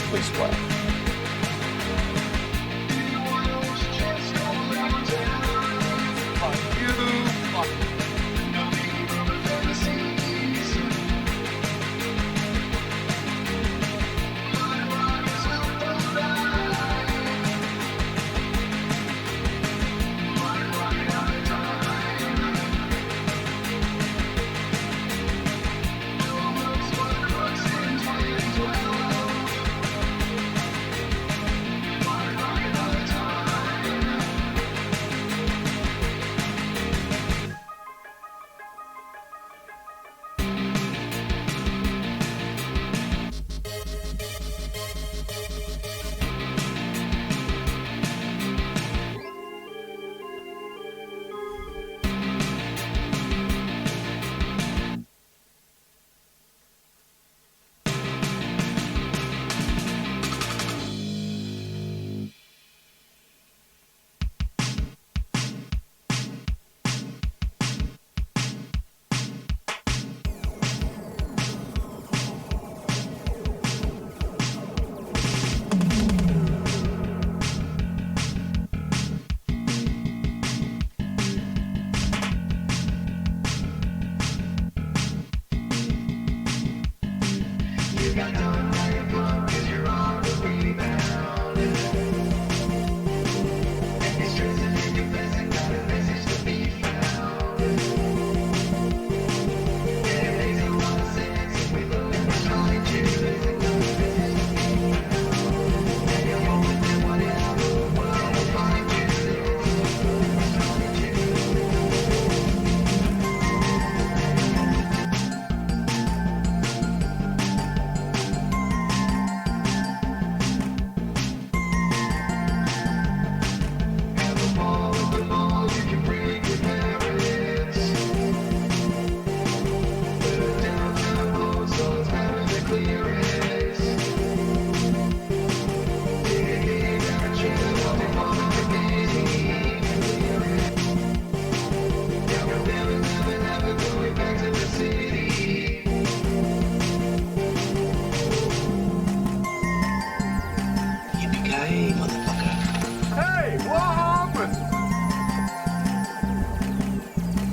Please play.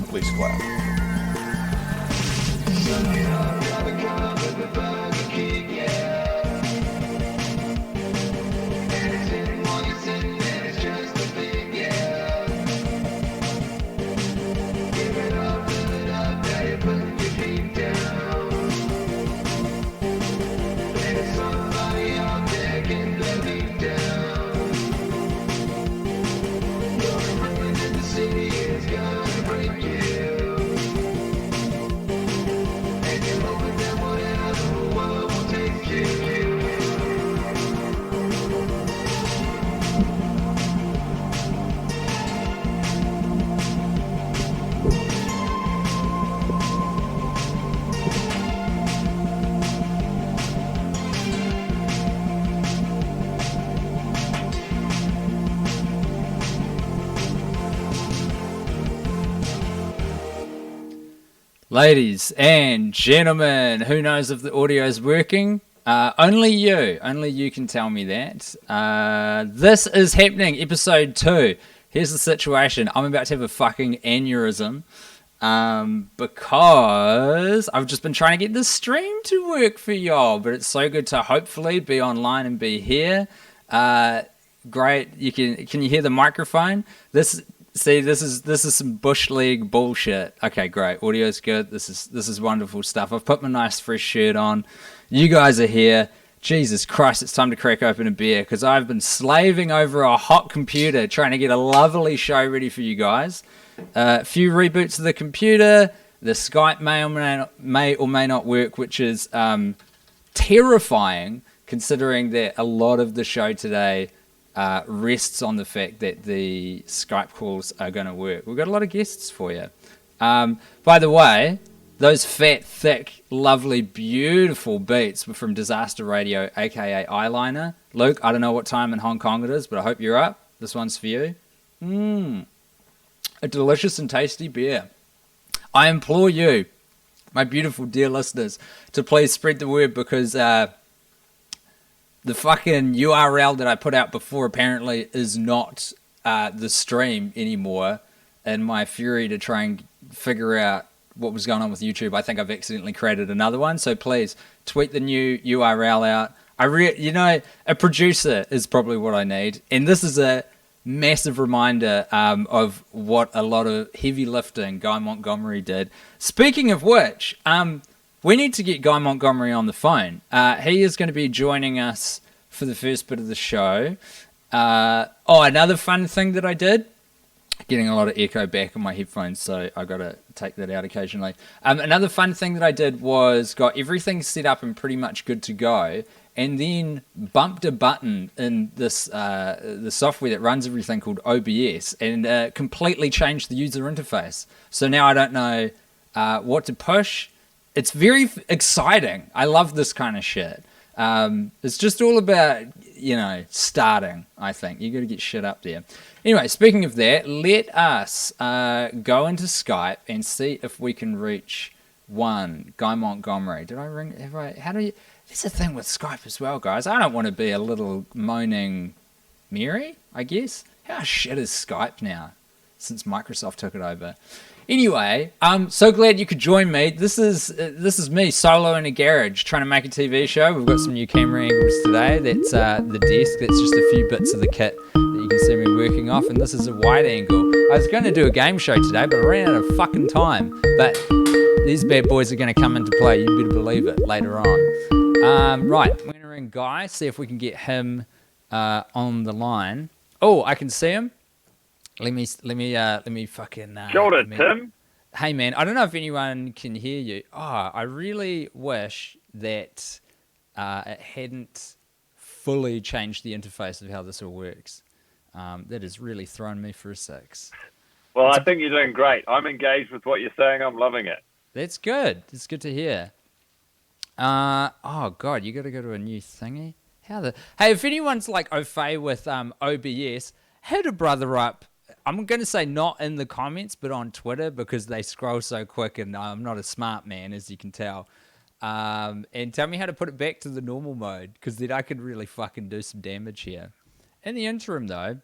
Please clap. Ladies and gentlemen, who knows if the audio is working? Only you can tell me that. This is happening, episode 2. Here's the situation. I'm about to have a fucking aneurysm because I've just been trying to get this stream to work for y'all, but it's so good to hopefully be online and be here. Great. Can you hear the microphone? This is some bush league bullshit. Okay, great. Audio's good. This is wonderful stuff. I've put my nice fresh shirt on. You guys are here. Jesus Christ, it's time to crack open a beer because I've been slaving over a hot computer trying to get a lovely show ready for you guys. A few reboots of the computer. The Skype may or may not work, which is terrifying considering that a lot of the show today rests on the fact that the Skype calls are going to work. We've got a lot of guests for you. By the way, Those fat, thick, lovely, beautiful beats were from Disaster Radio, aka Eyeliner. Luke, I don't know what time in Hong Kong it is, but I hope you're up. This one's for you. A delicious and tasty beer. I implore you, my beautiful dear listeners, to please spread the word, because the fucking URL that I put out before apparently is not the stream anymore. And my fury to try and figure out what was going on with YouTube, I think I've accidentally created another one. So please tweet the new URL out. A producer is probably what I need. And this is a massive reminder of what a lot of heavy lifting Guy Montgomery did. Speaking of which, we need to get Guy Montgomery on the phone. He is going to be joining us for the first bit of the show. Another fun thing that I did. Getting a lot of echo back on my headphones, so I got to take that out occasionally. Another fun thing that I did was got everything set up and pretty much good to go, and then bumped a button in this the software that runs everything called OBS, and completely changed the user interface. So now I don't know what to push. It's very exciting. I love this kind of shit. It's just all about, starting, I think. You got to get shit up there. Anyway, speaking of that, let us go into Skype and see if we can reach one Guy Montgomery. Did I ring? How do you? There's a thing with Skype as well, guys. I don't want to be a little moaning Mary, I guess. How shit is Skype now since Microsoft took it over? Anyway, I'm so glad you could join me. This is me solo in a garage trying to make a TV show. We've got some new camera angles today. That's the desk. That's just a few bits of the kit that you can see me working off. And this is a wide angle. I was going to do a game show today, but I ran out of fucking time. But these bad boys are going to come into play. You better believe it later on. Right, we're going to ring Guy, see if we can get him on the line. Oh, I can see him. Let me fucking... Kia ora, Tim. Hey, man, I don't know if anyone can hear you. Oh, I really wish that it hadn't fully changed the interface of how this all works. That has really thrown me for a six. Well, I think you're doing great. I'm engaged with what you're saying. I'm loving it. That's good. It's good to hear. Oh, God, you got to go to a new thingy? Hey, if anyone's like au fait with OBS, hit a brother up. I'm going to say not in the comments, but on Twitter, because they scroll so quick and I'm not a smart man, as you can tell. And tell me how to put it back to the normal mode, because then I could really fucking do some damage here. In the interim, though,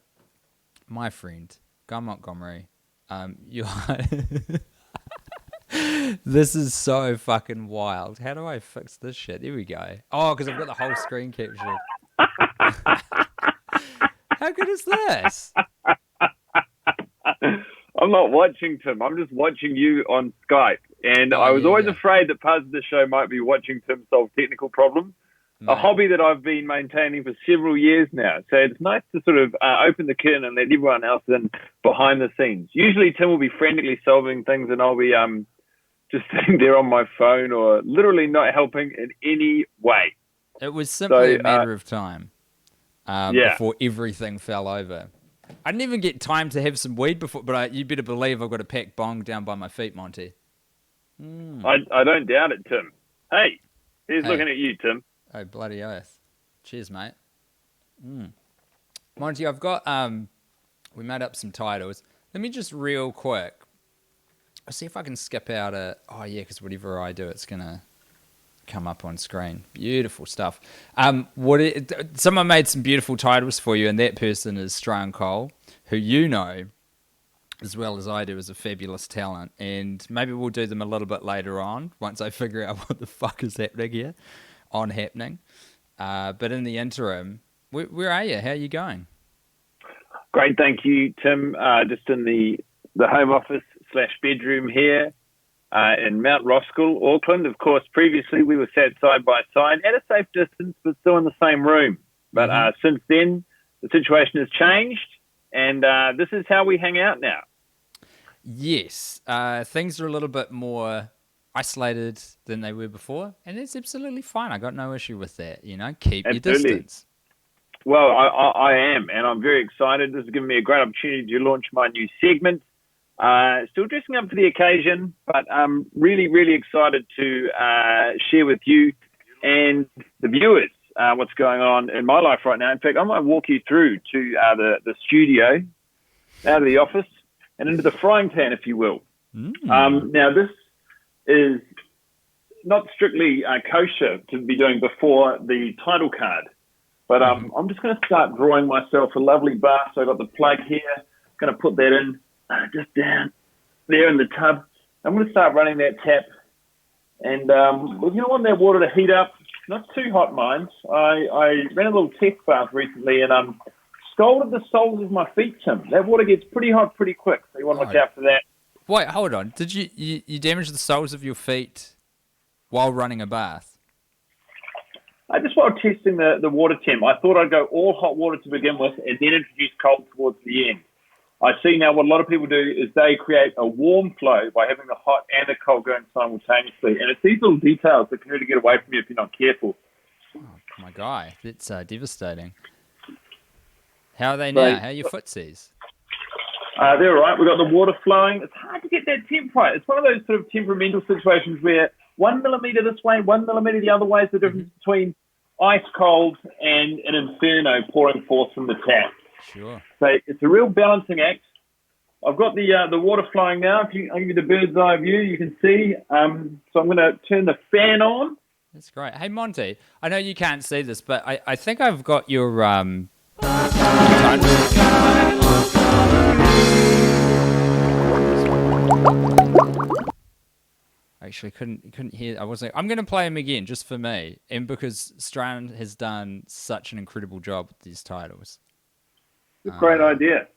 my friend, Guy Montgomery, this is so fucking wild. How do I fix this shit? Here we go. Oh, because I've got the whole screen captured. How good is this? I'm not watching, Tim. I'm just watching you on Skype. And I was always afraid that parts of the show might be watching Tim solve technical problems. A hobby that I've been maintaining for several years now. So it's nice to sort of open the curtain and let everyone else in behind the scenes. Usually Tim will be frantically solving things and I'll be just sitting there on my phone or literally not helping in any way. It was simply a matter of time before everything fell over. I didn't even get time to have some weed before, but you better believe I've got a packed bong down by my feet, Monty. I don't doubt it, Tim. Hey, here's looking at you, Tim. Oh, bloody oath. Cheers, mate. Monty, I've got, we made up some titles. Let me just real quick, I'll see if I can skip out because whatever I do, it's going to come up on screen. Beautiful stuff. Someone made some beautiful titles for you, and that person is Strong Cole, who you know as well as I do is a fabulous talent, and maybe we'll do them a little bit later on once I figure out what the fuck is happening here on Happening. But in the interim, where are you? How are you going? Great, thank you, Tim. Just in the home office / bedroom here in Mount Roskill, Auckland. Of course, previously we were sat side by side at a safe distance, but still in the same room. But since then, the situation has changed, and this is how we hang out now. Yes, things are a little bit more isolated than they were before, and that's absolutely fine. I got no issue with that. Keep your distance. Well, I am, and I'm very excited. This has given me a great opportunity to launch my new segment, Still dressing up for the occasion, but I'm really, really excited to share with you and the viewers what's going on in my life right now. In fact, I might walk you through to the studio, out of the office, and into the frying pan, if you will. Now, this is not strictly kosher to be doing before the title card, but I'm just going to start drawing myself a lovely bath. So I've got the plug here, going to put that in just down there in the tub. I'm going to start running that tap, and you don't want that water to heat up. Not too hot, mind. I ran a little test bath recently and scalded the soles of my feet, Tim. That water gets pretty hot pretty quick, so you want to look out for that. Wait, hold on. Did you damage the soles of your feet while running a bath? Just while testing the water temp, I thought I'd go all hot water to begin with and then introduce cold towards the end. I see now what a lot of people do is they create a warm flow by having the hot and the cold going simultaneously. And it's these little details that can really get away from you if you're not careful. Oh, my guy, that's devastating. How are they now? How are your footsies? They're all right. We've got the water flowing. It's hard to get that temp right. It's one of those sort of temperamental situations where 1 millimetre this way, 1 millimetre the other way is the difference between ice cold and an inferno pouring forth from the tap. Sure. So it's a real balancing act. I've got the water flowing now. I'll give you the bird's eye view. You can see. So I'm going to turn the fan on. That's great. Hey, Monty, I know you can't see this, but I think I've got your Actually, couldn't hear. I'm going to play him again just for me, and because Strand has done such an incredible job with these titles. It's a great idea.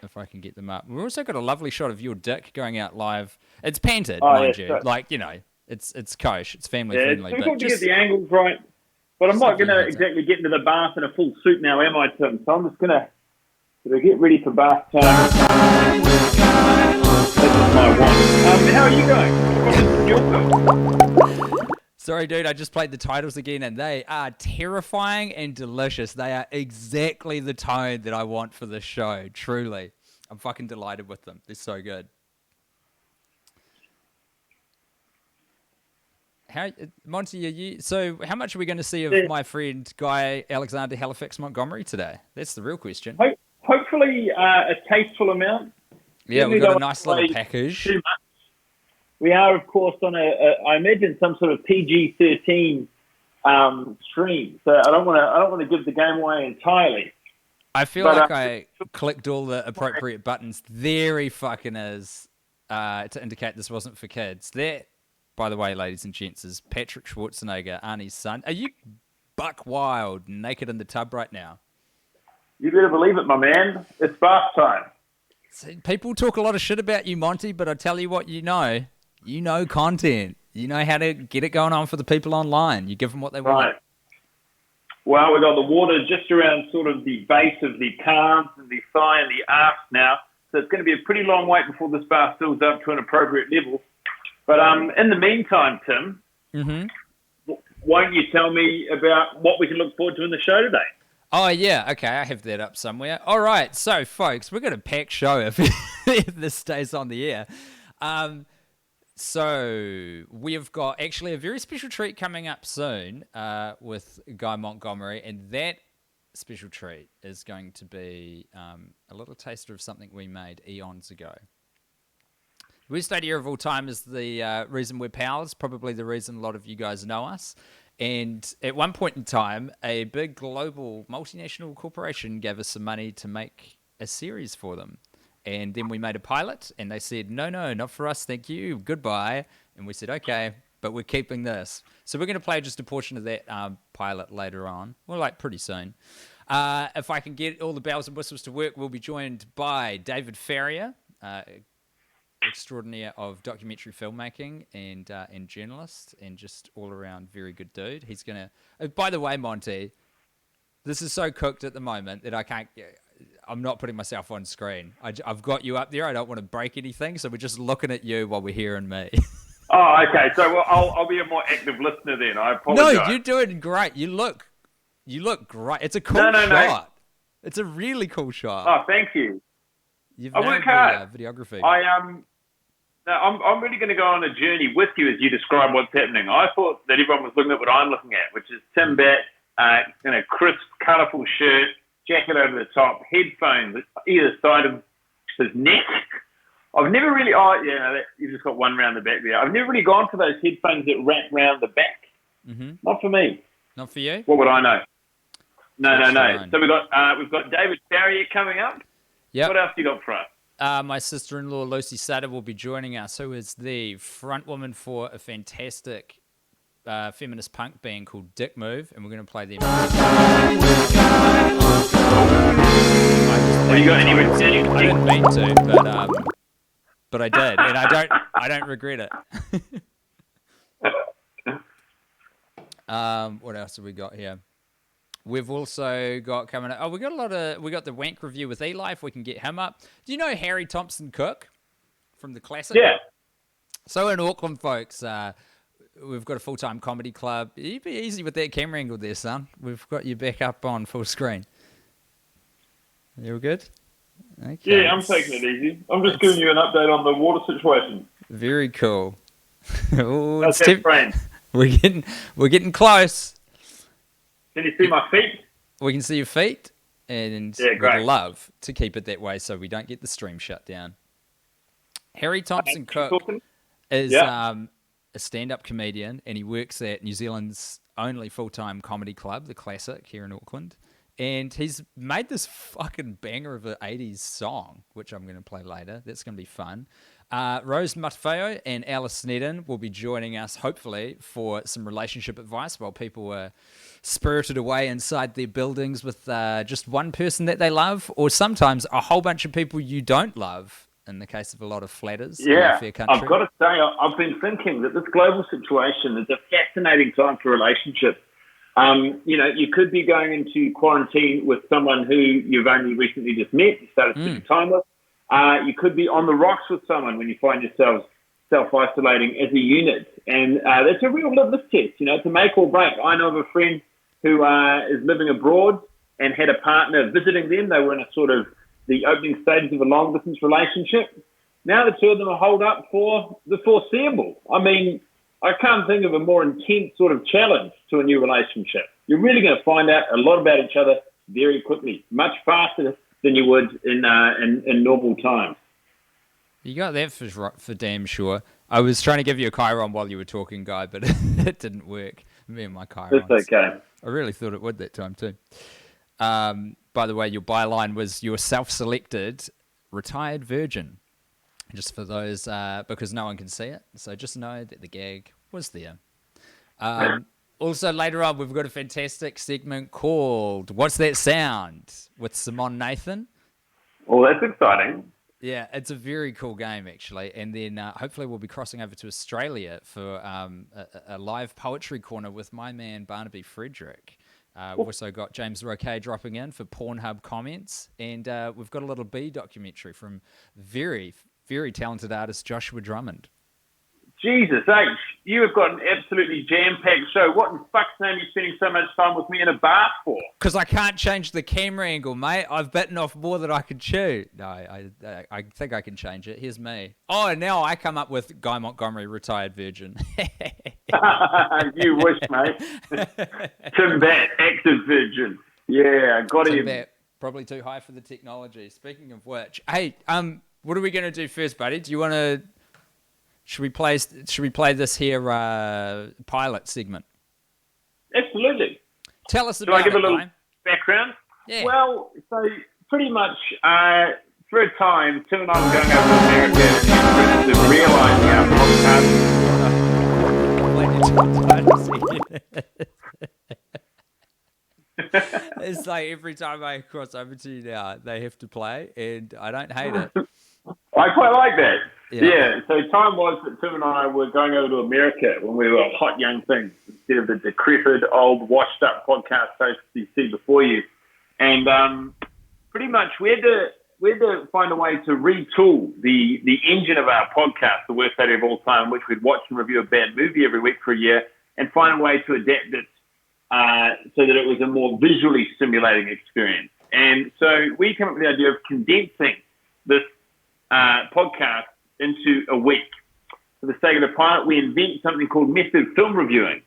If I can get them up. We've also got a lovely shot of your dick going out live. It's painted, mind you. Right. Like, it's kosher. It's family friendly. It's difficult to get the angles right. But I'm not going to exactly get into the bath in a full suit now, am I, Tim? So I'm just going to get ready for bath time. That's just my one. How are you going? Sorry, dude, I just played the titles again, and they are terrifying and delicious. They are exactly the tone that I want for this show, truly. I'm fucking delighted with them. They're so good. Monty, so how much are we going to see of my friend Guy Alexander Halifax Montgomery today? That's the real question. Hopefully a tasteful amount. Yeah, we've got a nice little package. Too much. We are, of course, on I imagine some sort of PG-13 stream. So I don't want to give the game away entirely. I feel like I clicked all the appropriate buttons. There he fucking is, to indicate this wasn't for kids. That, by the way, ladies and gents, is Patrick Schwarzenegger, Arnie's son. Are you buck wild, naked in the tub right now? You better believe it, my man. It's bath time. See, people talk a lot of shit about you, Monty, but I tell you what, you know content. You know how to get it going on for the people online. You give them what they want. Well, we've got the water just around sort of the base of the calves and the thigh and the arse now. So it's going to be a pretty long wait before this bath fills up to an appropriate level. But in the meantime, Tim, won't you tell me about what we can look forward to in the show today? Oh, yeah. Okay, I have that up somewhere. All right. So, folks, we're going to pack show if this stays on the air. So we have got actually a very special treat coming up soon with Guy Montgomery, and that special treat is going to be a little taster of something we made eons ago. The worst idea of all time is the reason we're pals, probably the reason a lot of you guys know us. And at one point in time, a big global multinational corporation gave us some money to make a series for them. And then we made a pilot, and they said, no, not for us, thank you, goodbye. And we said, okay, but we're keeping this. So we're going to play just a portion of that pilot later on. Well, like pretty soon. If I can get all the bells and whistles to work, we'll be joined by David Farrier, extraordinaire of documentary filmmaking and journalist, and just all around very good dude. He's going to... by the way, Monty, this is so cooked at the moment that I'm not putting myself on screen. I've got you up there. I don't want to break anything, so we're just looking at you while we're hearing me. Oh, okay. So I'll be a more active listener then. I apologize. No, you're doing great. You look great. It's a cool shot. No. It's a really cool shot. Oh, thank you. You've I work nailed hard. the videography. No, I'm really going to go on a journey with you as you describe what's happening. I thought that everyone was looking at what I'm looking at, which is Tim Bat, crisp, colourful shirt, jacket over the top, headphones either side of his neck. I've never really, you've just got one round the back there. I've never really gone for those headphones that wrap round the back. Mm-hmm. Not for me. Not for you? What would I know? No. Fine. So we've got David Farrier coming up. Yep. What else you got for us? My sister-in-law, Lucy Sutter, will be joining us, who is the front woman for a fantastic feminist punk band called Dick Move, and we're going to play them. Have you got any? I didn't mean to, but I did, and I don't regret it. What else have we got here? We've also got coming up. We got the Wank review with Eli. If we can get him up. Do you know Harry Thompson Cook from the Classic? Yeah. So in Auckland, folks, we've got a full-time comedy club. You be easy with that camera angle there, son. We've got you back up on full screen. You all good? Okay. Yeah, I'm taking it easy. I'm just giving you an update on the water situation. Very cool. That's it, friend. We're getting close. Can you see my feet? We can see your feet, and we'd love to keep it that way so we don't get the stream shut down. Harry Thompson Cook is a stand-up comedian, and he works at New Zealand's only full-time comedy club, the Classic, here in Auckland. And he's made this fucking banger of an 80s song, which I'm going to play later. That's going to be fun. Rose Matafeo and Alice Sneddon will be joining us, hopefully, for some relationship advice while people are spirited away inside their buildings with just one person that they love, or sometimes a whole bunch of people you don't love, in the case of a lot of flatters in a fair country. I've got to say, I've been thinking that this global situation is a fascinating time for relationships. You could be going into quarantine with someone who you've only recently just met, you started spending time with. You could be on the rocks with someone when you find yourselves self-isolating as a unit. And that's a real litmus test, to make or break. I know of a friend who is living abroad and had a partner visiting them. They were in a sort of the opening stages of a long-distance relationship. Now the two of them are holed up for the foreseeable. I mean, I can't think of a more intense sort of challenge to a new relationship. You're really going to find out a lot about each other very quickly, much faster than you would in normal times. You got that for damn sure. I was trying to give you a Chiron while you were talking, Guy, but it didn't work. Me and my Chirons. It's okay. I really thought it would that time too. By the way, your byline was your self-selected retired virgin. Just for those, because no one can see it. So just know that the gag was there. Also, later on, we've got a fantastic segment called What's That Sound? With Simon Nathan. Oh, that's exciting. Yeah, it's a very cool game, actually. And then hopefully we'll be crossing over to Australia for a live poetry corner with my man, Barnaby Frederick. We've also got James Roquet dropping in for Pornhub comments. And we've got a little bee documentary from very talented artist Joshua Drummond. Jesus H, you have got an absolutely jam-packed show. What in fuck's name are you spending so much time with me in a bar for? Because I can't change the camera angle, mate. I've bitten off more than I could chew. No, I think I can change it. Here's me. Oh, now I come up with Guy Montgomery, retired virgin. You wish, mate. Tim Bat, active virgin. Yeah, got him. Bat, probably too high for the technology. Speaking of which, hey, what are we going to do first, buddy? Do you want to... Should we play this here pilot segment? Absolutely. Tell us about it. Should I give a little background? Yeah. Well, so pretty much for a time, Tim and I were going over to America to realising our podcast. It's like every time I cross over to you now, they have to play, and I don't hate it. I quite like that. Yeah. So time was that Tim and I were going over to America when we were hot young things instead of the decrepit, old, washed-up podcast hosts you see before you. And pretty much we had to find a way to retool the engine of our podcast, The Worst Idea of All Time, which we'd watch and review a bad movie every week for a year, and find a way to adapt it so that it was a more visually stimulating experience. And so we came up with the idea of condensing this podcast into a week. For the sake of the pilot, we invent something called method film reviewing.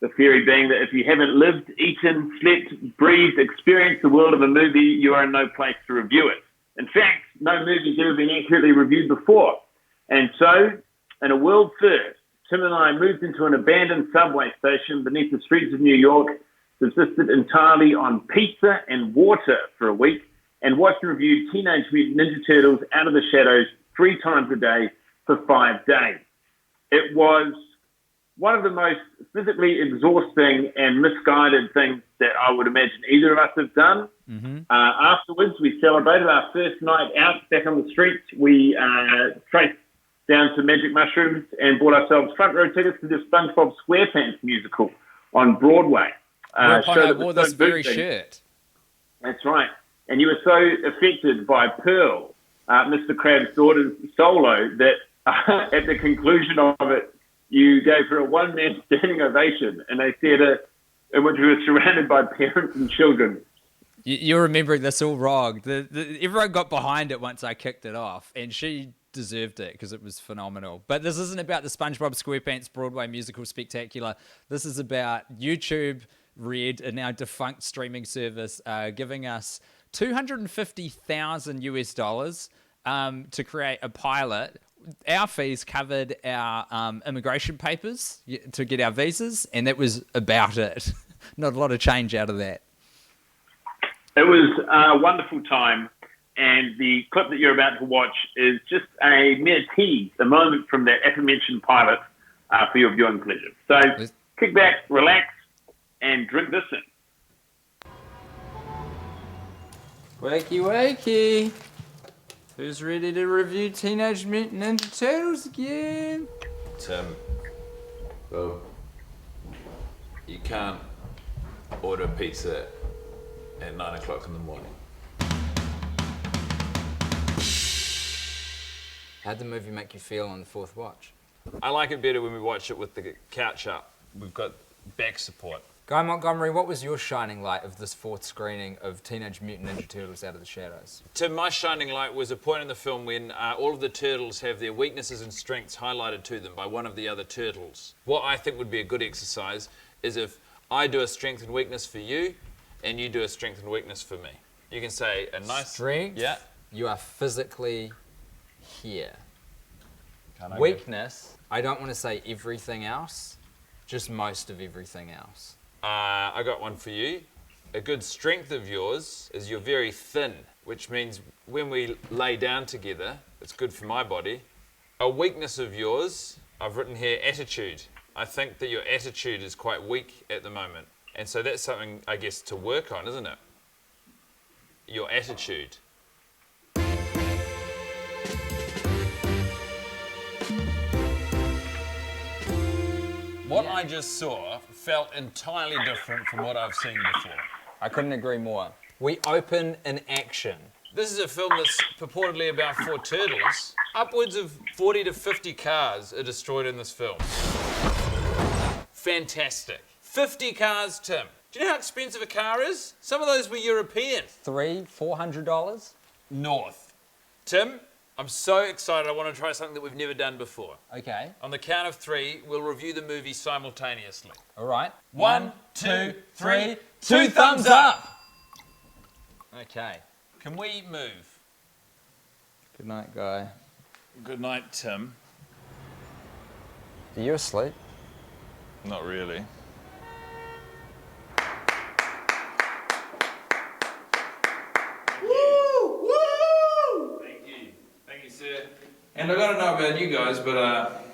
The theory being that if you haven't lived, eaten, slept, breathed, experienced the world of a movie, you are in no place to review it. In fact, no movie's ever been accurately reviewed before. And so, in a world first, Tim and I moved into an abandoned subway station beneath the streets of New York, subsisted entirely on pizza and water for a week, and watched and reviewed Teenage Mutant Ninja Turtles Out of the Shadows 3 times a day for 5 days. It was one of the most physically exhausting and misguided things that I would imagine either of us have done. Mm-hmm. Afterwards, we celebrated our first night out back on the streets. We traced down to Magic Mushrooms and bought ourselves front row tickets to the SpongeBob SquarePants musical on Broadway. Whereupon I wore this very shirt. That's right. And you were so affected by Pearl, Mr. Krabs' daughter's solo, that at the conclusion of it, you gave her a one-man standing ovation in a theatre in which we were surrounded by parents and children. You're remembering this all wrong. Everyone got behind it once I kicked it off, and she deserved it because it was phenomenal. But this isn't about the SpongeBob SquarePants Broadway musical spectacular. This is about YouTube Red, a now defunct streaming service, giving us $250,000 to create a pilot. Our fees covered our immigration papers to get our visas, and that was about it. Not a lot of change out of that. It was a wonderful time, and the clip that you're about to watch is just a mere tease, a moment from that aforementioned pilot for your viewing pleasure. So kick back, relax, and drink this in. Wakey, wakey. Who's ready to review Teenage Mutant Ninja Turtles again? Tim, well, you can't order pizza at 9 o'clock in the morning. How'd the movie make you feel on the fourth watch? I like it better when we watch it with the couch up. We've got back support. Guy Montgomery, what was your shining light of this fourth screening of Teenage Mutant Ninja Turtles Out of the Shadows? Tim, my shining light was a point in the film when all of the turtles have their weaknesses and strengths highlighted to them by one of the other turtles. What I think would be a good exercise is if I do a strength and weakness for you, and you do a strength and weakness for me. You can say a nice... Strength? Yeah. You are physically here. Can't I Weakness, I don't want to say everything else, just most of everything else. I got one for you. A good strength of yours is you're very thin, which means when we lay down together, it's good for my body. A weakness of yours, I've written here attitude. I think that your attitude is quite weak at the moment. And so that's something, I guess, to work on, isn't it? Your attitude. What I just saw felt entirely different from what I've seen before. I couldn't agree more. We open in action. This is a film that's purportedly about 4 turtles. Upwards of 40 to 50 cars are destroyed in this film. Fantastic. 50 cars, Tim. Do you know how expensive a car is? Some of those were European. $300-$400? North. Tim, I'm so excited. I want to try something that we've never done before. Okay. On the count of 3, we'll review the movie simultaneously. All right. 1, 2, 3. 2 thumbs up! Okay. Can we move? Good night, Guy. Good night, Tim. Are you asleep? Not really. Thank you, sir. And I gotta know about you guys, but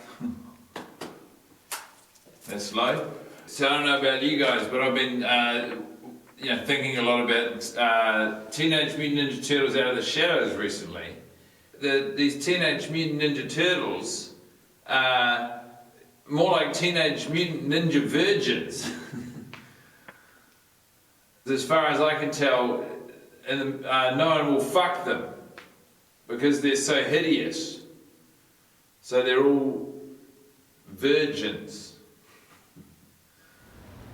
that's slow. So I don't know about you guys, but I've been thinking a lot about Teenage Mutant Ninja Turtles Out of the Shadows recently. These Teenage Mutant Ninja Turtles are more like Teenage Mutant Ninja Virgins. As far as I can tell, no one will fuck them because they're so hideous. So they're all virgins.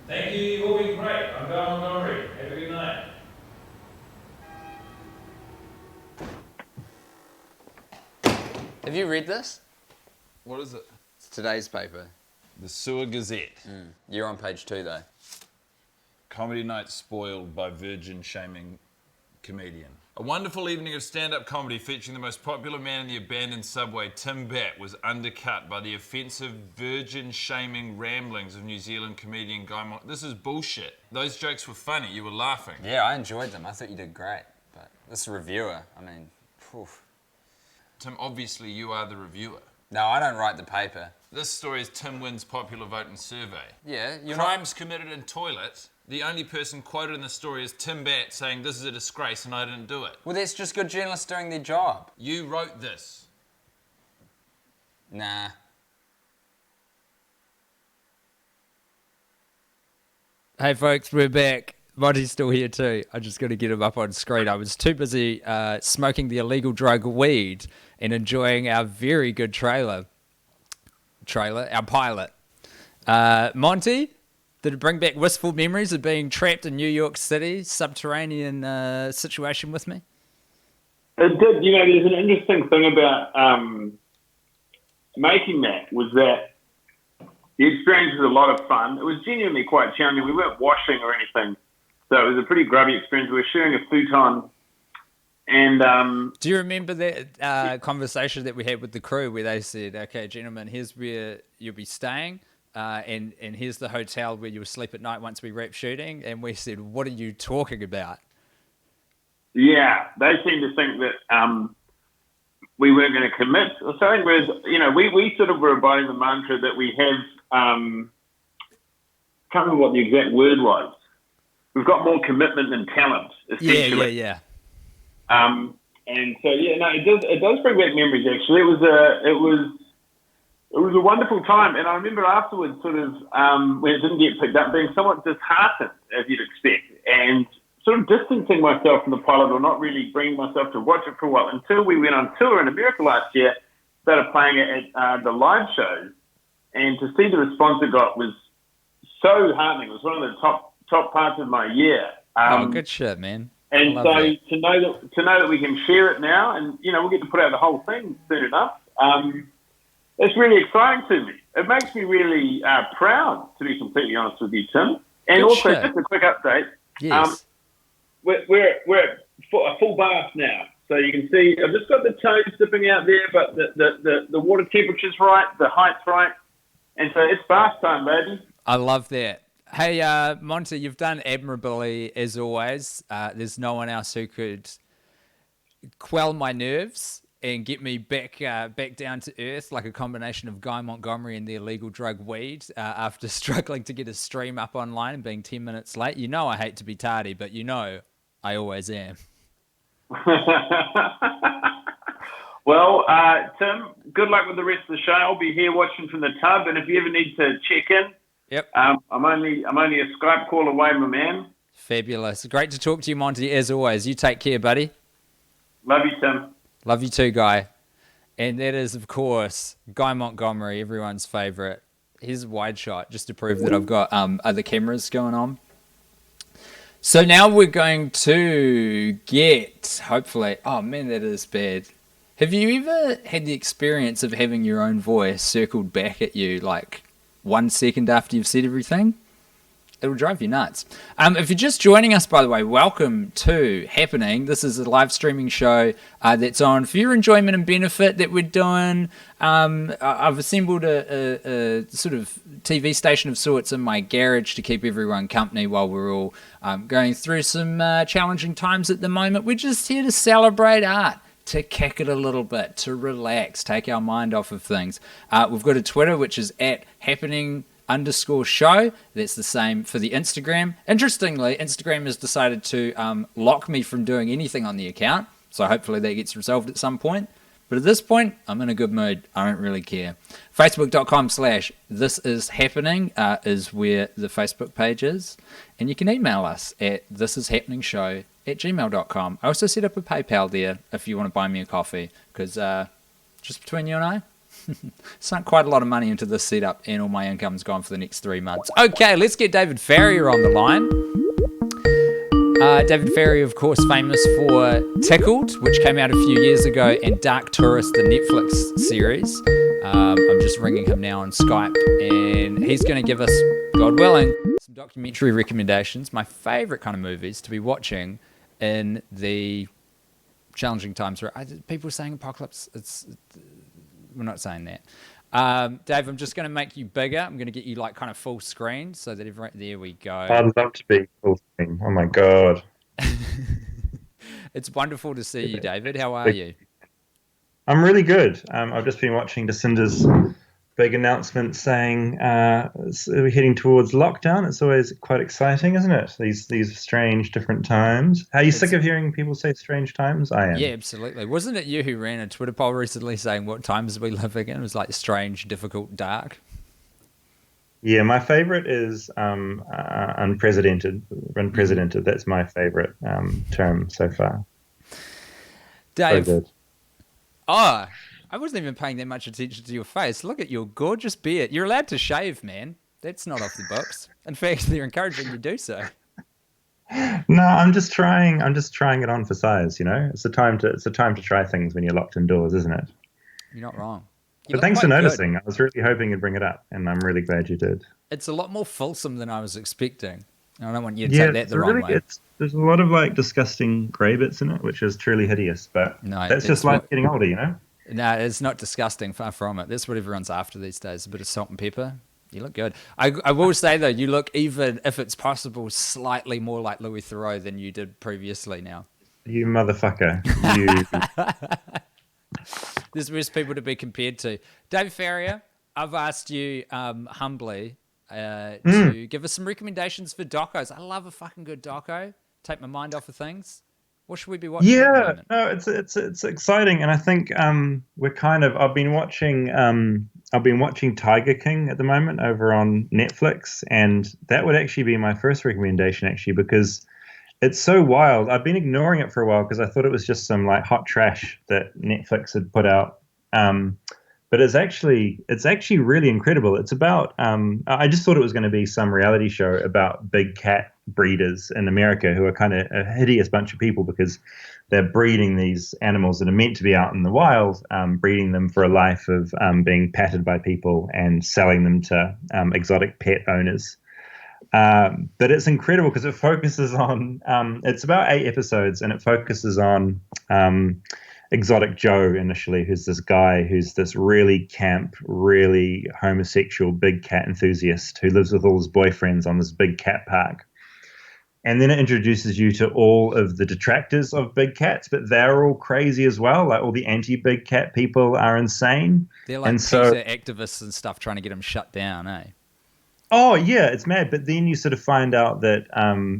Thank you, you've all been great. I'm Guy Montgomery. Have a good night. Have you read this? What is it? It's today's paper. The Sewer Gazette. You're on page 2, though. Comedy night spoiled by virgin shaming comedian. A wonderful evening of stand-up comedy featuring the most popular man in the abandoned subway, Tim Batt, was undercut by the offensive virgin shaming ramblings of New Zealand comedian Guy Monk. This is bullshit. Those jokes were funny. You were laughing. Yeah, I enjoyed them. I thought you did great. But this reviewer, I mean, oof. Tim, obviously you are the reviewer. No, I don't write the paper. This story is Tim wins popular vote in survey. Yeah, you're Crimes committed in toilet. The only person quoted in the story is Tim Batt saying this is a disgrace and I didn't do it. Well, that's just good journalists doing their job. You wrote this. Nah. Hey folks, we're back. Monty's still here too. I just got to get him up on screen. I was too busy smoking the illegal drug weed and enjoying our very good our pilot. Monty, did it bring back wistful memories of being trapped in New York City, subterranean situation with me? It did. You know, there's an interesting thing about making that was that the experience was a lot of fun. It was genuinely quite challenging. We weren't washing or anything, so it was a pretty grubby experience. We were sharing a futon. And do you remember that conversation that we had with the crew where they said, okay, gentlemen, here's where you'll be staying, and here's the hotel where you'll sleep at night once we wrap shooting? And we said, what are you talking about? Yeah, they seemed to think that we weren't going to commit or something. Whereas, you know, we sort of were abiding the mantra that we have, can't remember what the exact word was. We've got more commitment than talent, essentially. Yeah. And so, yeah, no, it does bring back memories, actually. It was a wonderful time. And I remember afterwards, sort of, when it didn't get picked up, being somewhat disheartened, as you'd expect, and sort of distancing myself from the pilot, or not really bringing myself to watch it for a while, until we went on tour in America last year, started playing it at the live shows, and to see the response it got was so heartening. It was one of the top parts of my year. Good shit, man. And so to know that we can share it now, and you know, we'll get to put out the whole thing soon enough. It's really exciting to me. It makes me really proud, to be completely honest with you, Tim. And good also, shit. just a quick update. Yes. We're at a full bath now, so you can see I've just got the toes dipping out there, but the water temperature's right, the height's right, and so it's bath time, baby. I love that. Hey, Monty, you've done admirably as always. There's no one else who could quell my nerves and get me back down to earth like a combination of Guy Montgomery and the illegal drug weed after struggling to get a stream up online and being 10 minutes late. You know I hate to be tardy, but you know I always am. Well, Tim, good luck with the rest of the show. I'll be here watching from the tub, and if you ever need to check in, yep. I'm only a Skype call away, my man. Fabulous. Great to talk to you, Monty, as always. You take care, buddy. Love you, Tim. Love you too, Guy. And that is, of course, Guy Montgomery, everyone's favourite. Here's a wide shot just to prove that I've got other cameras going on. So now we're going to get, hopefully... Oh, man, that is bad. Have you ever had the experience of having your own voice circled back at you, like 1 second after you've said everything? It'll drive you nuts. If you're just joining us, by the way, welcome to Happening. This is a live streaming show that's on for your enjoyment and benefit that we're doing. I've assembled a sort of TV station of sorts in my garage to keep everyone company while we're all going through some challenging times at the moment. We're just here to celebrate art, to kick it a little bit, to relax, take our mind off of things. We've got a Twitter, which is @happening_show. That's the same for the Instagram. Interestingly, Instagram has decided to lock me from doing anything on the account, so hopefully that gets resolved at some point. But at this point, I'm in a good mood. I don't really care. Facebook.com/thisishappening is where the Facebook page is. And you can email us at thisishappeningshow@gmail.com. I also set up a PayPal there if you want to buy me a coffee, because just between you and I, sunk quite a lot of money into this setup, and all my income's gone for the next 3 months. Okay, let's get David Farrier on the line. David Farrier, of course, famous for Tickled, which came out a few years ago, and Dark Tourist, the Netflix series. I'm just ringing him now on Skype, and he's going to give us, God willing, some documentary recommendations, my favorite kind of movies to be watching in the challenging times. People are saying apocalypse. We're not saying that. Dave, I'm just going to make you bigger. I'm going to get you like kind of full screen so that there we go. I'd love to be full screen. Oh my God. It's wonderful to see you, David. How are you? I'm really good. I've just been watching Jacinda's big announcement saying we're heading towards lockdown. It's always quite exciting, isn't it? These strange different times. Are you sick of hearing people say strange times? I am. Yeah, absolutely. Wasn't it you who ran a Twitter poll recently saying what times we living in? It was like strange, difficult, dark. Yeah, my favorite is unprecedented. Unprecedented. That's my favorite term so far. Dave. So good. Oh, I wasn't even paying that much attention to your face. Look at your gorgeous beard. You're allowed to shave, man. That's not off the books. In fact, they're encouraging you to do so. No, I'm just trying it on for size, you know? It's a time to try things when you're locked indoors, isn't it? You're not wrong. But thanks for noticing. Good. I was really hoping you'd bring it up, and I'm really glad you did. It's a lot more fulsome than I was expecting. I don't want you to take that the wrong way. There's a lot of like disgusting grey bits in it, which is truly hideous, but that's just like getting older, you know? No, it's not disgusting, far from it. That's what everyone's after these days, a bit of salt and pepper. You look good. I will say, though, you look, even if it's possible, slightly more like Louis Theroux than you did previously now. You motherfucker. There's worse people to be compared to. David Farrier, I've asked you humbly to give us some recommendations for docos. I love a fucking good doco. Take my mind off of things. What should we be watching? Yeah, no, it's exciting, and I think I've been watching Tiger King at the moment over on Netflix, and that would actually be my first recommendation, actually, because it's so wild. I've been ignoring it for a while because I thought it was just some like hot trash that Netflix had put out. But it's actually really incredible. It's about I just thought it was going to be some reality show about big cat breeders in America who are kind of a hideous bunch of people because they're breeding these animals that are meant to be out in the wild, breeding them for a life of being patted by people and selling them to exotic pet owners. But it's incredible because it focuses on it's about 8 episodes, and it focuses on Exotic Joe initially, who's this guy who's this really camp, really homosexual big cat enthusiast who lives with all his boyfriends on this big cat park. And then it introduces you to all of the detractors of big cats, but they're all crazy as well. Like all the anti-big cat people are insane. They're like PETA activists and stuff trying to get them shut down, eh? Oh yeah, it's mad. But then you sort of find out that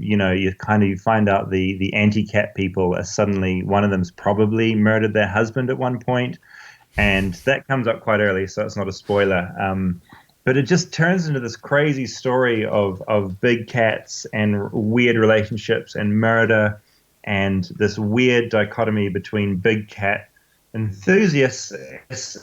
you find out the anti-cat people are suddenly, one of them's probably murdered their husband at one point, and that comes up quite early, so it's not a spoiler. But it just turns into this crazy story of big cats and weird relationships and murder, and this weird dichotomy between big cat enthusiasts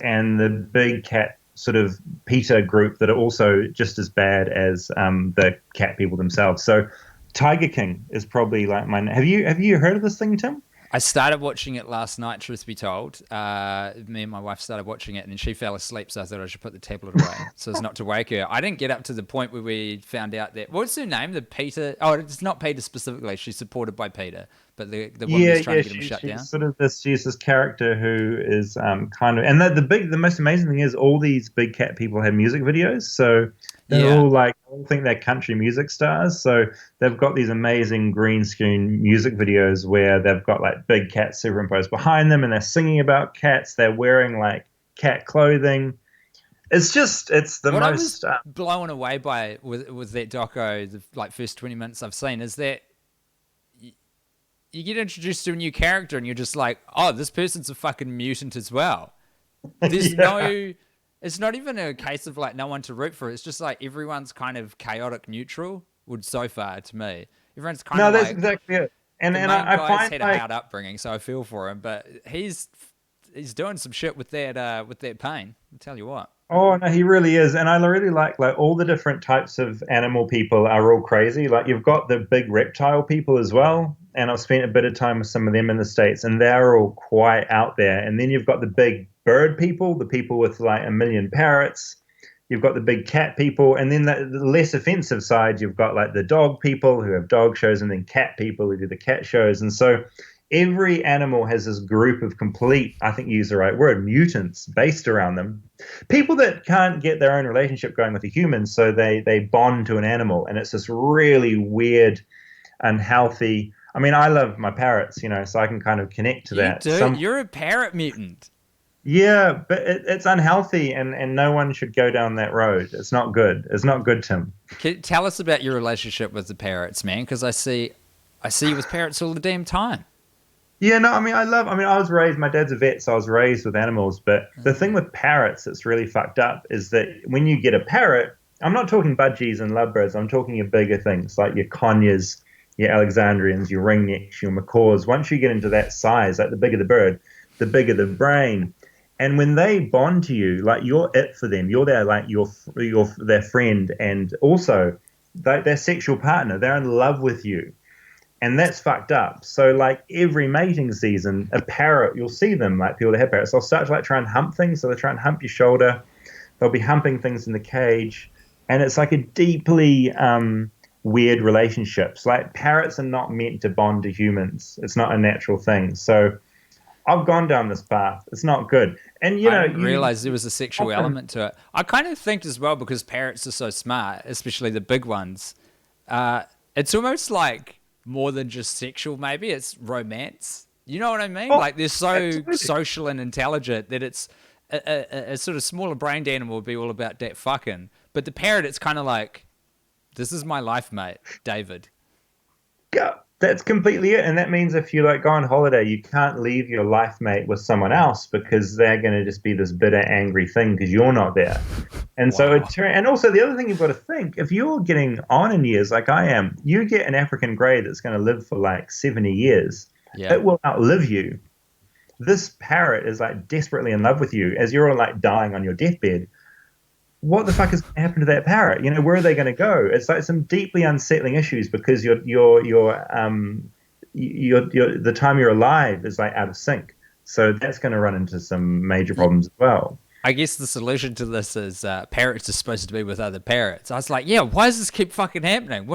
and the big cat sort of PETA group that are also just as bad as the cat people themselves. So Tiger King is probably like mine. Have you heard of this thing, Tim? I started watching it last night, truth be told. Me and my wife started watching it, and then she fell asleep, so I thought I should put the tablet away so as not to wake her. I didn't get up to the point where we found out that... What's her name? The PETA... Oh, it's not PETA specifically. She's supported by PETA, but the woman who's trying to get them shut down. She's this character who is kind of... And the most amazing thing is all these big cat people have music videos, so... They're all think they're country music stars. So they've got these amazing green screen music videos where they've got like big cats superimposed behind them, and they're singing about cats. They're wearing like cat clothing. It's the what most... I was blown away by with that doco, the like first 20 minutes I've seen, is that you get introduced to a new character and you're just like, oh, this person's a fucking mutant as well. There's no... It's not even a case of like no one to root for. It's just like everyone's kind of chaotic neutral. Would so far to me, everyone's kind of that's exactly it. And I find had a hard upbringing, so I feel for him. But he's doing some shit with that pain. I'll tell you what. Oh no, he really is, and I really like all the different types of animal people are all crazy. Like you've got the big reptile people as well, and I've spent a bit of time with some of them in the States, and they're all quite out there. And then you've got the big bird people, the people with like a million parrots. You've got the big cat people, and then the less offensive side, you've got like the dog people who have dog shows, and then cat people who do the cat shows. And so every animal has this group of complete, I think you use the right word, mutants based around them. People that can't get their own relationship going with a human, so they bond to an animal, and it's this really weird, unhealthy. I mean, I love my parrots, so I can kind of connect to You that. do. You're a parrot mutant. Yeah, but it's unhealthy, and no one should go down that road. It's not good. It's not good, Tim. Tell us about your relationship with the parrots, man, because I see you with parrots all the damn time. Yeah, no, I mean, I was raised, my dad's a vet, so I was raised with animals. But the thing with parrots that's really fucked up is that when you get a parrot, I'm not talking budgies and lovebirds, I'm talking your bigger things like your conures, your Alexandrians, your ringnecks, your macaws. Once you get into that size, like the bigger the bird, the bigger the brain. And when they bond to you, like you're it for them, you're their like your their friend, and also their sexual partner. They're in love with you, and that's fucked up. So like every mating season, a parrot, you'll see them like people that have parrots. They'll start to like try and hump things. So they try and hump your shoulder. They'll be humping things in the cage, and it's like a deeply weird relationships. Like parrots are not meant to bond to humans. It's not a natural thing. So I've gone down this path. It's not good. And I didn't realize there was a sexual element to it. I kind of think as well, because parrots are so smart, especially the big ones. It's almost like more than just sexual. Maybe it's romance. You know what I mean? Oh, Like they're so absolutely. social and intelligent that it's a sort of smaller brained animal would be all about that fucking. But the parrot, it's kind of like, this is my life, mate, David. Yeah, that's completely it. And that means if you like go on holiday, you can't leave your life mate with someone else because they're going to just be this bitter, angry thing because you're not there. And so Wow. and also the other thing you've got to think, if you're getting on in years like I am, you get an African grey that's going to live for like 70 years. Yeah. It will outlive you. This parrot is like desperately in love with you as you're all like dying on your deathbed. What the fuck is going to happen to that parrot? Where are they going to go? It's like some deeply unsettling issues because the time you're alive is like out of sync. So that's going to run into some major problems as well. I guess the solution to this is parrots are supposed to be with other parrots. I was like, yeah, why does this keep fucking happening?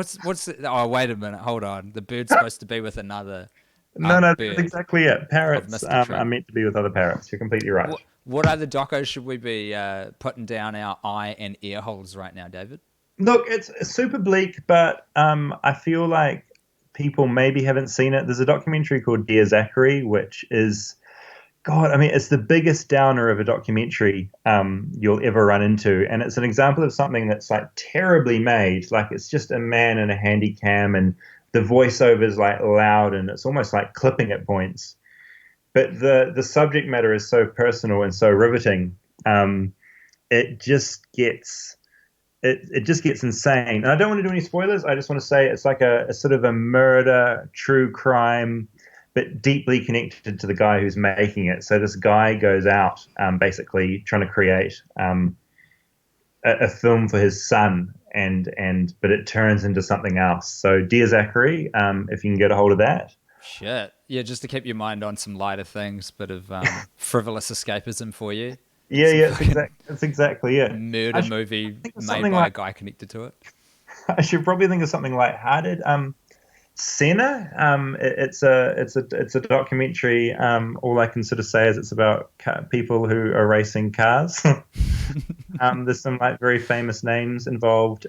Oh, wait a minute, hold on. The bird's supposed to be with another No, that's bird. exactly it. I've Parrots missed the trick. are meant to be with other parrots. You're completely right. What other docos should we be putting down our eye and ear holes right now, David? Look, it's super bleak, but I feel like people maybe haven't seen it. There's a documentary called Dear Zachary, which is, God, I mean, it's the biggest downer of a documentary you'll ever run into. And it's an example of something that's like terribly made. Like it's just a man in a handy cam and the voiceover is like loud and it's almost like clipping at points. But the subject matter is so personal and so riveting. It just gets it just gets insane. And I don't want to do any spoilers. I just want to say it's like a sort of a murder, true crime, but deeply connected to the guy who's making it. So this guy goes out basically trying to create a film for his son, but it turns into something else. So Dear Zachary, if you can get a hold of that. Shit. Yeah, just to keep your mind on some lighter things, bit of frivolous escapism for you. Yeah, that's exactly it. Murder movie think of made something by a like- guy connected to it. I should probably think of something lighthearted. Senna. It's a documentary. All I can sort of say is it's about people who are racing cars. There's some like very famous names involved.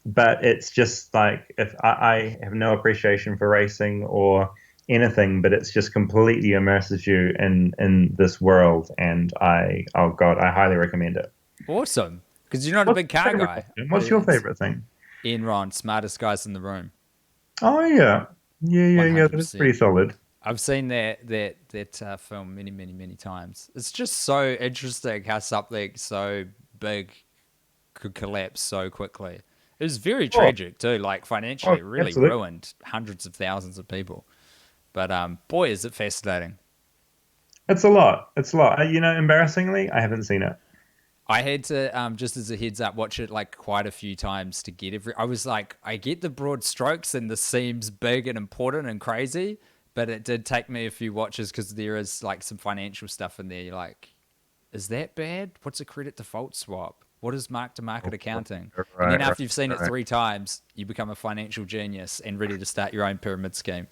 But it's just like if I have no appreciation for racing or anything, but it's just completely immerses you in this world, and I highly recommend it. Awesome. Because you're not a big car guy. What's your favorite thing? Enron, smartest guys in the room. Oh yeah. That is 100%. pretty solid. I've seen that film many, many, many times. It's just so interesting how something so big could collapse so quickly. It was very tragic too. Like financially, it really absolutely. ruined hundreds of thousands of people. But boy, is it fascinating. It's a lot. Embarrassingly, I haven't seen it. I had to, just as a heads up, watch it like quite a few times to get I was like, I get the broad strokes and this seems big and important and crazy, but it did take me a few watches because there is like some financial stuff in there. You're like, is that bad? What's a credit default swap? What is mark-to-market accounting? And then after you've seen it 3 times, you become a financial genius and ready to start your own pyramid scheme.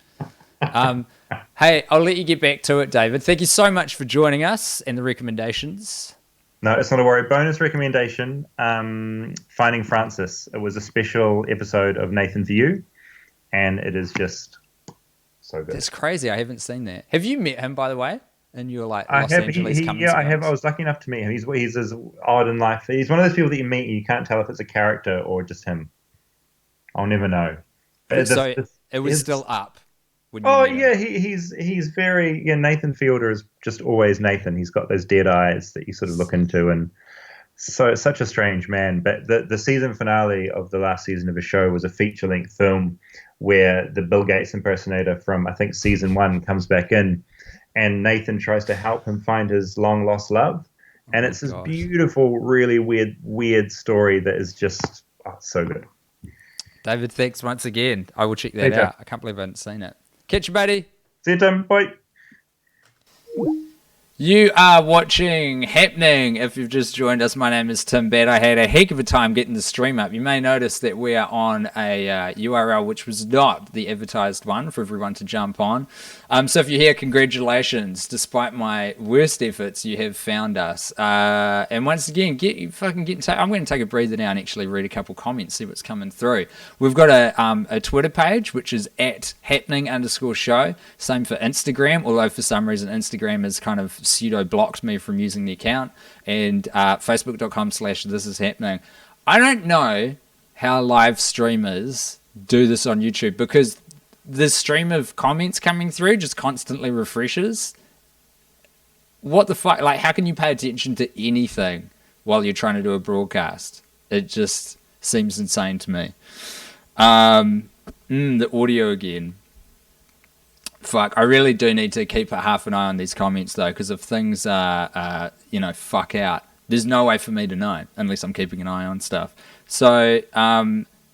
Hey, I'll let you get back to it, David. Thank you so much for joining us and the recommendations. No, it's not a worry. Bonus recommendation, Finding Francis. It was a special episode of Nathan For You, and it is just so good. That's crazy. I haven't seen that. Have you met him, by the way? And you're like I Los have, Angeles yeah, I have. I was lucky enough to meet him. He's as odd in life. He's one of those people that you meet and you can't tell if it's a character or just him. I'll never know. So it was still up. Oh yeah, he's very Nathan Fielder is just always Nathan. He's got those dead eyes that you sort of look into, and so it's such a strange man. But the season finale of the last season of his show was a feature-length film where the Bill Gates impersonator from I think season 1 comes back in. And Nathan tries to help him find his long-lost love. And it's this beautiful, really weird story that is just so good. David, thanks once again. I will check that out. I can't believe I hadn't seen it. Catch you, buddy. See you, Tim. Bye. You are watching Happening. If you've just joined us, my name is Tim Batt. I had a heck of a time getting the stream up. You may notice that we are on a URL which was not the advertised one for everyone to jump on. So if you're here, congratulations. Despite my worst efforts, you have found us. And once again, get in touch. I'm going to take a breather now and actually read a couple comments, see what's coming through. We've got a Twitter page, which is @happening_show. Same for Instagram, although for some reason Instagram is kind of pseudo blocked me from using the account, and facebook.com/thisishappening. I don't know how live streamers do this on YouTube because the stream of comments coming through just constantly refreshes. What the fuck? Like, how can you pay attention to anything while you're trying to do a broadcast? It just seems insane to me. The audio again. Fuck, I really do need to keep half an eye on these comments, though, because if things fuck out, there's no way for me to know unless I'm keeping an eye on stuff. So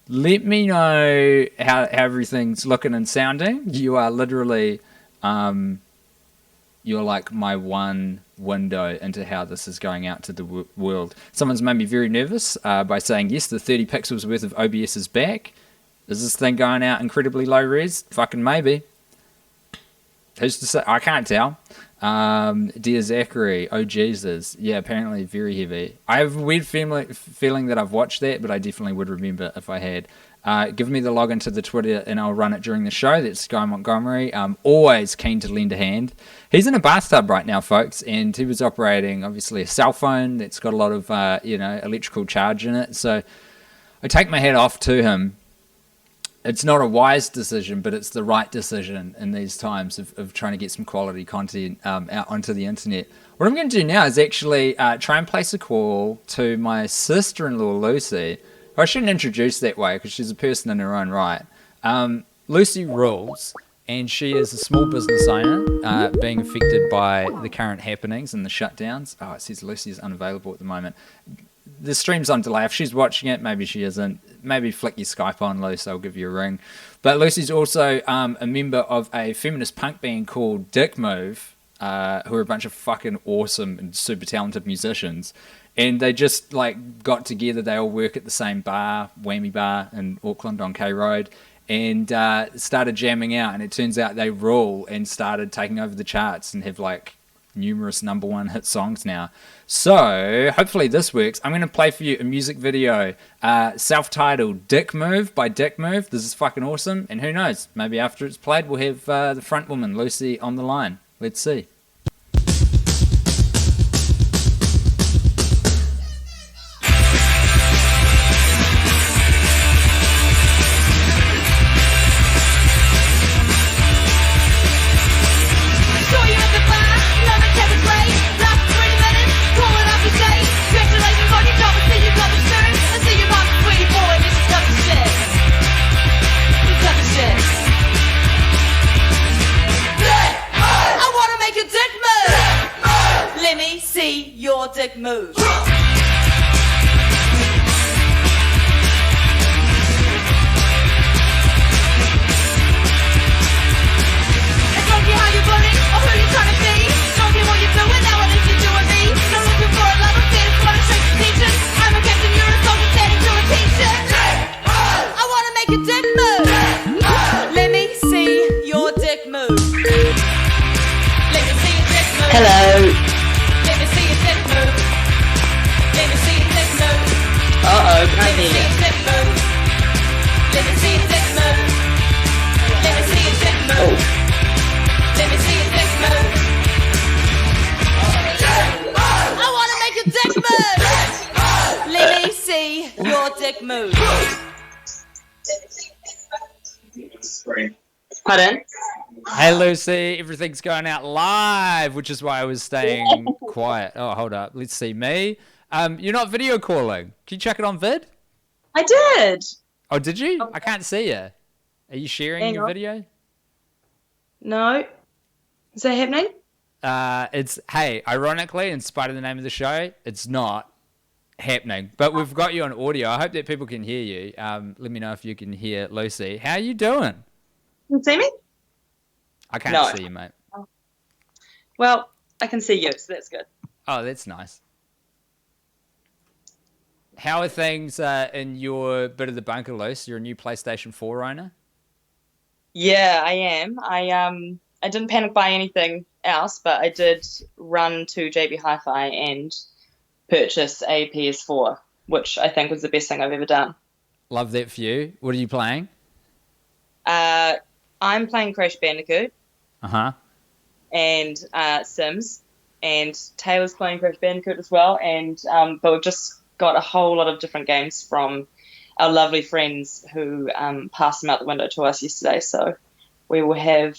let me know how everything's looking and sounding. You are literally, you're like my one window into how this is going out to the world. Someone's made me very nervous by saying, yes, the 30 pixels worth of OBS is back. Is this thing going out incredibly low res? Fucking maybe. Who's to say? I can't tell. Dear Zachary, oh Jesus. Yeah, apparently very heavy. I have a weird feeling that I've watched that, but I definitely would remember if I had. Give me the login to the Twitter and I'll run it during the show. That's Sky Montgomery. I'm always keen to lend a hand. He's in a bathtub right now, folks, and he was operating, obviously, a cell phone that's got a lot of, electrical charge in it. So I take my hat off to him. It's not a wise decision, but it's the right decision in these times of trying to get some quality content out onto the internet. What I'm going to do now is actually try and place a call to my sister-in-law, Lucy. I shouldn't introduce that way because she's a person in her own right. Lucy rules, and she is a small business owner being affected by the current happenings and the shutdowns. Oh, it says Lucy is unavailable at the moment. The stream's on delay. If she's watching it, maybe she isn't. Maybe flick your Skype on, Lucy. I'll give you a ring. But Lucy's also a member of a feminist punk band called Dick Move, who are a bunch of fucking awesome and super talented musicians. And they just got together. They all work at the same bar, Whammy Bar in Auckland on K Road, and started jamming out. And it turns out they rule and started taking over the charts and have numerous number 1 hit songs now. So hopefully this works. I'm going to play for you a music video self-titled Dick Move by Dick Move. This is fucking awesome, and who knows, maybe after it's played we'll have the front woman Lucy on the line. Let's see. Dick move. Pardon? Hey Lucy, everything's going out live, which is why I was staying quiet. Oh, hold up. Let's see me. You're not video calling. Can you check it on vid? I did. Oh, did you? I can't see you. Are you sharing Hang your on. video? No. Is that happening? Hey, ironically, in spite of the name of the show, it's not happening. But we've got you on audio. I hope that people can hear you. Let me know if you can hear Lucy. How are you doing? Can you see me? I can't No. see you, mate. Well, I can see you, so that's good. Oh, that's nice. How are things in your bit of the bunker, Luce? You're a new PlayStation 4 owner? Yeah, I am. I didn't panic buy anything else, but I did run to JB Hi-Fi and purchase a PS4, which I think was the best thing I've ever done. Love that for you. What are you playing? I'm playing Crash Bandicoot Uh-huh. and Sims, and Taylor's playing Crash Bandicoot as well. And but we've just got a whole lot of different games from our lovely friends who passed them out the window to us yesterday. So we will have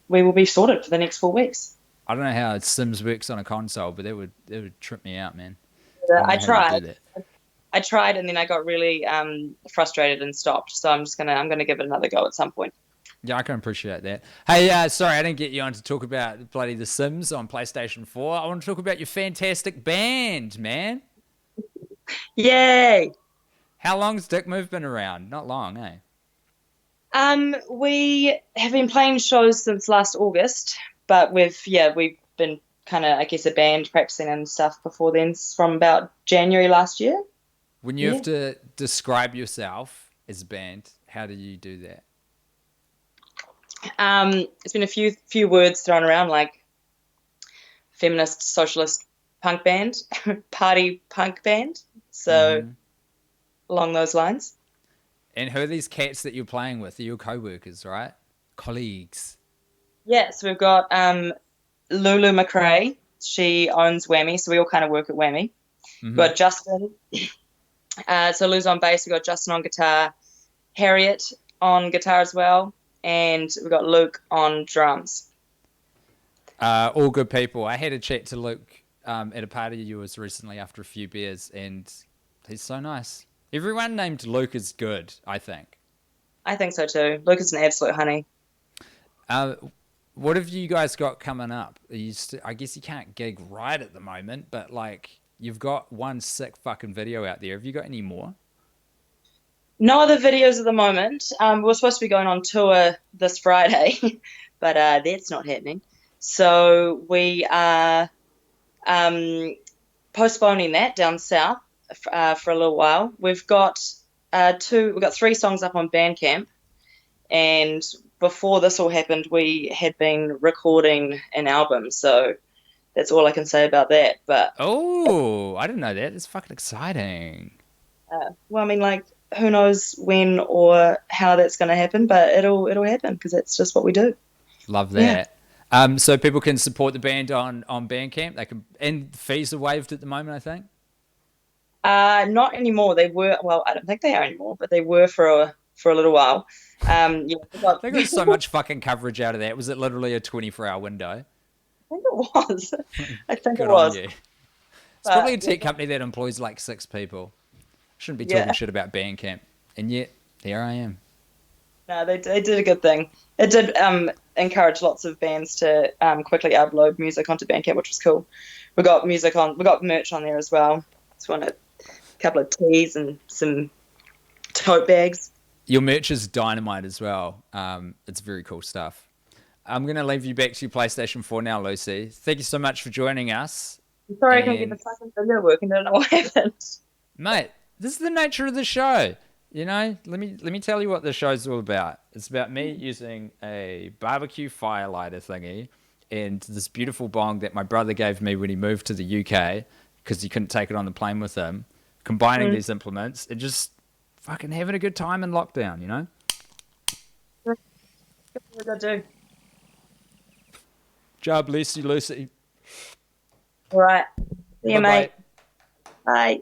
we will be sorted for the next 4 weeks. I don't know how Sims works on a console, but that would trip me out, man. I don't know how you do tried. that. I tried, and then I got really frustrated and stopped. So I'm gonna give it another go at some point. Yeah, I can appreciate that. Hey, sorry, I didn't get you on to talk about bloody The Sims on PlayStation 4. I want to talk about your fantastic band, man. Yay! How long's Dick Move been around? Not long, eh? We have been playing shows since last August, but we've been kind of, I guess, a band practicing and stuff before then, from about January last year. When you have to describe yourself as a band, how do you do that? It's been a few words thrown around, like feminist, socialist, punk band, party punk band. So along those lines. And who are these cats that you're playing with? They're your co-workers, right? Colleagues. Yeah, so we've got Lulu McRae. She owns Whammy, so we all kind of work at Whammy. We've got Justin. So Lou's on bass. We've got Justin on guitar. Harriet on guitar as well. And we've got Luke on drums. All good people. I had a chat to Luke at a party of yours recently after a few beers, and he's so nice. Everyone named Luke is good, I think. I think so too. Luke is an absolute honey. What have you guys got coming up? I guess you can't gig right at the moment, but like you've got one sick fucking video out there. Have you got any more? No other videos at the moment. We're supposed to be going on tour this Friday, but that's not happening. So we are postponing that down south for a little while. We've got 3 songs up on Bandcamp, and before this all happened, we had been recording an album. So that's all I can say about that. But I didn't know that. It's fucking exciting. well, I mean, like, who knows when or how that's going to happen, but it'll happen because it's just what we do. Love that. Yeah. So people can support the band on Bandcamp. They can, and fees are waived at the moment, I think. Not anymore. They were, well, I don't think they are anymore, but they were for a little while. They got so much fucking coverage out of that. Was it literally a 24-hour window? I think it was. I think Good it was. on you. It's probably a tech company that employs like 6 people. Shouldn't be talking shit about Bandcamp, and yet here I am. No, they did a good thing. It did encourage lots of bands to quickly upload music onto Bandcamp, which was cool. We got merch on there as well. Just wanted a couple of tees and some tote bags. Your merch is dynamite as well. It's very cool stuff. I'm going to leave you back to your PlayStation 4 now, Lucy. Thank you so much for joining us. I'm sorry I couldn't get the fucking video working. I don't know what happened. Mate, this is the nature of the show. You know, let me tell you what the show's all about. It's about me using a barbecue firelighter thingy and this beautiful bong that my brother gave me when he moved to the UK because he couldn't take it on the plane with him. Combining these implements and just fucking having a good time in lockdown, you know? What did I do? Job, Lucy. All right. See you, mate. Bye.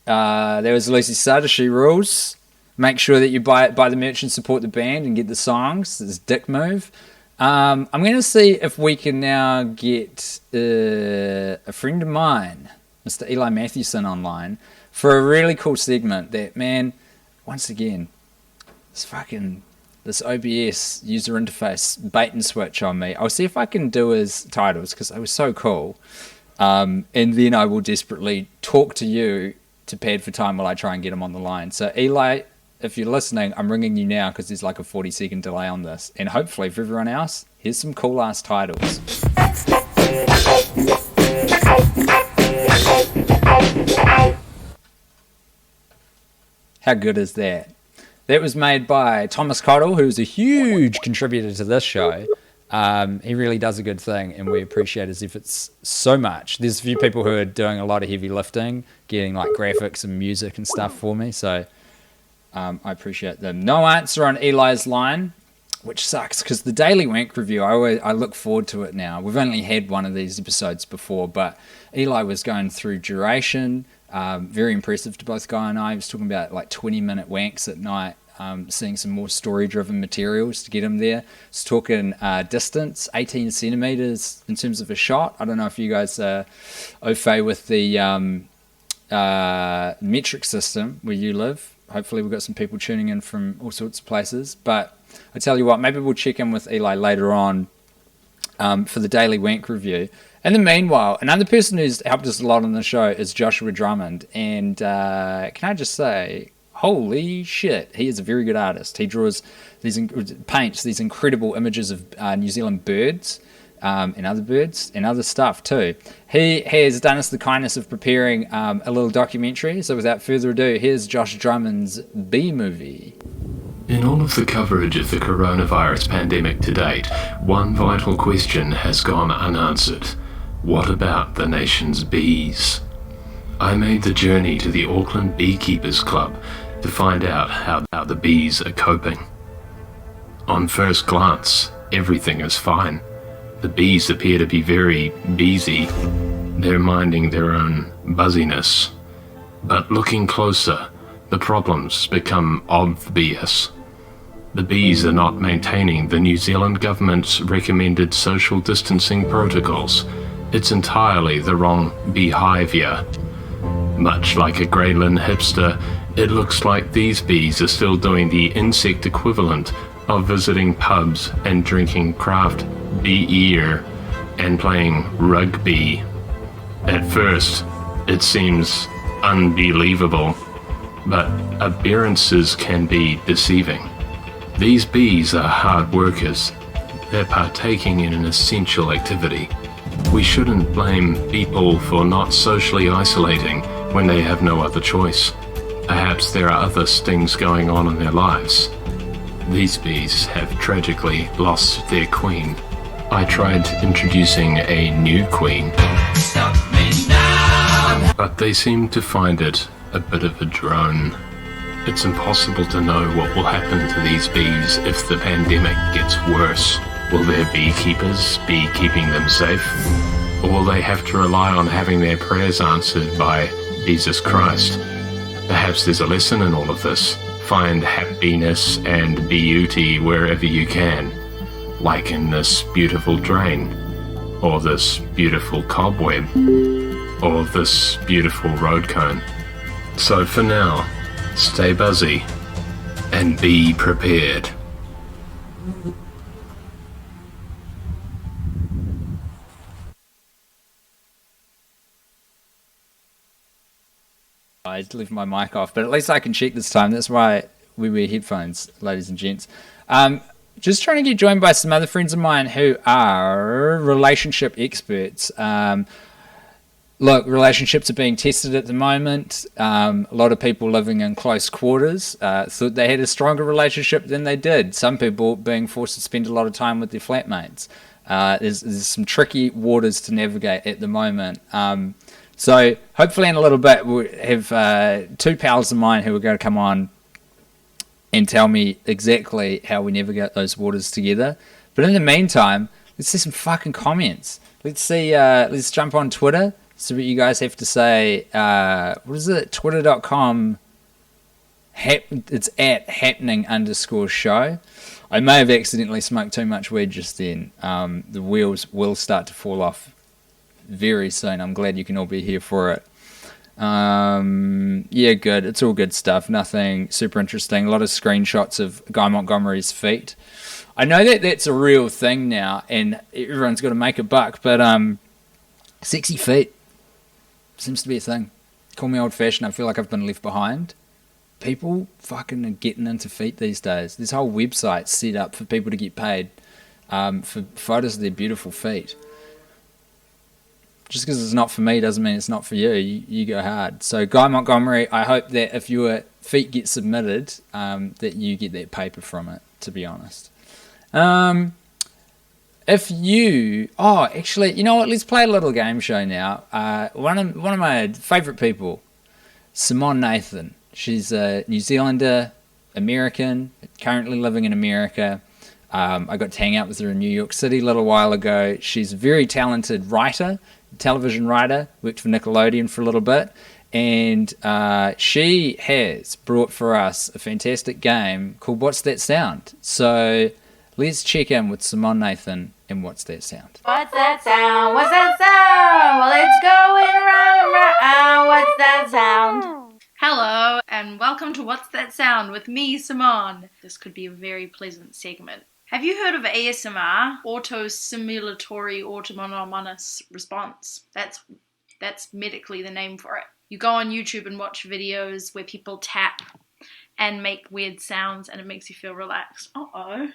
There was Lucy Sutter. She rules. Make sure that you buy the merch and support the band and get the songs. It's a dick move. I'm going to see if we can now get a friend of mine, Mr. Eli Matthewson, online for a really cool segment that, man, once again, this OBS user interface bait and switch on me. I'll see if I can do his titles because they were so cool. And then I will desperately talk to you to pad for time while I try and get him on the line. So Eli, if you're listening, I'm ringing you now because there's like a 40-second delay on this. And hopefully for everyone else, here's some cool-ass titles. How good is that? That was made by Thomas Cottle, who's a huge contributor to this show. He really does a good thing, and we appreciate his efforts so much. There's a few people who are doing a lot of heavy lifting, getting like graphics and music and stuff for me, so I appreciate them. No answer on Eli's line, which sucks, because the Daily Wank review, I look forward to it now. We've only had one of these episodes before, but Eli was going through duration, very impressive to both Guy and I. He was talking about like 20-minute wanks at night, seeing some more story-driven materials to get him there. He's talking distance, 18 centimeters in terms of a shot. I don't know if you guys are au fait with the metric system where you live. Hopefully we've got some people tuning in from all sorts of places. But I tell you what, maybe we'll check in with Eli later on for the Daily Wank review. In the meanwhile, another person who's helped us a lot on the show is Joshua Drummond. And can I just say, holy shit, he is a very good artist. He paints these incredible images of New Zealand birds and other stuff too. He has done us the kindness of preparing a little documentary. So without further ado, here's Josh Drummond's Bee Movie. In all of the coverage of the coronavirus pandemic to date, one vital question has gone unanswered. What about the nation's bees? I made the journey to the Auckland Beekeepers Club to find out how the bees are coping. On first glance, everything is fine. The bees appear to be very busy. They're minding their own buzziness. But looking closer, the problems become obvious. The bees are not maintaining the New Zealand government's recommended social distancing protocols. It's entirely the wrong behaviour. Much like a Greyland hipster, it looks like these bees are still doing the insect equivalent of visiting pubs and drinking craft beer and playing rugby. At first, it seems unbelievable, but appearances can be deceiving. These bees are hard workers. They're partaking in an essential activity. We shouldn't blame people for not socially isolating when they have no other choice. Perhaps there are other things going on in their lives. These bees have tragically lost their queen. I tried introducing a new queen, but they seem to find it a bit of a drone. It's impossible to know what will happen to these bees if the pandemic gets worse. Will their beekeepers be keeping them safe? Or will they have to rely on having their prayers answered by Jesus Christ? Perhaps there's a lesson in all of this. Find happiness and beauty wherever you can, like in this beautiful drain, or this beautiful cobweb, or this beautiful road cone. So for now, stay buzzy and be prepared. I left my mic off, but at least I can check this time. That's why we wear headphones, ladies and gents. Just trying to get joined by some other friends of mine who are relationship experts. Look, relationships are being tested at the moment. A lot of people living in close quarters thought they had a stronger relationship than they did. Some people being forced to spend a lot of time with their flatmates. There's some tricky waters to navigate at the moment. So hopefully in a little bit we'll have two pals of mine who are going to come on and tell me exactly how we navigate those waters together. But in the meantime, let's see some fucking comments. Let's jump on Twitter, see what you guys have to say. What is it? Twitter.com It's at happening_show. I may have accidentally smoked too much weed just then. The wheels will start to fall off very soon. I'm glad you can all be here for it. Yeah, good. It's all good stuff. Nothing super interesting. A lot of screenshots of Guy Montgomery's feet. I know that that's a real thing now, and everyone's got to make a buck, but sexy feet seems to be a thing. Call me old-fashioned. I feel like I've been left behind. People fucking are getting into feet these days. There's whole websites set up for people to get paid for photos of their beautiful feet. Just because it's not for me doesn't mean it's not for you. You go hard. So Guy Montgomery, I hope that if your feet get submitted, that you get that paper from it, to be honest. Actually, you know what? Let's play a little game show now. One of my favourite people, Simone Nathan. She's a New Zealander, American, currently living in America. I got to hang out with her in New York City a little while ago. She's a very talented writer, television writer, worked for Nickelodeon for a little bit. And she has brought for us a fantastic game called What's That Sound? So let's check in with Simone Nathan and What's That Sound? What's that sound? What's that sound? Well, it's going round and round. What's that sound? Hello, and welcome to What's That Sound with me, Simone. This could be a very pleasant segment. Have you heard of ASMR? Auto-simulatory autonomous response. That's medically the name for it. You go on YouTube and watch videos where people tap and make weird sounds and it makes you feel relaxed. Uh-oh.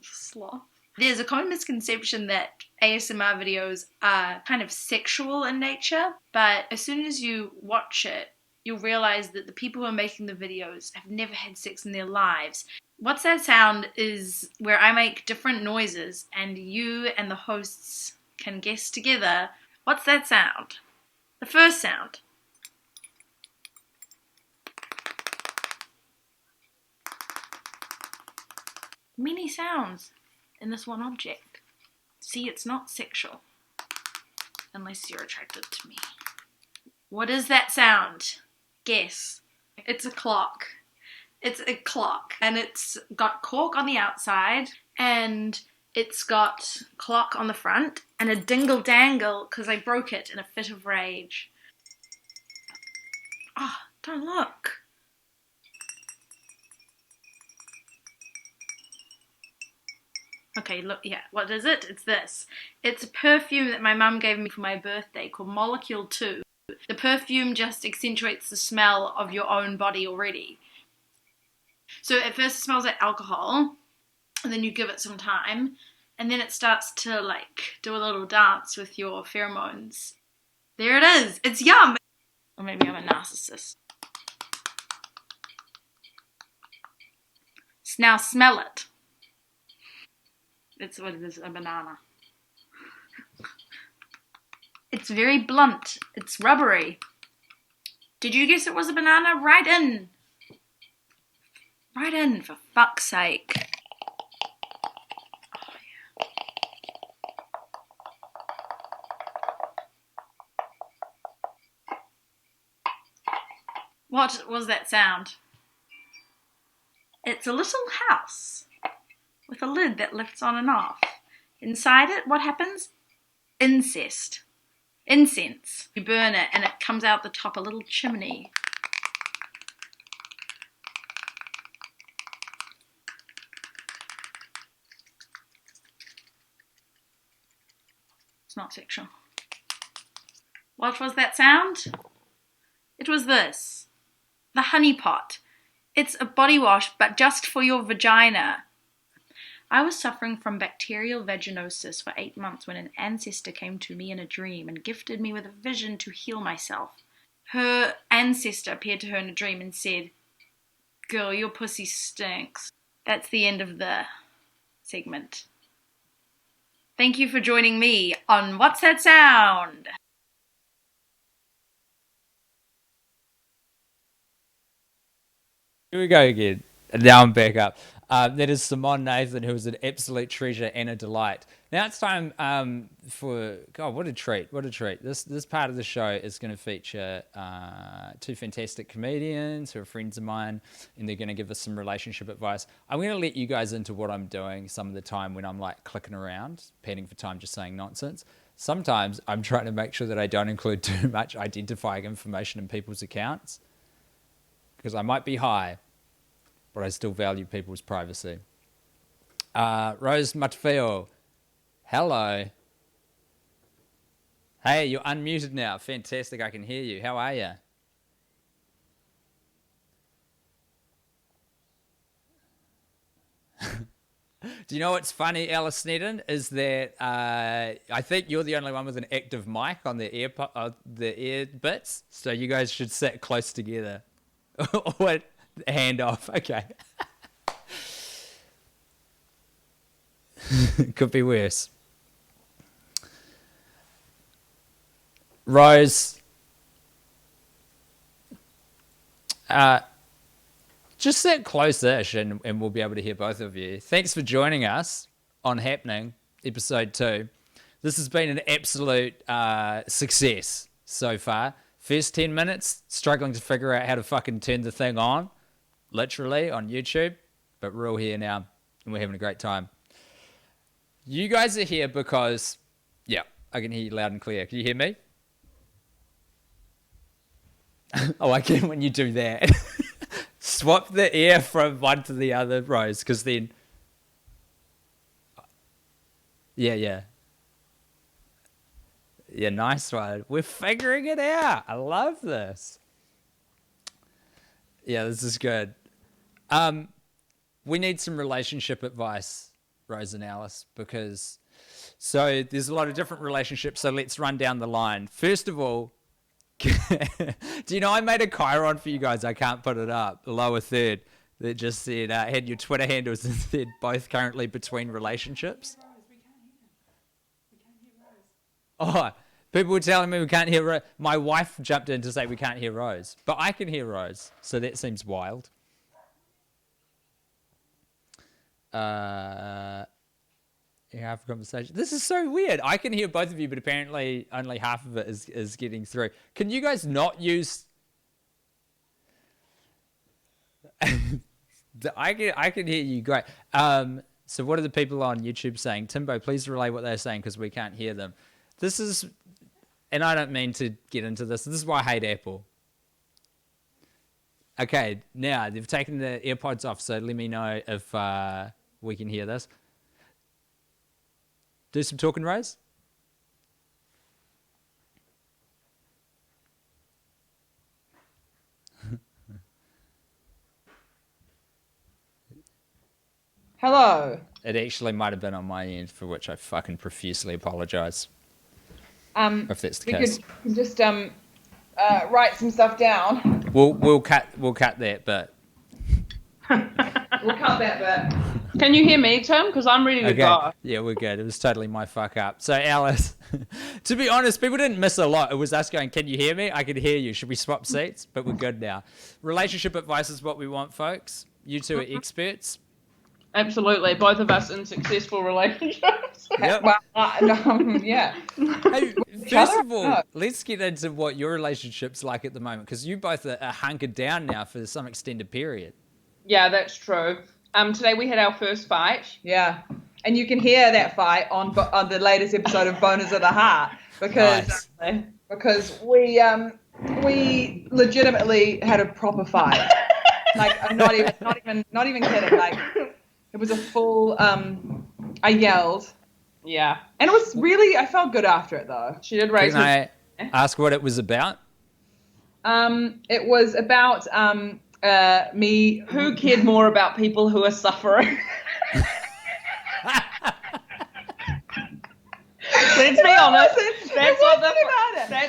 Sloth. There's a common misconception that ASMR videos are kind of sexual in nature, but as soon as you watch it, you'll realize that the people who are making the videos have never had sex in their lives. What's That Sound is where I make different noises and you and the hosts can guess together what's that sound. The first sound. Many sounds in this one object. See, it's not sexual. Unless you're attracted to me. What is that sound? Guess. It's a clock. It's a clock. And it's got cork on the outside. And it's got clock on the front. And a dingle-dangle because I broke it in a fit of rage. Oh, don't look. Okay, look, yeah, what is it? It's this. It's a perfume that my mum gave me for my birthday called Molecule 2. The perfume just accentuates the smell of your own body already. So at first it smells like alcohol, and then you give it some time, and then it starts to, like, do a little dance with your pheromones. There it is! It's yum! Or maybe I'm a narcissist. Now smell it. It's what it is, a banana. It's very blunt. It's rubbery. Did you guess it was a banana? Right in. Right in, for fuck's sake. Oh, yeah. What was that sound? It's a little house with a lid that lifts on and off. Inside it, what happens? Incense. You burn it and it comes out the top, a little chimney. It's not sexual. What was that sound? It was this. The honey pot. It's a body wash, but just for your vagina. I was suffering from bacterial vaginosis for 8 months when an ancestor came to me in a dream and gifted me with a vision to heal myself. Her ancestor appeared to her in a dream and said, "Girl, your pussy stinks." That's the end of the segment. Thank you for joining me on What's That Sound? Here we go again. Now I'm back up. That is Simon Nathan, who is an absolute treasure and a delight. Now it's time for... God, what a treat. What a treat. This part of the show is going to feature two fantastic comedians who are friends of mine, and they're going to give us some relationship advice. I'm going to let you guys into what I'm doing some of the time when I'm like clicking around, panning for time, just saying nonsense. Sometimes I'm trying to make sure that I don't include too much identifying information in people's accounts, because I might be high, but I still value people's privacy. Rose Matfeo, hello. Hey, you're unmuted now. Fantastic, I can hear you. How are you? Do you know what's funny, Alice Sneddon, is that I think you're the only one with an active mic on the ear bits, so you guys should sit close together. What? Hand off. Okay. Could be worse. Rose. Just sit close-ish and we'll be able to hear both of you. Thanks for joining us on Happening, episode 2. This has been an absolute success so far. First 10 minutes, struggling to figure out how to fucking turn the thing on. Literally on YouTube, but we're all here now and we're having a great time. You guys are here because, yeah, I can hear you loud and clear. Can you hear me? Oh, I can when you do that. Swap the ear from one to the other, Rose, because then... Yeah, nice one. We're figuring it out. I love this. Yeah, this is good. We need some relationship advice, Rose and Alice, because so there's a lot of different relationships. So let's run down the line. First of all, do you know I made a chyron for you guys? I can't put it up. The lower third that just said had your Twitter handles and said both currently between relationships. Oh, people were telling me we can't hear Rose. My wife jumped in to say we can't hear Rose, but I can hear Rose, so that seems wild. Half a conversation. This is so weird. I can hear both of you, but apparently only half of it is getting through. Can you guys not use... I can hear you great. So what are the people on YouTube saying? Timbo, please relay what they're saying because we can't hear them. This is... And I don't mean to get into this. This is why I hate Apple. Okay, now they've taken the AirPods off, so let me know if we can hear this. Do some talking, Rose. Hello. It actually might have been on my end, for which I fucking profusely apologise. If that's the case. We could just write some stuff down. We'll cut that bit. We'll cut that bit. Can you hear me, Tim? Because I'm ready to go. Yeah, we're good. It was totally my fuck up. So, Alice, to be honest, people didn't miss a lot. It was us going, can you hear me? I can hear you. Should we swap seats? But we're good now. Relationship advice is what we want, folks. You two are experts. Absolutely. Both of us in successful relationships. Yep. Well, yeah. Hey, first of all, let's get into what your relationship's like at the moment, because you both are hunkered down now for some extended period. Yeah, that's true. Today we had our first fight. Yeah. And you can hear that fight on the latest episode of Boners of the Heart because we legitimately had a proper fight. Like I'm not even kidding. Like it was a full I yelled. Yeah. And it was really I felt good after it though. She did raise Can I ask what it was about? It was about me. Who cared more about people who are suffering? Let's be honest. That's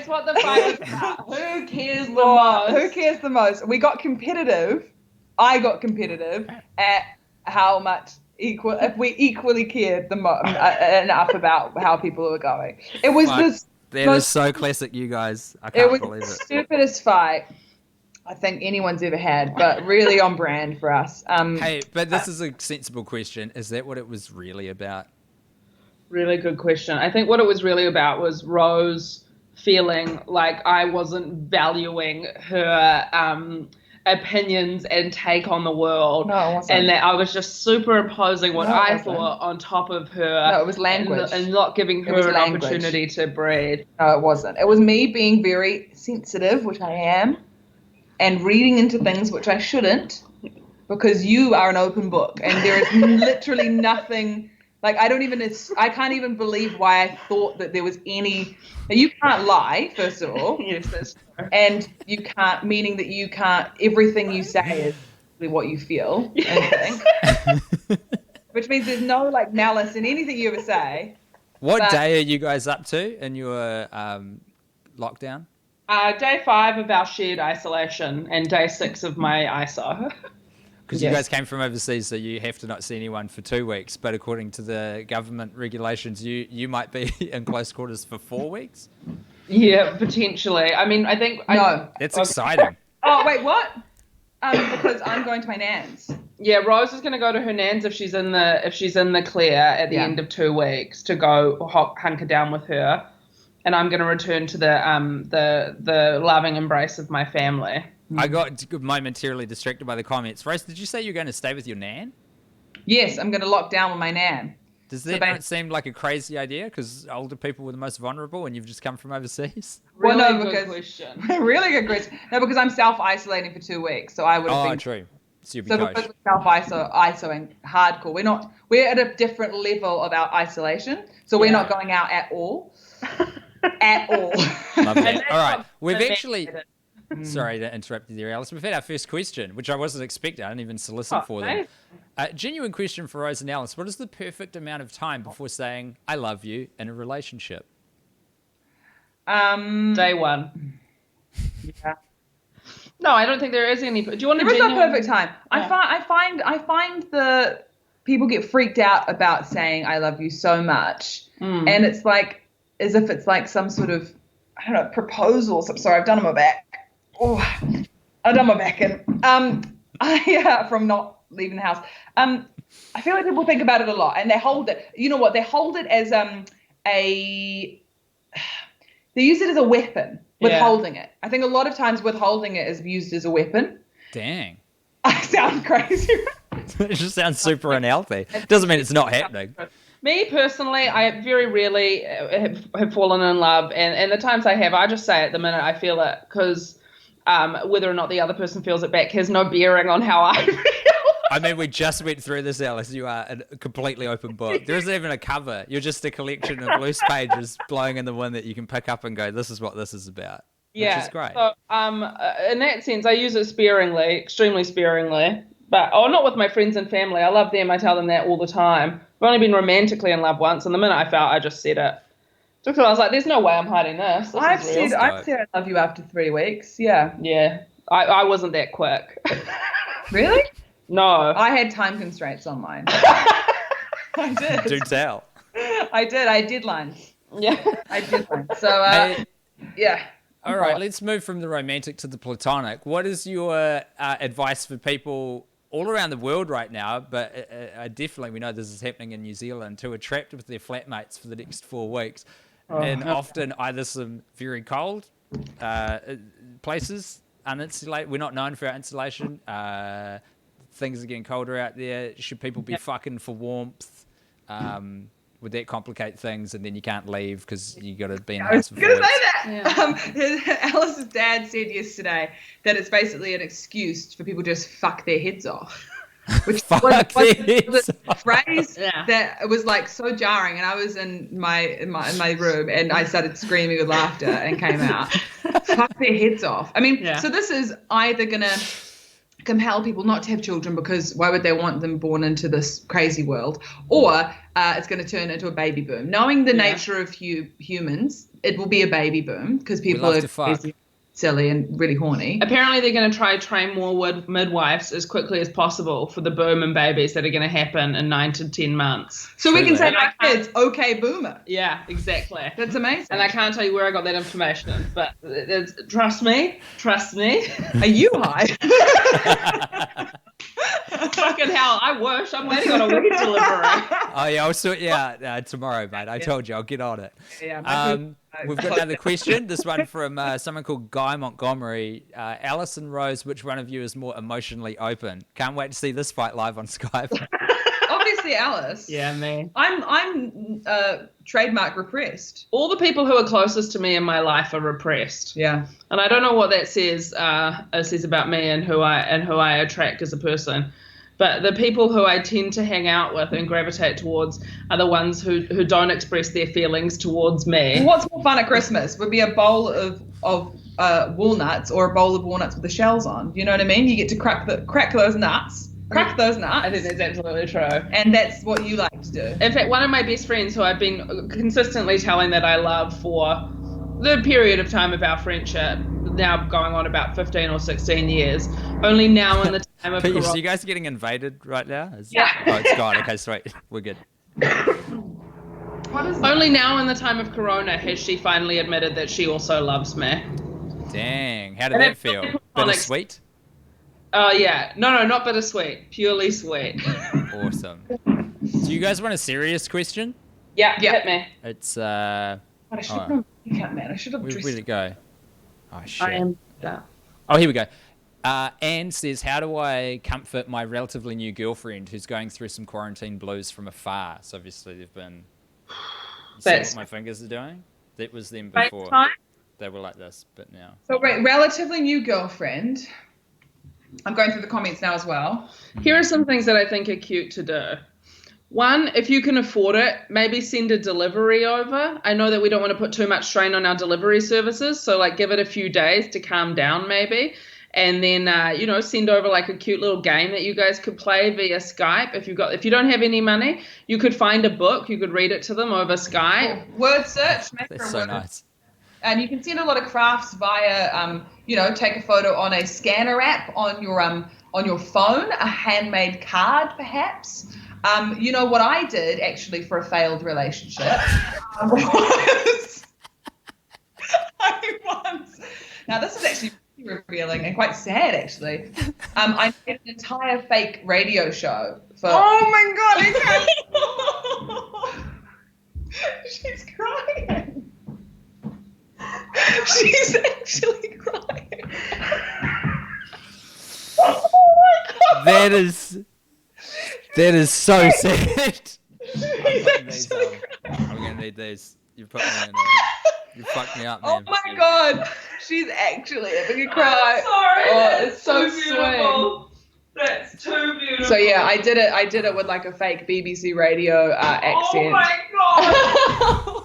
what the fight was about. Who cares the most? Who cares the most? We got competitive. I got competitive at how much if we equally cared enough about how people were going. It was That is so classic, you guys. I can't believe it. It was the stupidest fight. I think anyone's ever had, but really on brand for us. Hey, but this is a sensible question. Is that what it was really about? Really good question. I think what it was really about was Rose feeling like I wasn't valuing her opinions and take on the world. No, it wasn't. And that I was just superimposing what I thought on top of her. No, it was language. And not giving her an opportunity to breathe. No, it wasn't. It was me being very sensitive, which I am, and reading into things which I shouldn't, because you are an open book and there is literally nothing. Like, I can't even believe why I thought that there was any. You can't lie, first of all. Yes, that's true. And you can't, meaning that you can't, everything you say is what you feel and think. Which means there's no, like, malice in anything you ever say. What day are you guys up to in your lockdown? Day 5 of our shared isolation and day 6 of my ISO. Because you guys came from overseas, so you have to not see anyone for 2 weeks. But according to the government regulations, you might be in close quarters for 4 weeks. Yeah, potentially. I mean, I think That's exciting. Oh wait, what? Because I'm going to my nan's. Yeah, Rose is going to go to her nan's if she's in the clear at the end of 2 weeks to go hunker down with her, and I'm going to return to the loving embrace of my family. I got momentarily distracted by the comments. Rose, did you say you're going to stay with your nan? Yes, I'm going to lock down with my nan. Does that not seem like a crazy idea? Because older people were the most vulnerable and you've just come from overseas? Really good question. Really good question. No, because I'm self-isolating for 2 weeks, so I would have been... Oh, true. So because we're self-isoing hardcore. We're at a different level of our isolation, so we're not going out at all. At all. Love that. All right. We've actually... Sorry to interrupt you there, Alice. We've had our first question, which I wasn't expecting. I didn't even solicit for them. Genuine question for Rose and Alice. What is the perfect amount of time before saying, I love you in a relationship? Day 1. Yeah. No, I don't think there is any. Do you want to? There is no perfect time. Yeah. I find the people get freaked out about saying I love you so much, and it's like as if it's like some sort of proposal. Sorry, I've done on my back. Oh, I've done my back in. From not leaving the house. I feel like people think about it a lot, and they hold it. You know what? They hold it as they use it as a weapon. Withholding it. I think a lot of times withholding it is used as a weapon. Dang. I sound crazy. It just sounds super unhealthy. Doesn't mean it's not happening. Me personally, I very rarely have fallen in love, and the times I have, I just say it the minute I feel it, because whether or not the other person feels it back has no bearing on how I feel. I mean, we just went through this, Alice. You are a completely open book. There isn't even a cover. You're just a collection of loose pages blowing in the wind that you can pick up and go, this is what this is about. Yeah. Which is great. So, in that sense, I use it sparingly, extremely sparingly. But not with my friends and family. I love them. I tell them that all the time. I've only been romantically in love once, and the minute I felt, I just said it. Just because I was like, there's no way I'm hiding this. I've said I love you after 3 weeks. Yeah. Yeah. I wasn't that quick. Really? No. I had time constraints on mine. I did. Do tell. I did. I did lines. Yeah. I did lines. So, yeah. All right, let's move from the romantic to the platonic. What is your advice for people all around the world right now, but definitely we know this is happening in New Zealand, who are trapped with their flatmates for the next 4 weeks, and often either some very cold places, uninsulated. We're not known for our insulation. Things are getting colder out there. Should people be fucking for warmth? Would that complicate things, and then you can't leave because you got to be in the house for 4 weeks? I was going to say that. Alice's dad said yesterday that it's basically an excuse for people to just fuck their heads off. Which was a phrase that was like so jarring, and I was in my room and I started screaming with laughter and came out. Fuck their heads off. I mean, so this is either going to compel people not to have children because why would they want them born into this crazy world, or it's going to turn into a baby boom. Knowing the nature of humans, it will be a baby boom because people are crazy. silly and really horny. Apparently, they're going to train more midwives as quickly as possible for the boom and babies that are going to happen in 9 to 10 months. So we can say to our kids, okay, boomer. Yeah, exactly. That's amazing. And I can't tell you where I got that information, but trust me. Are you high? Fucking hell, I wish. I'm waiting on a weed delivery. Oh yeah, I'll sort tomorrow, mate. I told you, I'll get on it. Yeah, we've got another question. This one from someone called Guy Montgomery. Alison Rose, which one of you is more emotionally open? Can't wait to see this fight live on Skype. Obviously, Alice. Yeah, me. I'm trademark repressed. All the people who are closest to me in my life are repressed. Yeah. And I don't know what that says about me and who I attract as a person. But the people who I tend to hang out with and gravitate towards are the ones who don't express their feelings towards me. What's more fun at Christmas would be a bowl of walnuts or a bowl of walnuts with the shells on. You know what I mean? You get to crack those nuts. I think that's absolutely true. And that's what you like to do. In fact, one of my best friends who I've been consistently telling that I love for the period of time of our friendship, now going on about 15 or 16 years, only now in the time of Corona. So you guys are getting invaded right now? Yeah. Oh, it's gone. Okay, sweet. We're good. Only now in the time of Corona has she finally admitted that she also loves me. Dang. How did that feel? Bittersweet? Oh, yeah. No, not bittersweet. Purely sweet. Awesome. Do you guys want a serious question? Yeah. Hit me. It's, I should have man. I should have Where did it go? Oh, shit. I am done. Oh, here we go. Anne says, how do I comfort my relatively new girlfriend who's going through some quarantine blues from afar? So obviously they've been... You see what my fingers are doing? That was them before. They were like this, but now... So, relatively new girlfriend. I'm going through the comments now as well. Here are some things that I think are cute to do. One, if you can afford it, maybe send a delivery over. I know that we don't want to put too much strain on our delivery services, so like give it a few days to calm down maybe. And then, send over like a cute little game that you guys could play via Skype. If you don't have any money, you could find a book. You could read it to them over Skype. Word search. That's so nice. And you can send a lot of crafts via, take a photo on a scanner app on your phone, a handmade card perhaps. What I did actually for a failed relationship was now this is actually revealing and quite sad actually. I made an entire fake radio show for. Oh my God! She's crying. She's actually crying. Oh my God! That is so sad. I'm gonna need these. You put me in. You fucked me up, man. Oh my God, she's actually having a cry. Sorry. Oh, it's so sweet. That's too beautiful. So yeah, I did it with like a fake BBC radio accent. Oh my God.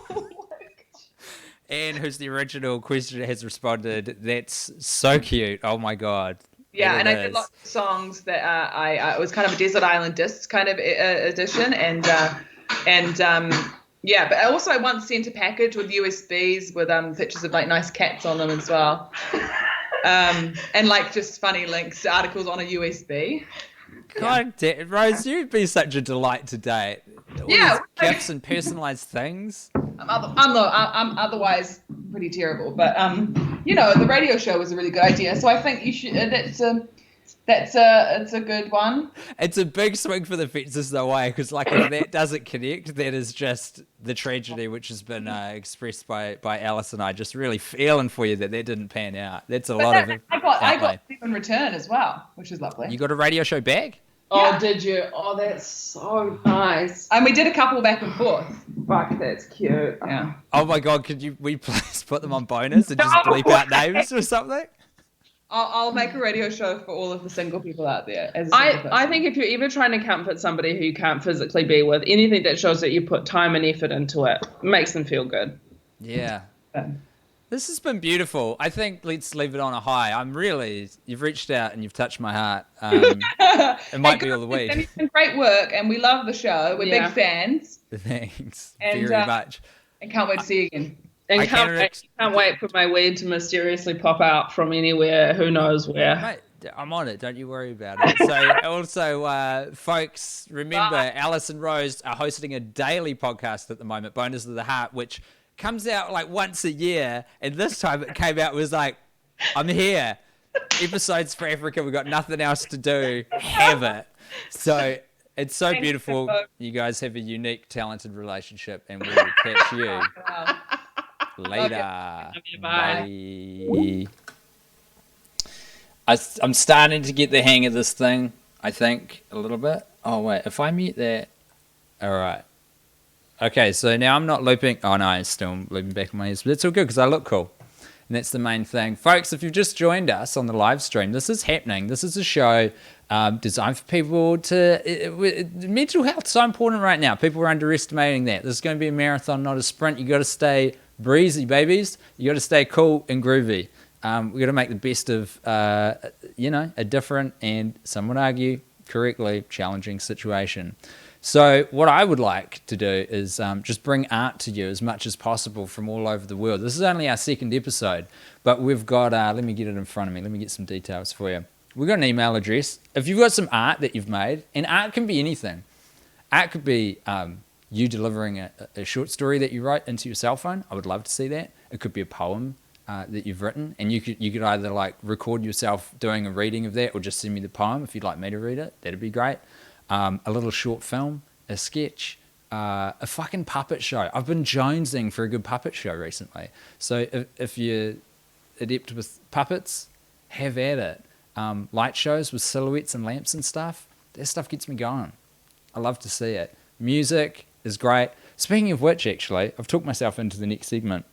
Anne, who's the original questioner, has responded. That's so cute. Oh my God. Yeah, and I did lots of songs that it was kind of a Desert Island Discs kind of edition, and but also I once sent a package with USBs with pictures of like nice cats on them as well, and like just funny links to articles on a USB. God damn, Rose, you'd be such a delight to date. All these gifts and personalized things. I'm otherwise pretty terrible, but the radio show was a really good idea. So I think you should. It's a good one. It's a big swing for the fences though, way because like if that doesn't connect, that is just the tragedy which has been expressed by Alice and I. Just really feeling for you that didn't pan out. That's a lot of. I got in return as well, which is lovely. You got a radio show back? Oh, did you? Oh, that's so nice. And we did a couple back and forth. Fuck, that's cute. Yeah. Oh my God, could we please put them on bonus and just bleep out names or something? I'll make a radio show for all of the single people out there. I think if you're ever trying to comfort somebody who you can't physically be with, anything that shows that you put time and effort into it makes them feel good. Yeah. This has been beautiful. I think let's leave it on a high. You've reached out and you've touched my heart. It might be all the week. It's been great work and we love the show. We're big fans. Thanks very much. And can't wait to see you again. And I can't wait for my weed to mysteriously pop out from anywhere, who knows where. Mate, I'm on it. Don't you worry about it. So, also, folks, remember, Alice and Rose are hosting a daily podcast at the moment, Bonus of the Heart, which comes out like once a year. And this time it came out, was like, I'm here. Episodes for Africa. We've got nothing else to do. Have it. So it's so beautiful. You guys have a unique, talented relationship, and we will catch you later. Bye. I'm starting to get the hang of this thing, I think, a little bit. Oh, wait. If I mute that. All right. Okay, so now I'm not looping. Oh, no, I'm still looping back in my ears. But it's all good because I look cool. And that's the main thing. Folks, if you've just joined us on the live stream, this is happening. This is a show designed for people to... mental health is so important right now. People are underestimating that. This is going to be a marathon, not a sprint. You got to stay breezy, babies. You got to stay cool and groovy. We got to make the best of, a different and, some would argue, correctly challenging situation. So what I would like to do is just bring art to you as much as possible from all over the world. This is only our second episode, but we've got, let me get it in front of me. Let me get some details for you. We've got an email address. If you've got some art that you've made, and art can be anything. Art could be you delivering a short story that you wrote into your cell phone. I would love to see that. It could be a poem that you've written, and you could either like record yourself doing a reading of that, or just send me the poem if you'd like me to read it. That'd be great. A little short film, a sketch, a fucking puppet show. I've been jonesing for a good puppet show recently. So if you're adept with puppets, have at it. Light shows with silhouettes and lamps and stuff. That stuff gets me going. I love to see it. Music is great. Speaking of which, actually, I've talked myself into the next segment.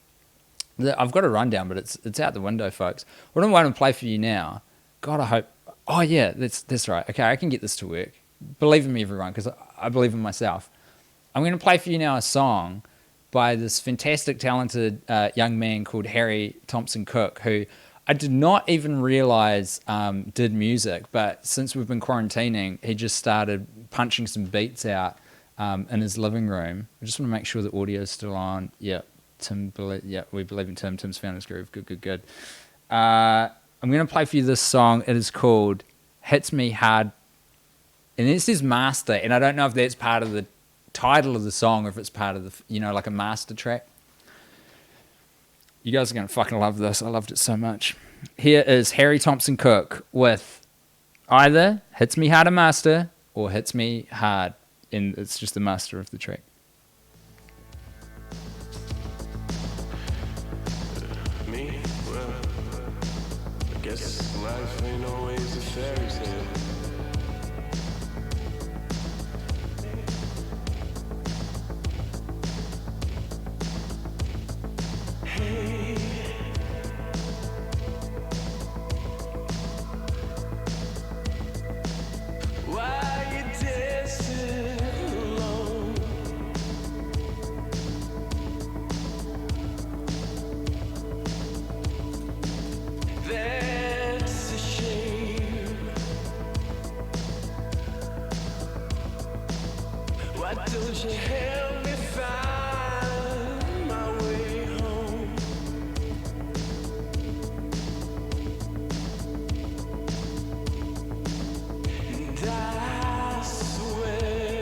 I've got a rundown, but it's out the window, folks. What I want to play for you now, God, I hope... Oh, yeah, that's right. Okay, I can get this to work. Believe in me, everyone, because I believe in myself. I'm going to play for you now a song by this fantastic, talented young man called Harry Thompson Cook, who I did not even realize did music, but since we've been quarantining, he just started punching some beats out in his living room. I just want to make sure the audio is still on. Yeah, we believe in Tim. Tim's found his groove. Good. I'm going to play for you this song. It is called Hits Me Hard. And it says master, and I don't know if that's part of the title of the song or if it's part of the, like a master track. You guys are going to fucking love this. I loved it so much. Here is Harry Thompson Cook with either Hits Me Hard a master or Hits Me Hard, and it's just the master of the track. Me? Well, I guess life ain't always a fairy tale. Don't you help me find my way home? And I swear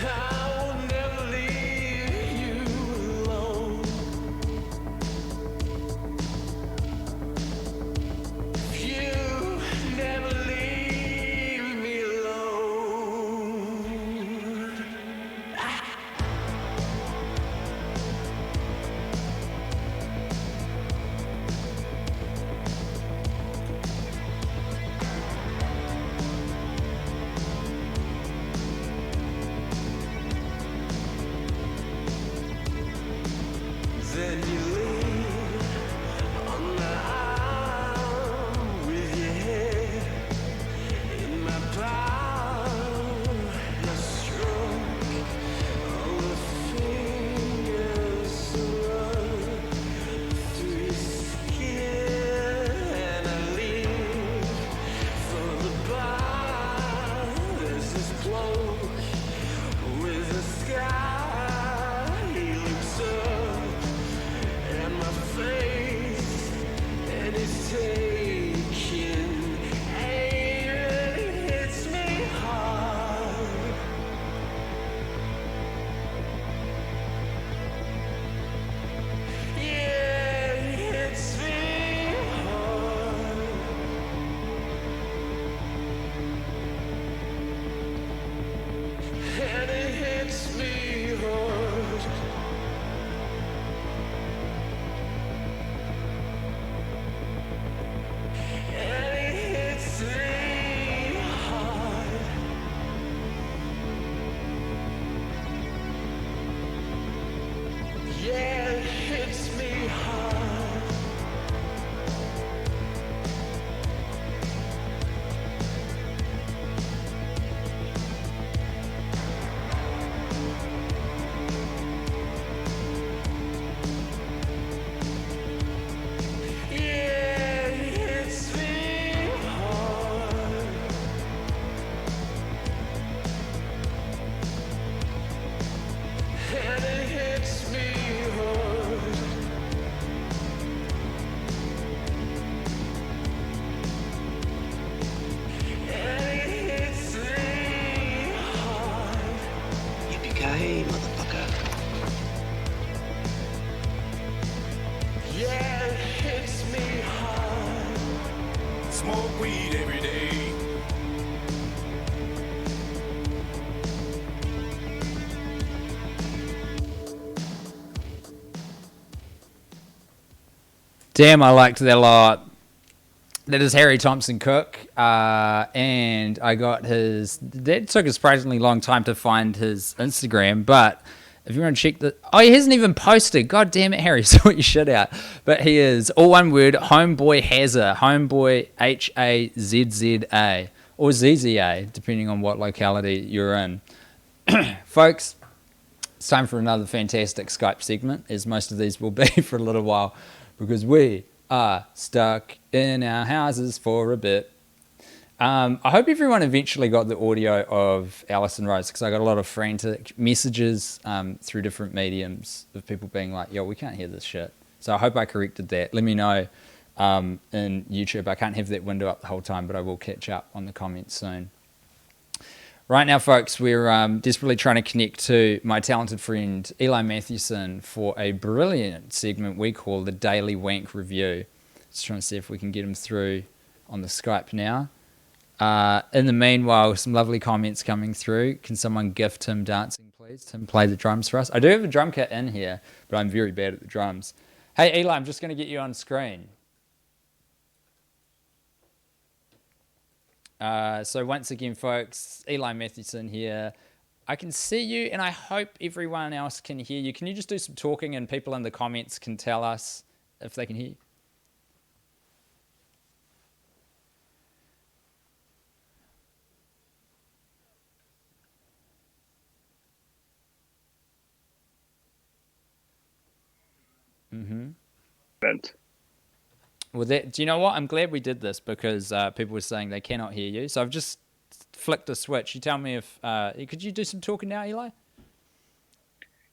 I will never leave you alone. You never leave me alone. Then you lean on my arm with your head in my palm. I stroke all the fingers run through your skin, and I leave for the bar. There's this bloke Damn, I liked that a lot. That is Harry Thompson Cook, and I got his. That took a surprisingly long time to find his Instagram, but if you want to check the, he hasn't even posted. God damn it, Harry, sort your shit out. But he is all one word. Homeboy Hazza, Homeboy Hazza or ZZA, depending on what locality you're in. Folks, it's time for another fantastic Skype segment, as most of these will be for a little while, because we are stuck in our houses for a bit. I hope everyone eventually got the audio of Alison Rose, because I got a lot of frantic messages through different mediums of people being like, yo, we can't hear this shit. So I hope I corrected that. Let me know in YouTube. I can't have that window up the whole time, but I will catch up on the comments soon. Right now, folks, we're desperately trying to connect to my talented friend Eli Mathewson for a brilliant segment we call the Daily Wank Review. Just trying to see if we can get him through on the Skype now. In the meanwhile, some lovely comments coming through. Can someone gift Tim dancing, please? Tim, play the drums for us. I do have a drum kit in here, but I'm very bad at the drums. Hey, Eli, I'm just going to get you on screen. So once again, folks, Eli Mathewson here. I can see you, and I hope everyone else can hear you. Can you just do some talking, and people in the comments can tell us if they can hear you? Mm-hmm. Well, do you know what? I'm glad we did this, because people were saying they cannot hear you. So I've just flicked a switch. You tell me if... could you do some talking now, Eli?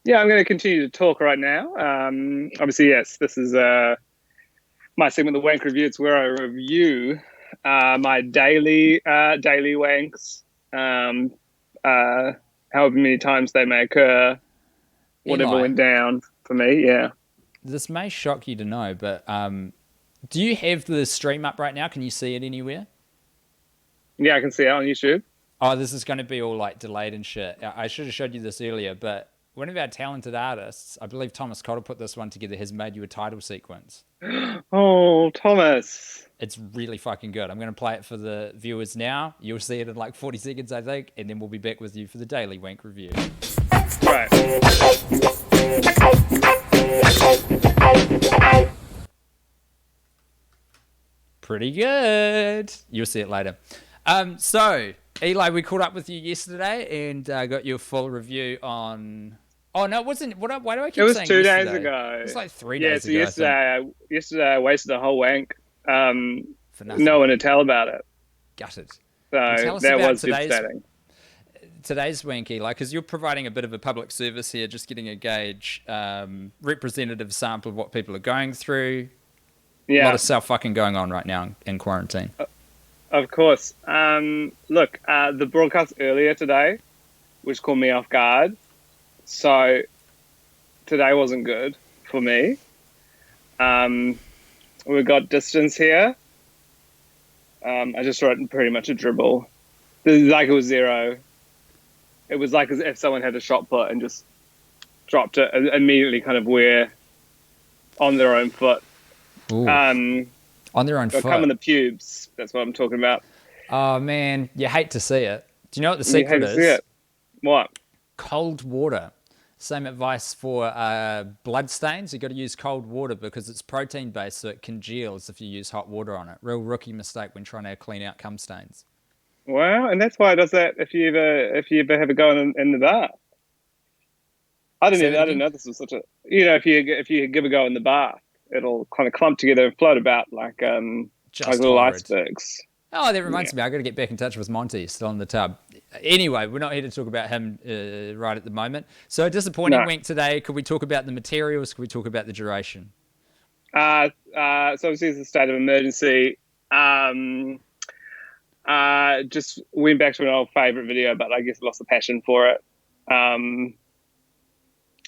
Yeah, I'm going to continue to talk right now. Obviously, yes, this is my segment, The Wank Review. It's where I review my daily wanks, however many times they may occur, whatever Eli, went down for me, yeah. This may shock you to know, but do you have the stream up right now? Can you see it anywhere? Yeah, I can see it on YouTube. Oh, this is going to be all like delayed and shit. I should have showed you this earlier, but one of our talented artists, I believe Thomas Cottle put this one together, has made you a title sequence. Oh, Thomas. It's really fucking good. I'm going to play it for the viewers now. You'll see it in like 40 seconds, I think, and then we'll be back with you for the Daily Wank Review. Right. Pretty good. You'll see it later. So, Eli, we caught up with you yesterday and got you a full review on... Oh, no, it wasn't... Why do I keep saying It was 2 yesterday? days ago. It was like 3 days ago. Yeah, so yesterday I wasted a whole wank. For nothing. No one to tell about it. Gutted. So that was devastating. Today's wank, Eli, because you're providing a bit of a public service here, just getting a gauge, representative sample of what people are going through. Yeah. A lot of self-fucking going on right now in quarantine. Of course. Look, the broadcast earlier today, which caught me off guard. So today wasn't good for me. We've got distance here. I just wrote pretty much a dribble. Like it was zero. It was like as if someone had a shot put and just dropped it immediately, kind of where on their own foot. On their own foot. Come in the pubes. That's what I'm talking about. Oh man, you hate to see it. Do you know what the secret is? See it. What? Cold water. Same advice for blood stains. You got to use cold water because it's protein based, so it congeals if you use hot water on it. Real rookie mistake when trying to clean out cum stains. Wow, and that's why it does that if you ever have a go in the bath. I didn't know this was such a, if you give a go in the bath, it'll kind of clump together and float about like little icebergs. Oh, that reminds me. I got to get back in touch with Monty, still in the tub. Anyway, we're not here to talk about him right at the moment. So disappointing wank today. Could we talk about the materials? Could we talk about the duration? So obviously it's a state of emergency. Just went back to an old favourite video, but I guess lost the passion for it. And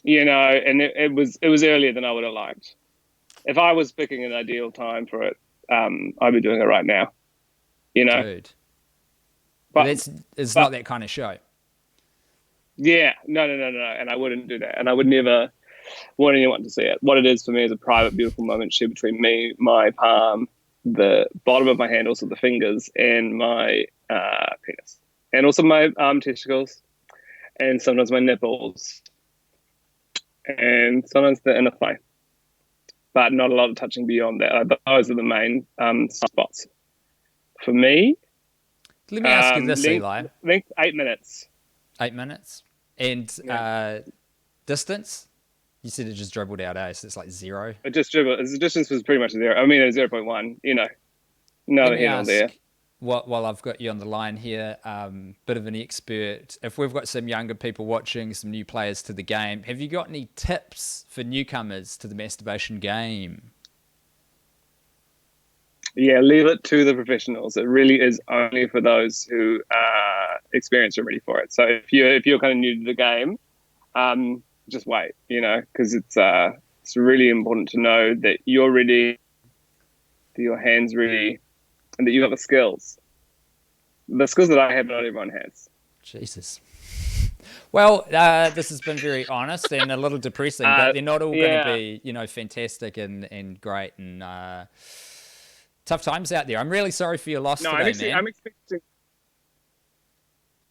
it was earlier than I would have liked. If I was picking an ideal time for it, I'd be doing it right now. Dude. But it's not that kind of show. Yeah, no, and I wouldn't do that, and I would never. want anyone to see it. What it is for me is a private, beautiful moment shared between me, my palm, the bottom of my hand, also the fingers, and my penis. And also my arm testicles, and sometimes my nipples, and sometimes the inner thigh. But not a lot of touching beyond that. Those are the main spots. For me... Let me ask you this, Eli. Length 8 minutes. 8 minutes. And distance? You said it just dribbled out, so it's like 0? It just dribbled. The distance was pretty much 0. I mean, it was 0.1, No, here nor there. While I've got you on the line here, bit of an expert, if we've got some younger people watching, some new players to the game, have you got any tips for newcomers to the masturbation game? Yeah, leave it to the professionals. It really is only for those who are experienced and ready for it. So if you're kind of new to the game, just wait, because it's really important to know that you're ready, that your hand's ready, and that you've got the skills. The skills that I have, not everyone has. Jesus. Well, this has been very honest and a little depressing, but they're not all going to be, fantastic and great and tough times out there. I'm really sorry for your loss today, man. I'm expecting...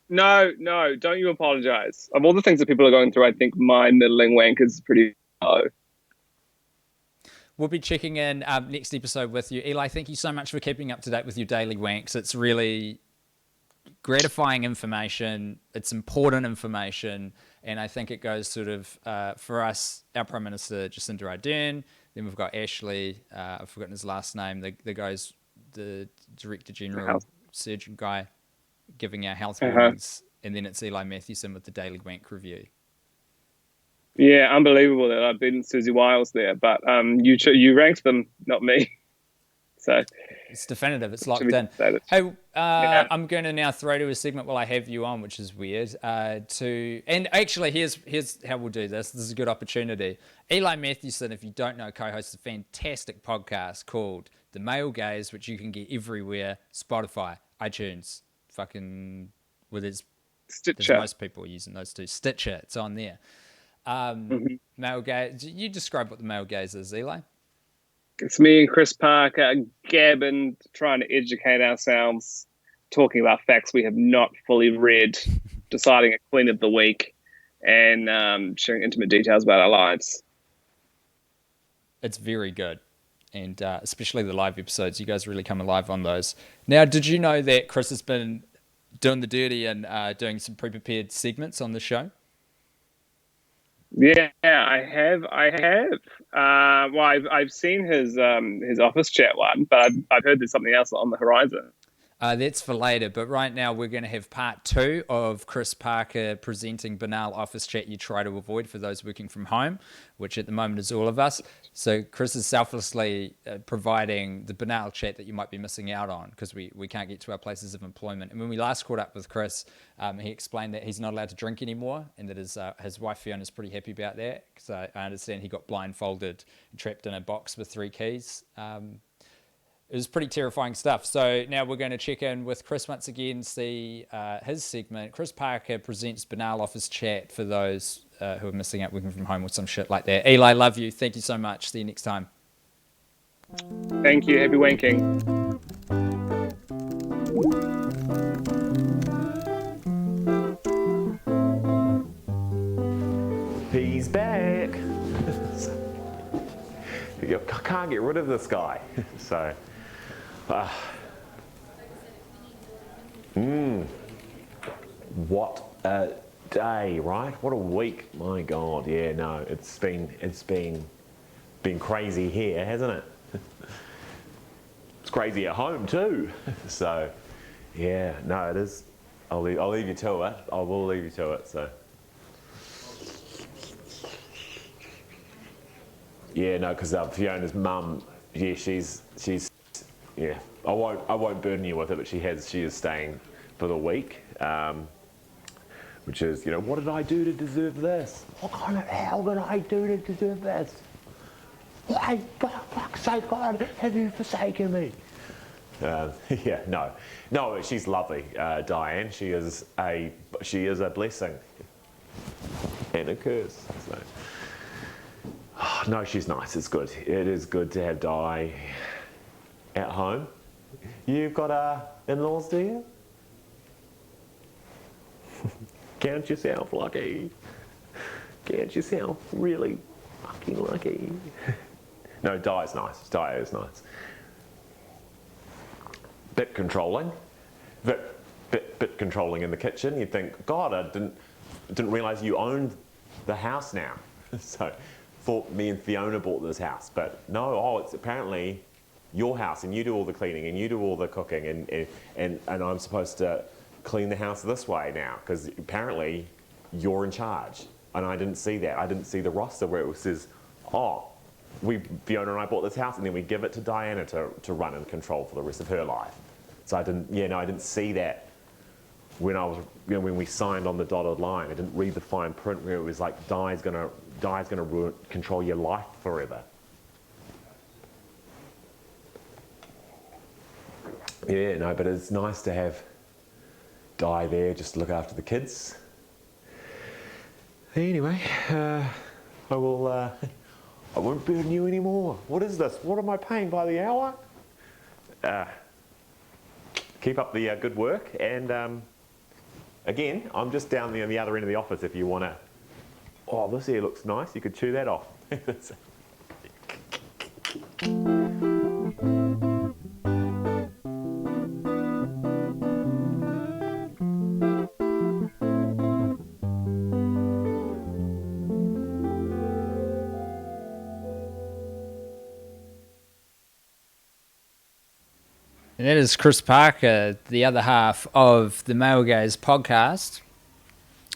No, don't you apologize. Of all the things that people are going through, I think my middling wank is pretty low. We'll be checking in next episode with you. Eli, thank you so much for keeping up to date with your daily wanks. It's really gratifying information. It's important information. And I think it goes sort of, for us, our Prime Minister, Jacinda Ardern. Then we've got Ashley, I've forgotten his last name, the Director General, surgeon guy, giving our health warnings. And then it's Eli Matthewson with the Daily Wank Review. Yeah, unbelievable that I've been Susie Wiles there, but you ranked them, not me. So it's definitive. It's locked in. Hey, I'm going to now throw to a segment while I have you on, which is weird. And actually, here's how we'll do this. This is a good opportunity. Eli Matthewson, if you don't know, co-hosts a fantastic podcast called The Male Gaze, which you can get everywhere: Spotify, iTunes, fucking with his Stitcher. Most people are using those two. Stitcher, it's on there. Male gaze. You describe what the male gaze is, Eli. It's me and Chris Parker gabbing, trying to educate ourselves, talking about facts we have not fully read, deciding a Queen of the Week, and sharing intimate details about our lives. It's very good, and especially the live episodes. You guys really come alive on those. Now, did you know that Chris has been doing the dirty and doing some pre-prepared segments on the show? Yeah, I have. Well, I've seen his office chat one, but I've heard there's something else on the horizon. That's for later, but right now we're going to have part 2 of Chris Parker presenting banal office chat you try to avoid for those working from home, which at the moment is all of us. So Chris is selflessly providing the banal chat that you might be missing out on because we can't get to our places of employment. And when we last caught up with Chris, he explained that he's not allowed to drink anymore and that his wife Fiona's pretty happy about that. So I understand he got blindfolded and trapped in a box with 3 keys. It was pretty terrifying stuff. So now we're going to check in with Chris once again, see his segment. Chris Parker presents banal office chat for those who are missing out working from home or some shit like that. Eli, love you. Thank you so much. See you next time. Thank you. Happy wanking. He's back. I can't get rid of this guy. So. What a day, right? What a week. My God, yeah, no, it's been crazy here, hasn't it? It's crazy at home too. So, yeah, no, it is. I'll leave you to it. I will leave you to it. So, yeah, no, because Fiona's mum, yeah, she's. Yeah, I won't burden you with it, but she is staying for the week, which is, what did I do to deserve this? What kind of hell did I do to deserve this? Why, for fuck's sake, God, have you forsaken me? Yeah, no, she's lovely, Diane. She is a blessing and a curse. So, No, she's nice. It's good. It is good to have Di at home. You've got in-laws, do you? Count yourself lucky. Count yourself really fucking lucky. No, Di's nice. Di is nice. Bit controlling. Bit controlling in the kitchen. You'd think, God, I didn't realise you owned the house now. So thought me and Fiona bought this house, but no, it's apparently your house and you do all the cleaning and you do all the cooking and I'm supposed to clean the house this way now because apparently you're in charge. And I didn't see that. I didn't see the roster where it says, Fiona and I bought this house and then we give it to Diana to run and control for the rest of her life. So I didn't see that when we signed on the dotted line. I didn't read the fine print where it was like Di's gonna control your life forever. Yeah, no, but it's nice to have Di there just to look after the kids. Anyway, I won't burden you anymore. What is this? What am I paying by the hour? Keep up the good work, and again, I'm just down there on the other end of the office if you want to. Oh, this here looks nice. You could chew that off. And that is Chris Parker, the other half of the Male Gaze podcast.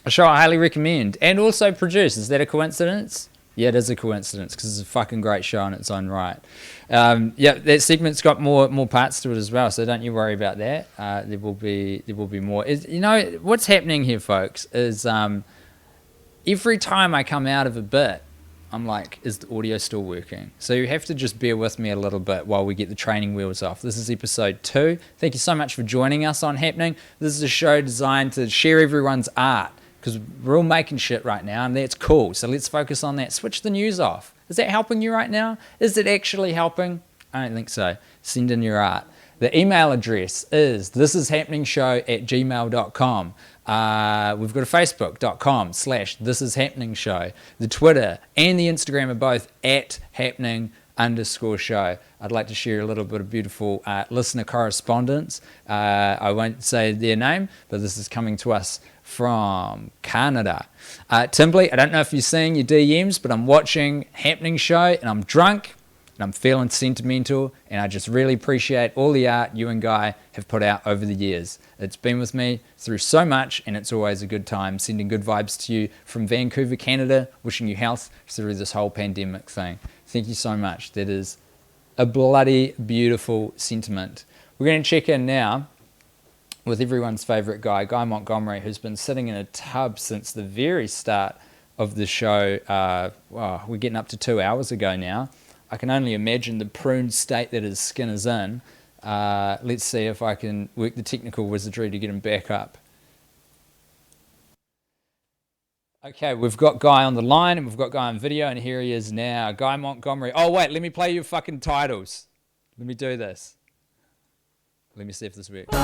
A show I highly recommend and also produce. Is that a coincidence? Yeah, it is a coincidence because it's a fucking great show in its own right. That segment's got more parts to it as well, so don't you worry about that. There will be more. What's happening here, folks, is every time I come out of a bit, I'm like, is the audio still working? So you have to just bear with me a little bit while we get the training wheels off. This is episode 2. Thank you so much for joining us on Happening. This is a show designed to share everyone's art because we're all making shit right now and that's cool. So let's focus on that. Switch the news off. Is that helping you right now? Is it actually helping? I don't think so. Send in your art. The email address is thisishappeningshow@gmail.com. We've got a facebook.com/thisishappeningshow. The Twitter and the Instagram are both @happening_show. I'd like to share a little bit of beautiful listener correspondence. I won't say their name, but this is coming to us from Canada. Timberley, I don't know if you're seeing your DMs, but I'm watching Happening Show and I'm drunk. And I'm feeling sentimental, and I just really appreciate all the art you and Guy have put out over the years. It's been with me through so much, and it's always a good time. Sending good vibes to you from Vancouver, Canada, wishing you health through this whole pandemic thing. Thank you so much. That is a bloody beautiful sentiment. We're going to check in now with everyone's favourite guy, Guy Montgomery, who's been sitting in a tub since the very start of the show. We're getting up to 2 hours ago now. I can only imagine the prune state that his skin is in. Let's see if I can work the technical wizardry to get him back up. Okay, we've got Guy on the line and we've got Guy on video, and here he is now. Guy Montgomery. Oh, wait, let me play your fucking titles. Let me do this. Let me see if this works.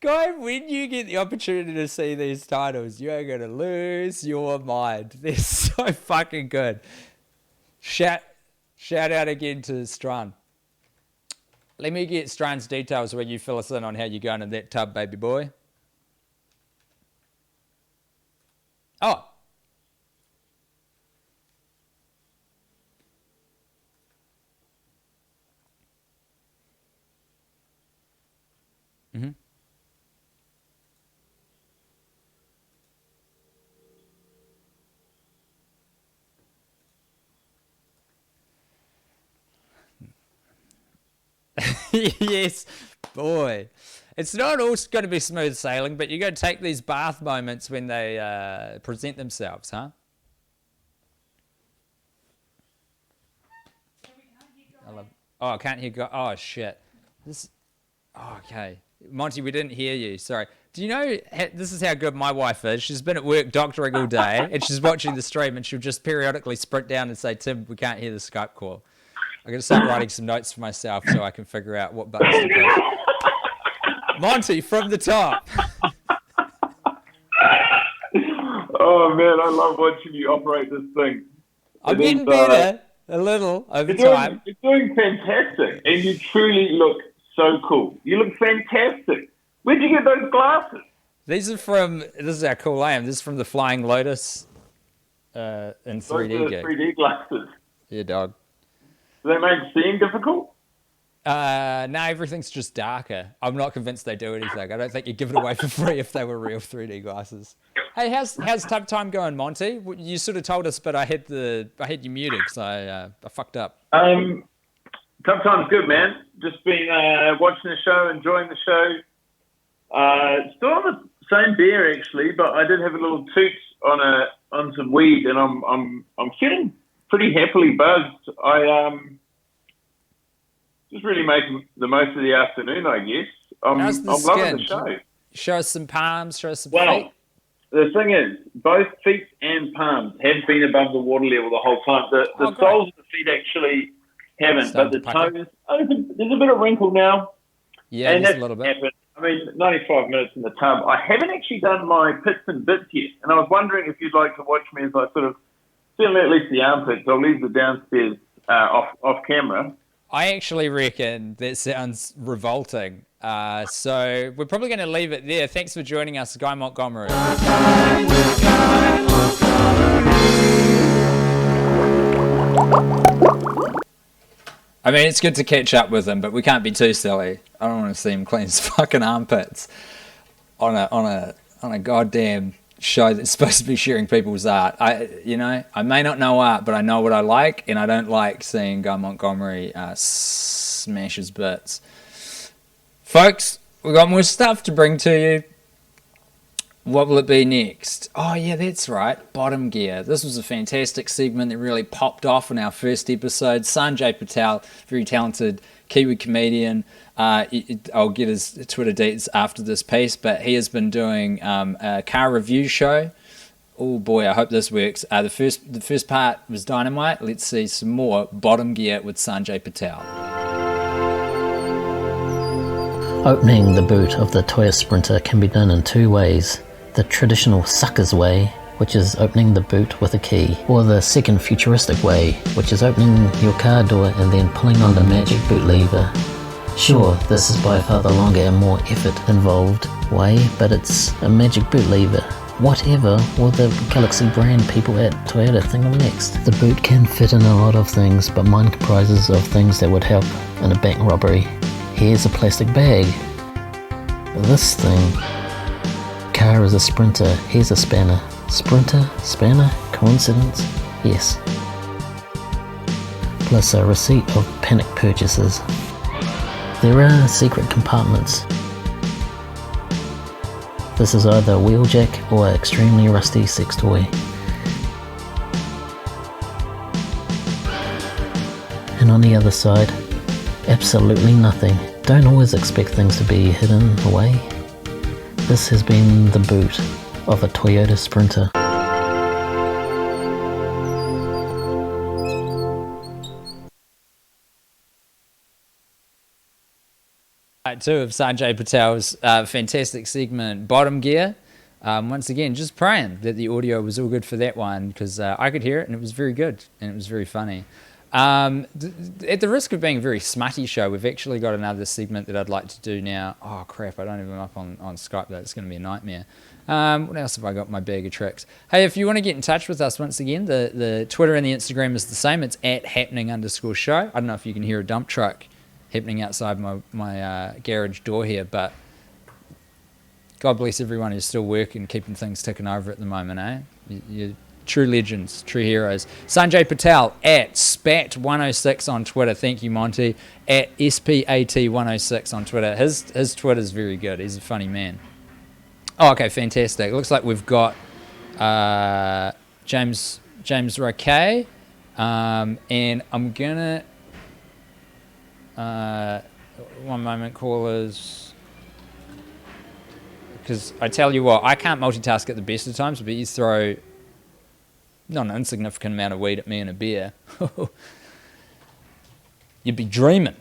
Guy, when you get the opportunity to see these titles, you are going to lose your mind. They're so fucking good. Shout out again to Strun. Let me get Strun's details when you fill us in on how you're going in that tub, baby boy. Oh. Mm-hmm. Yes, boy. It's not all going to be smooth sailing, but you're going to take these bath moments when they present themselves, huh? I can't hear. Oh, shit. This. Oh, okay. Monty, we didn't hear you. Sorry. Do you know, this is how good my wife is. She's been at work doctoring all day, and she's watching the stream, and she'll just periodically sprint down and say, Tim, we can't hear the Skype call. I'm going to start writing some notes for myself so I can figure out what buttons to push. Monty, from the top. Oh, man, I love watching you operate this thing. I'm getting better a little over time. You're doing fantastic, and you truly look so cool. You look fantastic. Where'd you get those glasses? These are from, this is how cool I am. This is from the Flying Lotus in 3D Those are gig. 3D glasses. Yeah, dog. Do they make seeing difficult? No, everything's just darker. I'm not convinced they do anything. I don't think you'd give it away for free if they were real 3D glasses. Hey, how's tough time going, Monty? You sort of told us, but I had you muted because I fucked up. Tough time's good, man. Just been watching the show, enjoying the show. Still on the same beer actually, but I did have a little toot on some weed, and I'm feeling pretty happily buzzed. I just really making the most of the afternoon, I guess. I'm loving the show. Show us some palms, show us some Well, feet. the thing is, both feet and palms have been above the water level the whole time. The soles of the feet actually haven't, but the toes, there's a bit of wrinkle now. Yeah, and just a little bit. Happened. I mean, 95 minutes in the tub. I haven't actually done my pits and bits yet, and I was wondering if you'd like to watch me as I sort of feel at least the armpits. I'll leave the downstairs off camera. I actually reckon that sounds revolting. So we're probably going to leave it there. Thanks for joining us, Guy Montgomery. I mean, it's good to catch up with him, but we can't be too silly. I don't want to see him clean his fucking armpits on a goddamn show that's supposed to be sharing people's art. I may not know art, but I know what I like, and I don't like seeing Guy Montgomery smash his bits. Folks, we've got more stuff to bring to you. What will it be next? Oh, yeah, that's right. Bottom gear. This was a fantastic segment that really popped off in our first episode. Sanjay Patel, very talented Kiwi comedian. I'll get his Twitter deets after this piece, but he has been doing a car review show. Oh, boy, I hope this works. The first part was dynamite. Let's see some more Bottom gear with Sanjay Patel. Opening the boot of the Toyota Sprinter can be done in two ways. The traditional sucker's way, which is opening the boot with a key, or the second futuristic way, which is opening your car door and then pulling on the magic boot lever. Sure, this is by far the longer and more effort involved way, but it's a magic boot lever. Whatever will the Galaxy brand people at Toyota think of next? The boot can fit in a lot of things, but mine comprises of things that would help in a bank robbery. Here's a plastic bag. This thing. Car is a Sprinter. Here's a spanner. Sprinter? Spanner? Coincidence? Yes. Plus a receipt of panic purchases. There are secret compartments. This is either a wheeljack or an extremely rusty sex toy. And on the other side, absolutely nothing. Don't always expect things to be hidden away. This has been the boot of a Toyota Sprinter. Part 2 of Sanjay Patel's fantastic segment, Bottom Gear. Once again, just praying that the audio was all good for that one, because I could hear it and it was very good and it was very funny. At the risk of being a very smutty show, we've actually got another segment that I'd like to do now. Oh crap, I don't have them up on Skype though, it's going to be a nightmare. What else have I got in my bag of tricks? Hey, if you want to get in touch with us, once again, the Twitter and the Instagram is the same. It's at @happening_show. I don't know if you can hear a dump truck happening outside my garage door here, but God bless everyone who's still working, keeping things ticking over at the moment, eh? You're true legends, true heroes. Sanjay Patel at Spat106 on Twitter. Thank you, Monty. At SPAT106 on Twitter. His Twitter's very good. He's a funny man. Oh, okay, fantastic. Looks like we've got James Roque, and I'm gonna One moment, callers. Because I tell you what, I can't multitask at the best of times, but you throw not an insignificant amount of weed at me and a beer, you'd be dreaming.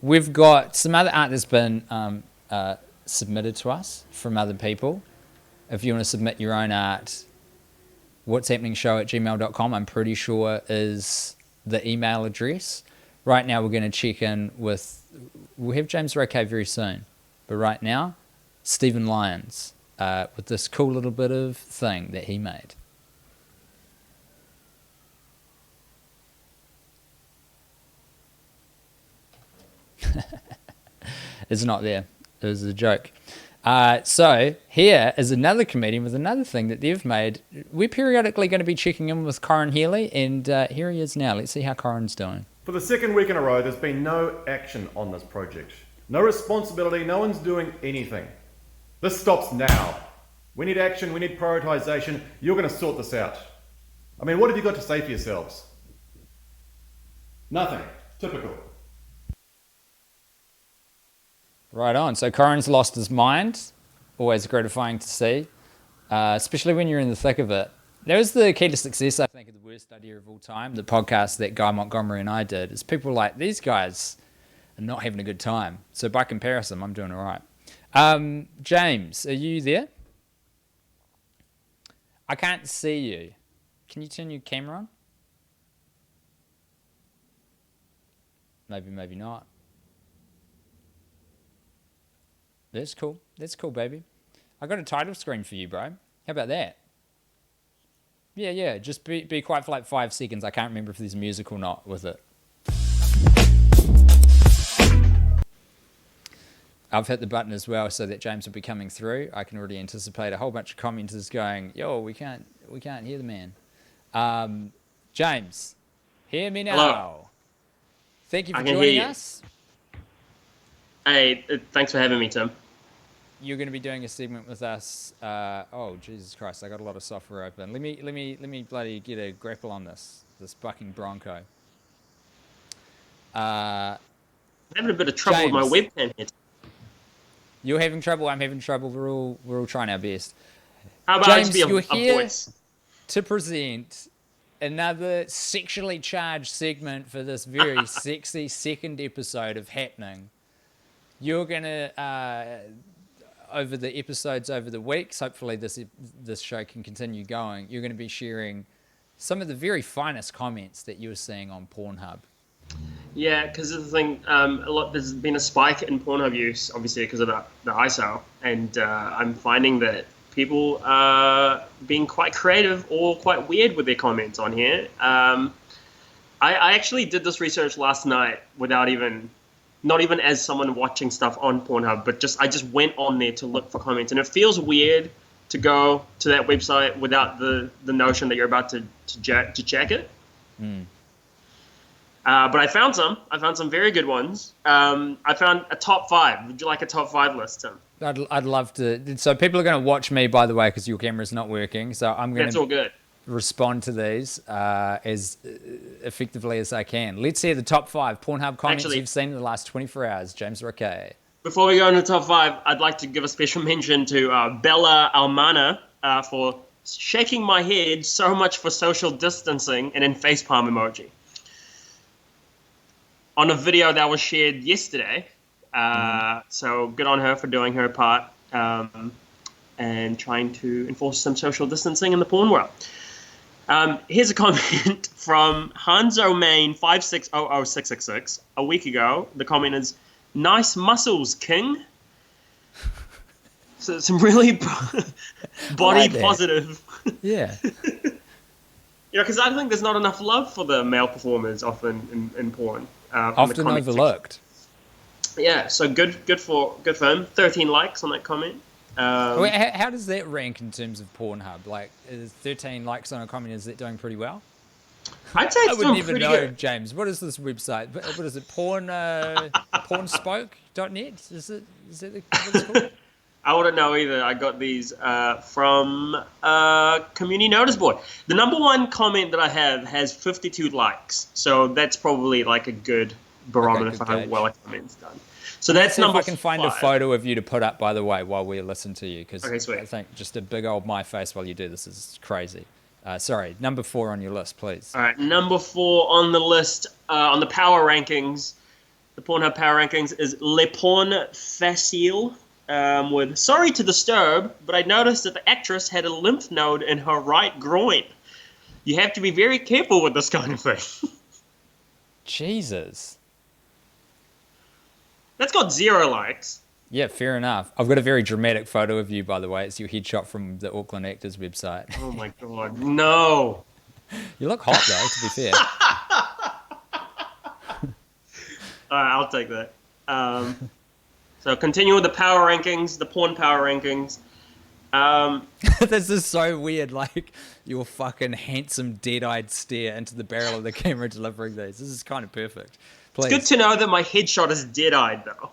We've got some other art that's been submitted to us from other people. If you want to submit your own art, what'shappeningshow@gmail.com, I'm pretty sure is the email address. Right now we're going to check in with, we'll have James Roque very soon, but right now, Stephen Lyons with this cool little bit of thing that he made. It's not there. It was a joke. So here is another comedian with another thing that they've made. We're periodically going to be checking in with Corin Healy, and here he is now. Let's see how Corin's doing. For the second week in a row, there's been no action on this project. No responsibility, no one's doing anything. This stops now. We need action, we need prioritisation. You're going to sort this out. I mean, what have you got to say for yourselves? Nothing. Typical. Right on. So Corin's lost his mind. Always gratifying to see, especially when you're in the thick of it. That was the key to success, I think, of the worst idea of all time. The podcast that Guy Montgomery and I did is people were like, these guys are not having a good time. So by comparison, I'm doing all right. James, are you there? I can't see you. Can you turn your camera on? Maybe, maybe not. That's cool. That's cool, baby. I got a title screen for you, bro. How about that? Yeah. Just be quiet for like 5 seconds. I can't remember if there's music or not with it. I've hit the button as well so that James will be coming through. I can already anticipate a whole bunch of commenters going, yo, we can't hear the man. James, hear me now. Hello. Thank you for joining us. Hey, thanks for having me, Tim. You're going to be doing a segment with us. Oh, Jesus Christ! I got a lot of software open. Let me bloody get a grapple on this bucking bronco. I'm having a bit of trouble with my webcam here. You're having trouble. I'm having trouble. We're all trying our best. How about James, I just be a here voice? To present another sexually charged segment for this very sexy second episode of Happening. You're gonna over the episodes over the weeks, hopefully this show can continue going. You're going to be sharing some of the very finest comments that you were seeing on Pornhub. Yeah, because of the thing, there's been a spike in Pornhub use, obviously because of the ISO, and I'm finding that people are being quite creative or quite weird with their comments on here. I actually did this research last night without not even as someone watching stuff on Pornhub, but I just went on there to look for comments, and it feels weird to go to that website without the notion that you're about to check it. But I found some very good ones. I found a top 5. Would you like a top 5 list, Tim? I'd love to. So people are going to watch me, by the way, because your camera's not working. So I'm going That's all good. Respond to these as effectively as I can. Let's hear the top 5 Pornhub comments you've seen in the last 24 hours. James Roque. Before we go into the top 5, I'd like to give a special mention to Bella Almana for shaking my head so much for social distancing and then facepalm emoji. On a video that was shared yesterday. So good on her for doing her part and trying to enforce some social distancing in the porn world. Here's a comment from Hanzo Main 5600666 a week ago. The comment is, "Nice muscles, King." So some really body positive. Yeah. Because I think there's not enough love for the male performers often in porn. Often overlooked. Yeah, so good for him. 13 likes on that comment. How does that rank in terms of Pornhub? Like, is 13 likes on a comment, is that doing pretty well? I'd say it's doing pretty good. James, what is this website? What is it? Pornspoke.net? Is that what it's called? I wouldn't know either. I got these from community notice board. The number one comment that I have has 52 likes, so that's probably like a good barometer for how well a comment's done. So that's number. If I can find a photo of you to put up, by the way, while we listen to you, because sweet. I think just a big old my face while you do this is crazy. Sorry, number 4 on your list, please. All right, number 4 on the list on the power rankings, the Pornhub power rankings is Le Porn Facile with "Sorry to disturb, but I noticed that the actress had a lymph node in her right groin. You have to be very careful with this kind of thing." Jesus. That's got 0 likes. Yeah, fair enough. I've got a very dramatic photo of you, by the way. It's your headshot from the Auckland Actors website. Oh my god, no. You look hot though, to be fair. Alright, I'll take that. So continue with the power rankings, the porn power rankings. This is so weird, like your fucking handsome dead-eyed stare into the barrel of the camera delivering these. This is kind of perfect. Please. It's good to know that my headshot is dead-eyed though.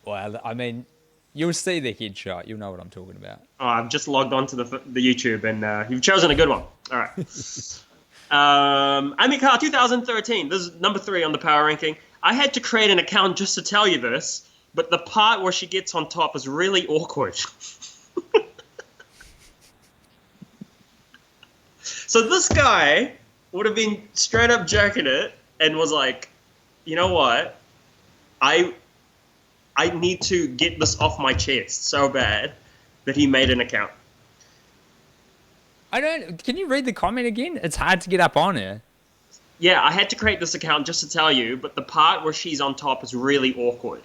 Well, I mean, you'll see the headshot. You'll know what I'm talking about. Oh, I've just logged on to the YouTube and you've chosen a good one. All right. Amicar 2013. This is number 3 on the power ranking. I had to create an account just to tell you this, but the part where she gets on top is really awkward. So this guy would have been straight up jerking it and was like, you know what? I need to get this off my chest so bad that he made an account. Can you read the comment again? It's hard to get up on her. Yeah, I had to create this account just to tell you, but the part where she's on top is really awkward.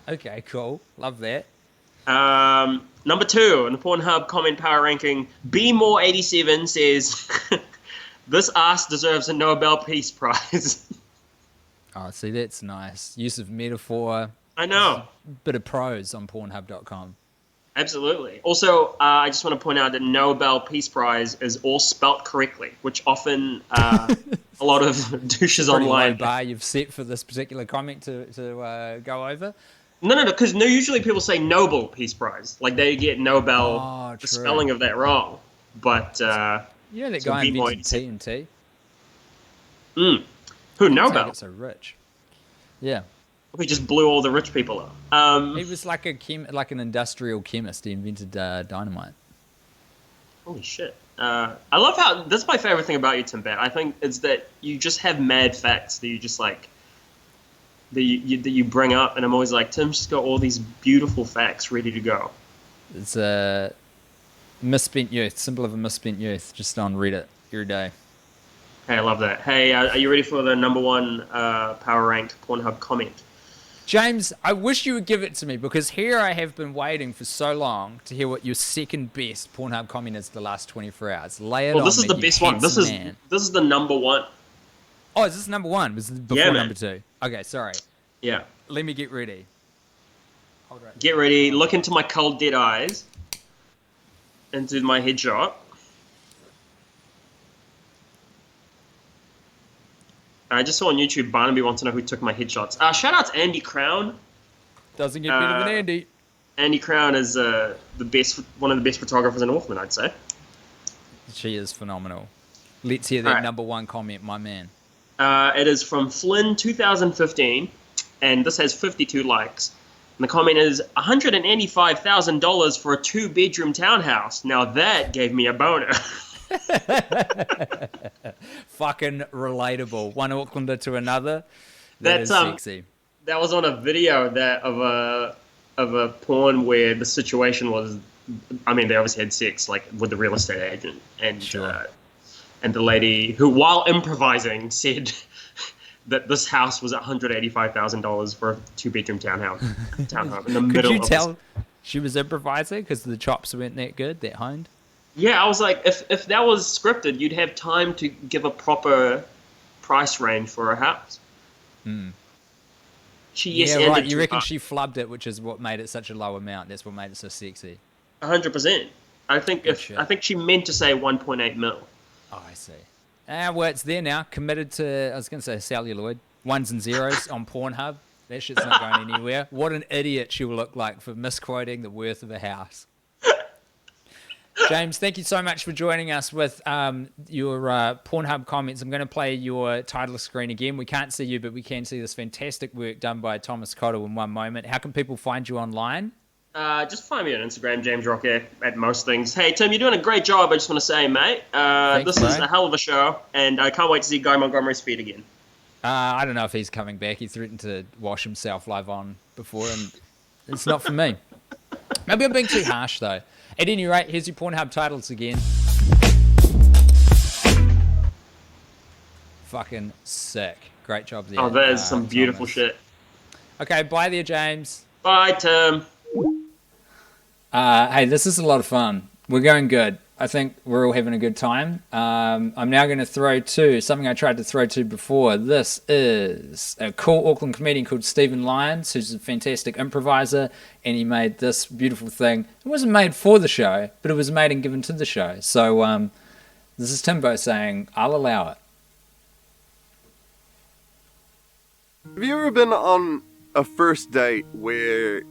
Okay, cool. Love that. Number 2 in the Pornhub comment power ranking, BMore87 says, "This ass deserves a Nobel Peace Prize." Oh, see, that's nice. Use of metaphor. I know. Bit of prose on Pornhub.com. Absolutely. Also, I just want to point out that Nobel Peace Prize is all spelt correctly, which often a lot of douches online. Low bar you've set for this particular comment to go over. No, because usually people say Nobel Peace Prize, like they get Nobel, the spelling of that wrong. But you know that guy invented TNT. Who? Nobel? It's so rich. Yeah. He just blew all the rich people up. He was like an industrial chemist. He invented dynamite. Holy shit! I love how that's my favorite thing about you, Tim Bat. I think it's that you just have mad facts that you just like that you bring up, and I'm always like, Tim's just got all these beautiful facts ready to go. It's a misspent youth, symbol of a misspent youth, just on Reddit every day. Hey, I love that. Hey, are you ready for the number 1 power ranked Pornhub comment? James, I wish you would give it to me, because here I have been waiting for so long to hear what your second best Pornhub comment is the last 24 hours. Lay it on me. This is the best one. This is the number 1. Oh, is this number 1? Was this before number 2? Okay, sorry. Yeah. Let me get ready. Get ready. Look into my cold dead eyes. Into my headshot. I just saw on YouTube, Barnaby wants to know who took my headshots. Shout out to Andy Crown. Doesn't get better than Andy. Andy Crown is one of the best photographers in Auckland, I'd say. She is phenomenal. Let's hear that number 1 comment, my man. It is from Flynn 2015, and this has 52 likes. And the comment is $185,000 for a 2-bedroom townhouse. Now that gave me a boner. Fucking relatable. One Aucklander to another. That's sexy. That was on a video of a porn where the situation was, I mean, they obviously had sex like with the real estate agent, and and the lady who, while improvising, said that this house was $185,000 for a 2-bedroom townhome in the middle. Could you tell she was improvising because the chops weren't that good, that honed? Yeah, I was like, if that was scripted, you'd have time to give a proper price range for a house. Right. You reckon she flubbed it, which is what made it such a low amount. That's what made it so sexy. 100%. I think she meant to say 1.8 mil. Oh, I see. Well, it's there now. Committed to, I was going to say celluloid, 1s and 0s on Pornhub. That shit's not going anywhere. What an idiot she will look like for misquoting the worth of a house. James, thank you so much for joining us with your Pornhub comments. I'm going to play your title screen again. We can't see you, but we can see this fantastic work done by Thomas Cottle in one moment. How can people find you online? Just find me on Instagram, James Rocker, at most things. Hey, Tim, you're doing a great job, I just want to say, mate. This is a hell of a show, and I can't wait to see Guy Montgomery's feet again. I don't know if he's coming back. He threatened to wash himself live on before, and it's not for me. Maybe I'm being too harsh, though. At any rate, here's your Pornhub titles again. Fucking sick. Great job there. Oh, that is some beautiful shit. Okay, bye there, James. Bye, Tim. Hey, this is a lot of fun. We're going good. I think we're all having a good time. I'm now going to throw to something I tried to throw to before. This is a cool Auckland comedian called Stephen Lyons, who's a fantastic improviser, and he made this beautiful thing. It wasn't made for the show, but it was made and given to the show. So this is Timbo saying, I'll allow it. Have you ever been on a first date where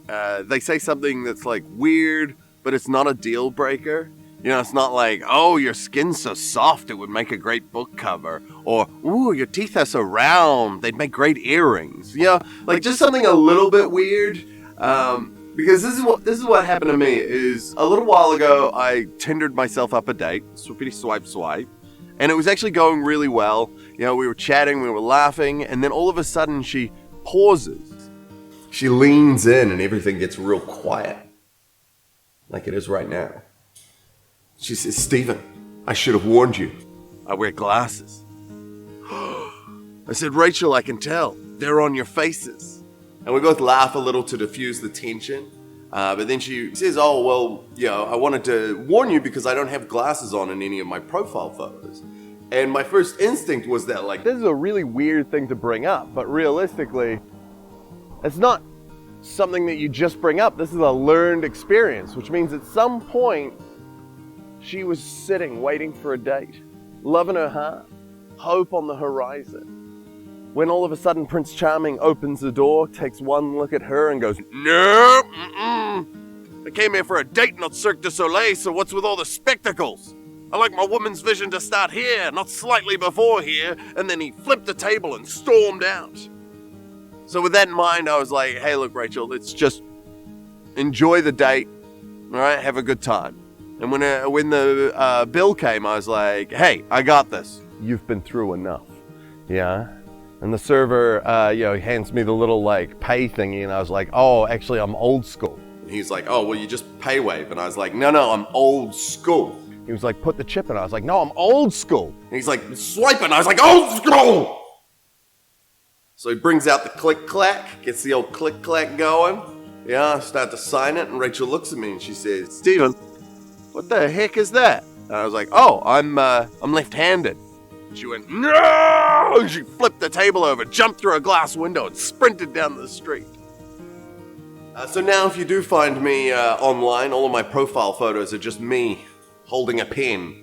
they say something that's like weird, but it's not a deal breaker? You know, it's not like, oh, your skin's so soft it would make a great book cover, or, ooh, your teeth are so round they'd make great earrings. You know, like just something a little bit weird. Because this is what happened to me. Is a little while ago I Tindered myself up a date, swippity swipe, and it was actually going really well. You know, we were chatting, we were laughing, and then all of a sudden she pauses. She leans in and everything gets real quiet, like it is right now. She says, Stephen, I should have warned you. I wear glasses. I said, Rachel, I can tell. They're on your faces. And we both laugh a little to diffuse the tension. But then she says, oh, well, you know, I wanted to warn you because I don't have glasses on in any of my profile photos. And my first instinct was that, like, this is a really weird thing to bring up. But realistically, it's not something that you just bring up. This is a learned experience, which means at some point, she was sitting, waiting for a date, love in her heart, hope on the horizon. When all of a sudden Prince Charming opens the door, takes one look at her and goes, no, I came here for a date, not Cirque du Soleil, so what's with all the spectacles? I like my woman's vision to start here, not slightly before here. And then he flipped the table and stormed out. So with that in mind, I was like, hey, look, Rachel, let's just enjoy the date, all right, have a good time. And when the bill came, I was like, hey, I got this. You've been through enough. Yeah? And the server, hands me the little, like, pay thingy, and I was like, oh, actually, I'm old school. And he's like, oh, well, you just pay wave. And I was like, no, I'm old school. He was like, put the chip in. I was like, no, I'm old school. And he's like, swipe it. And I was like, old school! So he brings out the click-clack, gets the old click-clack going. Yeah, I start to sign it, and Rachel looks at me, and she says, Stephen, what the heck is that? And I was like, oh, I'm left-handed. And she went, no! And she flipped the table over, jumped through a glass window, and sprinted down the street. So now if you do find me online, all of my profile photos are just me holding a pen.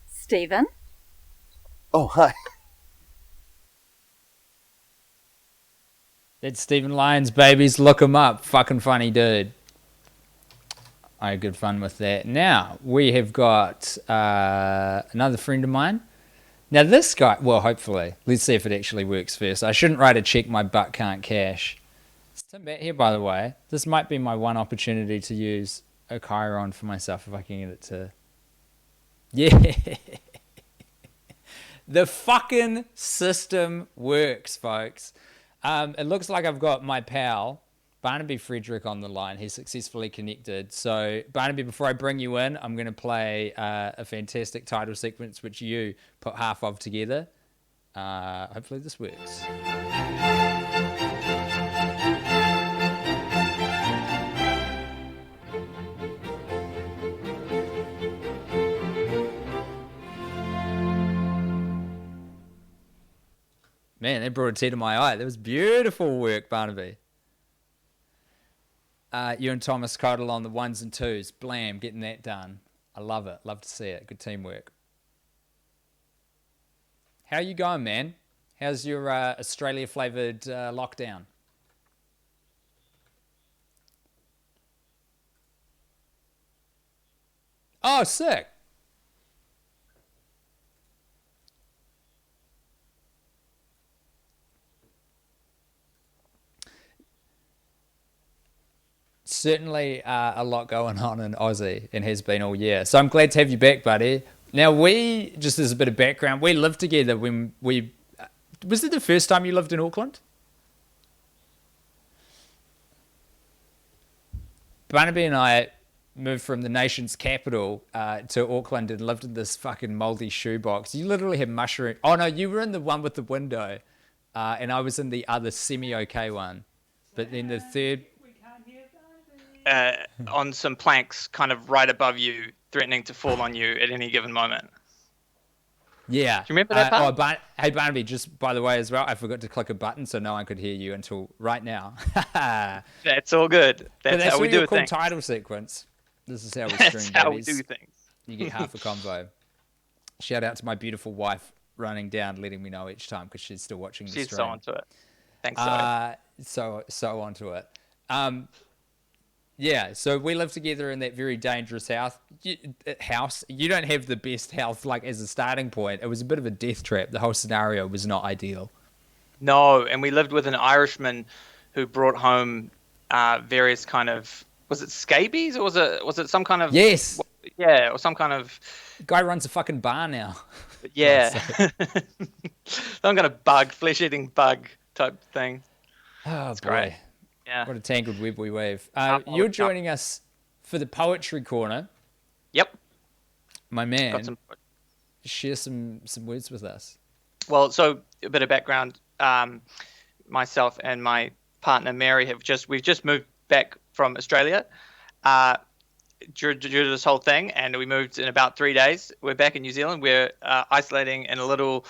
Stephen? Oh, hi. That's Stephen Lyons, babies. Look him up. Fucking funny dude. I had good fun with that. Now, we have got another friend of mine. Now, this guy, well, hopefully. Let's see if it actually works first. I shouldn't write a check my butt can't cash. It's Tim Batt here, by the way. This might be my one opportunity to use a Chiron for myself if I can get it to... Yeah. The fucking system works, folks. It looks like I've got my pal, Barnaby Frederick, on the line. He's successfully connected. So, Barnaby, before I bring you in, I'm going to play a fantastic title sequence which you put half of together. Hopefully this works. Man, that brought a tear to my eye. That was beautiful work, Barnaby. You and Thomas Codle on the ones and twos. Blam, getting that done. I love it. Love to see it. Good teamwork. How you going, man? How's your Australia-flavoured lockdown? Oh, sick. Certainly a lot going on in Aussie and has been all year. So I'm glad to have you back, buddy. Now, just as a bit of background, we lived together when we... Was it the first time you lived in Auckland? Barnaby and I moved from the nation's capital to Auckland and lived in this fucking mouldy shoebox. You literally had mushroom... Oh, no, you were in the one with the window, and I was in the other semi-okay one. But then the third... On some planks kind of right above you, threatening to fall on you at any given moment. Yeah. Do you remember that part? Hey, Barnaby, just by the way as well, I forgot to click a button so no one could hear you until right now. That's all good. That's how we do a cool things. Title sequence. This is how we That's stream, how babies. we do things. You get half a convo. Shout out to my beautiful wife running down, letting me know each time because she's still watching the stream. She's so onto it. Thanks, so onto it. Yeah, so we live together in that very dangerous house. You don't have the best health, like, as a starting point. It was a bit of a death trap. The whole scenario was not ideal. No, and we lived with an Irishman who brought home various kind of... Was it scabies or was it some kind of... Yes. Yeah, or some kind of... Guy runs a fucking bar now. Yeah. Some kind of flesh-eating bug type thing. Oh, It's boy. great. Yeah. What a tangled web we weave. You're joining us for the Poetry Corner. Yep. My man, share some words with us. Well, so a bit of background. Myself and my partner Mary we've just moved back from Australia due to this whole thing, and we moved in about 3 days. We're back in New Zealand. We're isolating in a little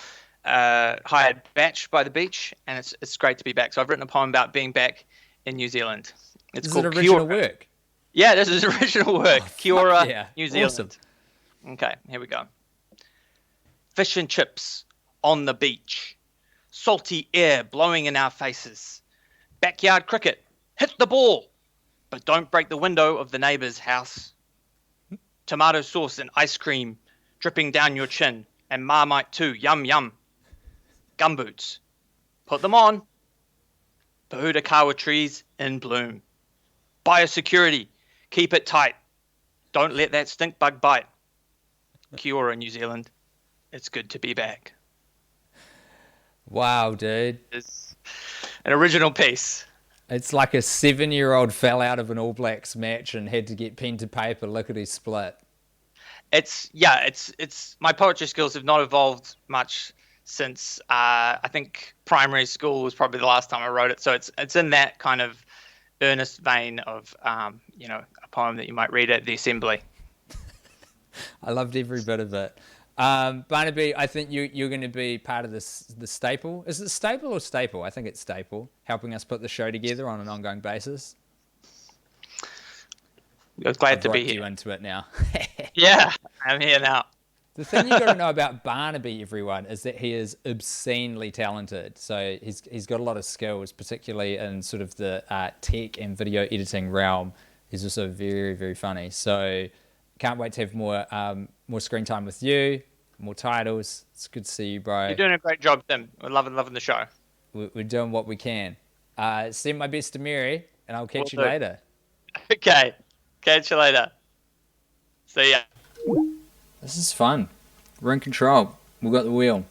hired batch by the beach, and it's great to be back. So I've written a poem about being back in New Zealand. It's called original Kia Ora. work? Yeah, this is original work. Kia Ora, yeah. New Zealand. Awesome. Okay, here we go. Fish and chips on the beach. Salty air blowing in our faces. Backyard cricket. Hit the ball, but don't break the window of the neighbour's house. Tomato sauce and ice cream dripping down your chin. And Marmite too. Yum, yum. Gumboots. Put them on. Pohutukawa trees in bloom. Biosecurity. Keep it tight. Don't let that stink bug bite. Kia ora, New Zealand. It's good to be back. Wow, dude. It's an original piece. It's like a 7-year-old fell out of an All Blacks match and had to get pen to paper lickety split. It's my poetry skills have not evolved much since I think primary school was probably the last time I wrote it. So it's in that kind of earnest vein of a poem that you might read at the assembly. I loved every bit of it. Barnaby, I think you're going to be part of the staple. Is it staple or staple? I think it's staple, helping us put the show together on an ongoing basis. I'm glad to be here. You into it now. Yeah, I'm here now. The thing you got to know about Barnaby, everyone, is that he is obscenely talented. So he's got a lot of skills, particularly in sort of the tech and video editing realm. He's also very, very funny. So can't wait to have more screen time with you, more titles. It's good to see you, bro. You're doing a great job, Tim. We're loving the show. We're doing what we can. Send my best to Mary, and I'll catch you later. Okay. Catch you later. See ya. This is fun. We're in control. We've got the wheel.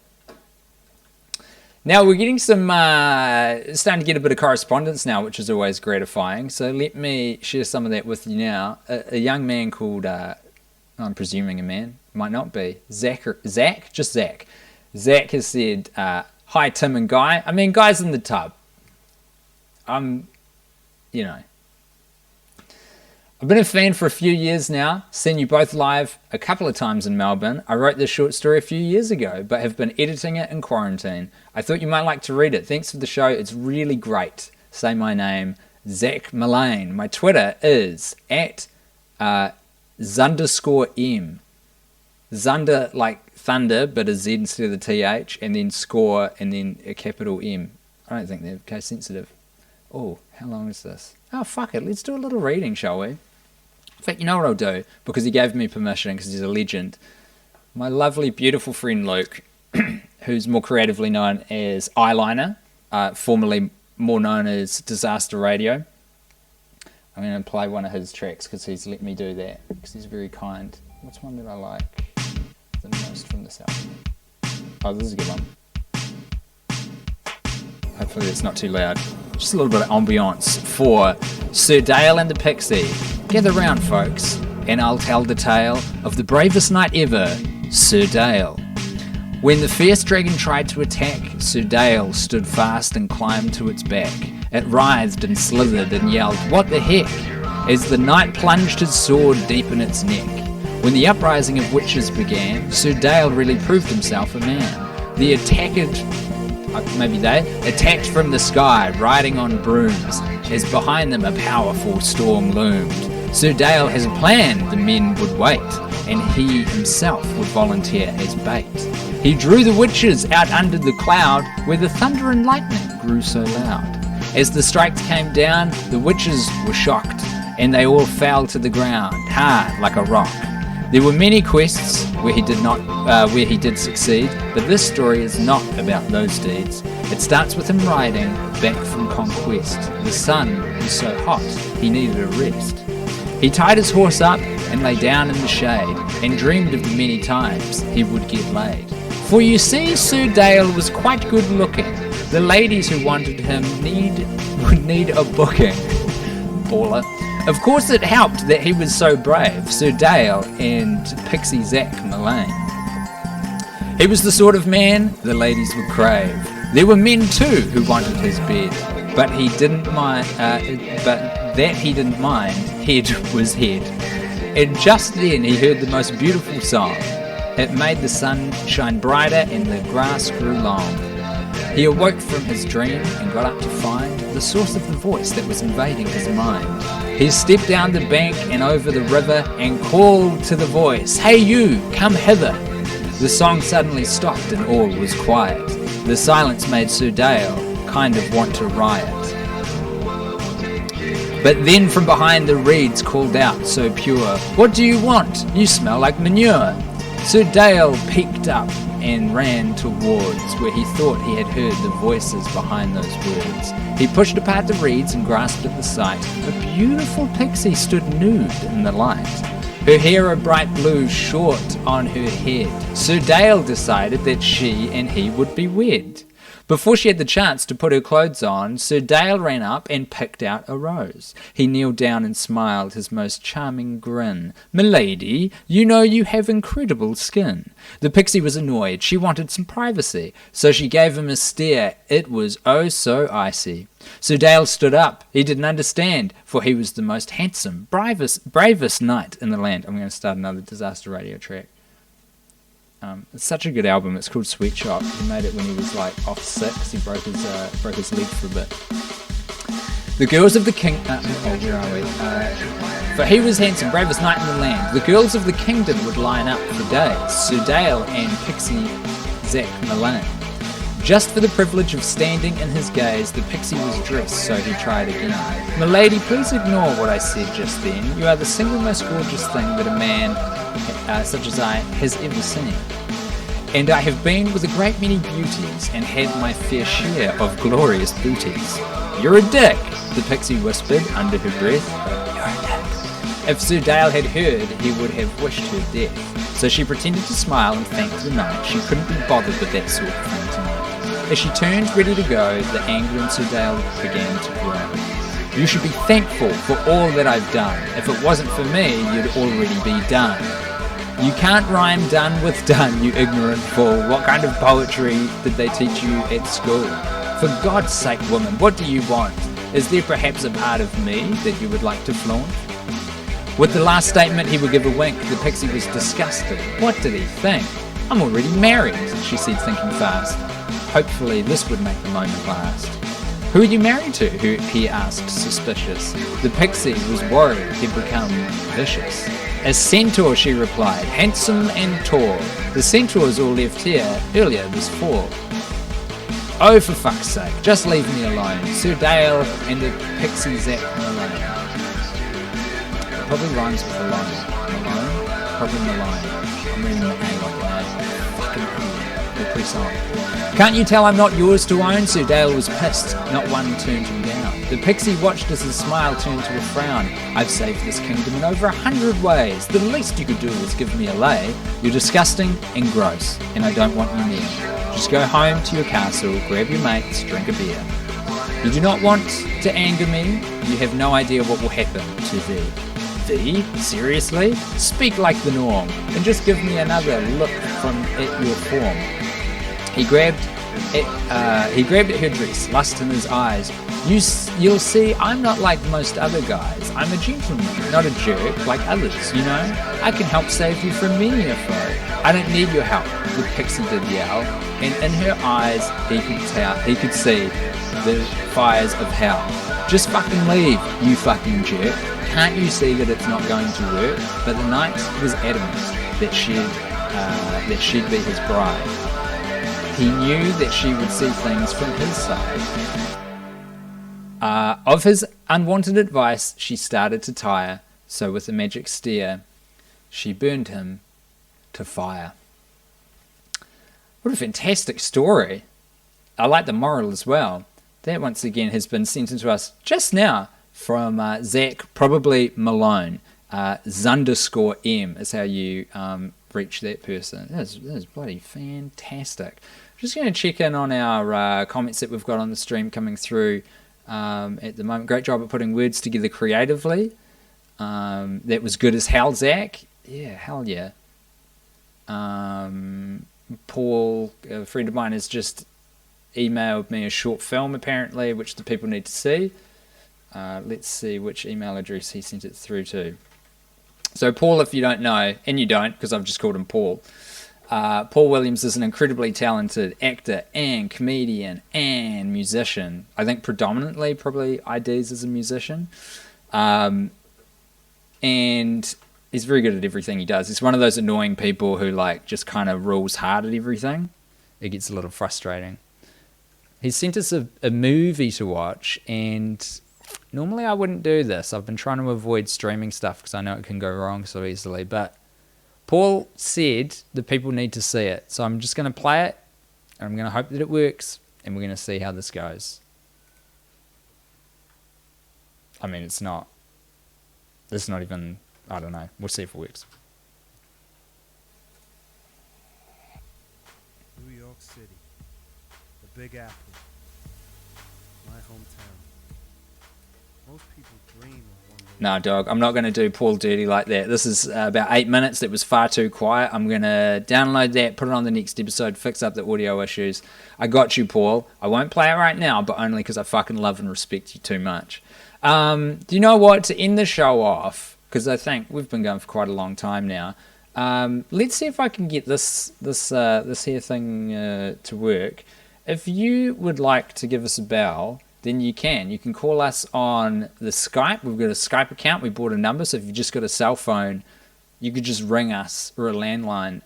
Now we're getting starting to get a bit of correspondence now, which is always gratifying. So let me share some of that with you now. A young man called, I'm presuming a man, might not be, Zach. Zach has said, hi Tim and Guy. I mean, Guy's in the tub. I've been a fan for a few years now, seen you both live a couple of times in Melbourne. I wrote this short story a few years ago, but have been editing it in quarantine. I thought you might like to read it. Thanks for the show. It's really great. Say my name, Zach Mullane. My Twitter is at Zunderscore_M. Zunder like thunder, but a Z instead of the TH, and then score, and then a capital M. I don't think they're case sensitive. Oh, how long is this? Oh, fuck it. Let's do a little reading, shall we? In fact, you know what I'll do? Because he gave me permission, because he's a legend. My lovely, beautiful friend Luke, who's more creatively known as Eyeliner, formerly more known as Disaster Radio. I'm going to play one of his tracks because he's let me do that, because he's very kind. What's one that I like the most from this album? Oh, this is a good one. Hopefully it's not too loud. Just a little bit of ambiance for Sir Dale and the Pixie. Gather round, folks, and I'll tell the tale of the bravest knight ever, Sir Dale. When the fierce dragon tried to attack, Sir Dale stood fast and climbed to its back. It writhed and slithered and yelled, "What the heck?" as the knight plunged his sword deep in its neck. When the uprising of witches began, Sir Dale really proved himself a man. They attacked from the sky, riding on brooms, as behind them a powerful storm loomed. Sir Dale has a plan, the men would wait, and he himself would volunteer as bait. He drew the witches out under the cloud, where the thunder and lightning grew so loud. As the strikes came down, the witches were shocked, and they all fell to the ground, hard like a rock. There were many quests where he did succeed, but this story is not about those deeds. It starts with him riding back from conquest. The sun was so hot, he needed a rest. He tied his horse up and lay down in the shade, and dreamed of the many times he would get laid. For you see, Sir Dale was quite good looking. The ladies who wanted him would need a booking. Baller. Of course it helped that he was so brave, Sir Dale and Pixie Zach Mullane. He was the sort of man the ladies would crave. There were men too who wanted his bed, but he didn't mind. Head was head. And just then he heard the most beautiful song. It made the sun shine brighter and the grass grew long. He awoke from his dream and got up to find the source of the voice that was invading his mind. He stepped down the bank and over the river and called to the voice, "Hey you, come hither." The song suddenly stopped and all was quiet. The silence made Sir Dale kind of want to riot. But then from behind the reeds called out so pure, "What do you want? You smell like manure." Sir Dale peeked up and ran towards where he thought he had heard the voices behind those words. He pushed apart the reeds and grasped at the sight. A beautiful pixie stood nude in the light. Her hair a bright blue short on her head. Sir Dale decided that she and he would be wed. Before she had the chance to put her clothes on, Sir Dale ran up and picked out a rose. He kneeled down and smiled his most charming grin. "Milady, you know you have incredible skin." The pixie was annoyed. She wanted some privacy, so she gave him a stare. It was oh so icy. Sir Dale stood up. He didn't understand, for he was the most handsome, bravest knight in the land. I'm going to start another Disaster Radio track. It's such a good album. It's called Sweet Shop. He made it when he was like off sick. He broke his leg for a bit. The girls of the king. Where are we? For he was handsome, bravest knight in the land. The girls of the kingdom would line up for days. Sir Dale and Pixie Zach Mullane. Just for the privilege of standing in his gaze, the pixie was dressed, so he tried again. "Milady, please ignore what I said just then. You are the single most gorgeous thing that a man such as I has ever seen. And I have been with a great many beauties and had my fair share of glorious booties." "You're a dick," the pixie whispered under her breath. "You're a dick." If Sir Dale had heard, he would have wished her death. So she pretended to smile and thanked the night. She couldn't be bothered with that sort of thing tonight. As she turned ready to go, the anger in Sir Dale began to grow. "You should be thankful for all that I've done. If it wasn't for me, you'd already be done." "You can't rhyme done with done, you ignorant fool. What kind of poetry did they teach you at school? For God's sake, woman, what do you want? Is there perhaps a part of me that you would like to flaunt?" With the last statement, he would give a wink. The pixie was disgusted. What did he think? "I'm already married," she said, thinking fast. Hopefully this would make the moment last. Who are you married to? He asked, suspicious. The Pixie was worried he'd become vicious. A centaur, she replied, handsome and tall. The centaurs all left here earlier this fall. Oh, for fuck's sake, just leave me alone. Sir Dale and the Pixie Zach Malone. It probably rhymes with alone. Malone? Probably Malone. I'm reading the A like an A. Fucking idiot. They're pretty solid. Can't you tell I'm not yours to own? Sir Dale was pissed. Not one turned him down. The Pixie watched as his smile turned to a frown. I've saved this kingdom in over 100 ways. The least you could do is give me a lay. You're disgusting and gross, and I don't want you near. Just go home to your castle, grab your mates, drink a beer. You do not want to anger me. You have no idea what will happen to thee. Thee? Seriously? Speak like the norm, and just give me another look from at your form. He grabbed at her dress, lust in his eyes. You'll see, I'm not like most other guys. I'm a gentleman, not a jerk like others, you know? I can help save you from many a foe. I don't need your help, the Pixie did yell, and in her eyes he could see the fires of hell. Just fucking leave, you fucking jerk. Can't you see that it's not going to work? But the knight was adamant that she'd be his bride. He knew that she would see things from his side. Of his unwanted advice, she started to tire, so with a magic stare, she burned him to fire. What a fantastic story. I like the moral as well. That once again has been sent into us just now from Zach, probably Malone. Z_M is how you reach that person. That is bloody fantastic. Just going to check in on our comments that we've got on the stream coming through at the moment. Great job at putting words together creatively. That was good as hell, Zach. Yeah, hell yeah. Paul, a friend of mine, has just emailed me a short film, apparently, which the people need to see. Let's see which email address he sent it through to. So Paul, if you don't know, and you don't, because I've just called him Paul, Paul Williams is an incredibly talented actor and comedian and musician. I think predominantly probably IDs as a musician. And he's very good at everything he does. He's one of those annoying people who like just kind of rules hard at everything. It gets a little frustrating. He sent us a movie to watch, and normally I wouldn't do this. I've been trying to avoid streaming stuff because I know it can go wrong so easily, but Paul said the people need to see it, so I'm just going to play it, and I'm going to hope that it works, and we're going to see how this goes. I mean, it's not even, I don't know. We'll see if it works. New York City, the Big Apple, my hometown. Most people dream of one day. No, dog, I'm not going to do Paul dirty like that. This is about 8 minutes. That was far too quiet. I'm going to download that, put it on the next episode, fix up the audio issues. I got you, Paul. I won't play it right now, but only because I fucking love and respect you too much. Do you know what? To end the show off, because I think we've been going for quite a long time now, let's see if I can get this here thing to work. If you would like to give us a bell, then you can. You can call us on the Skype. We've got a Skype account. We bought a number, so if you just got a cell phone, you could just ring us, or a landline,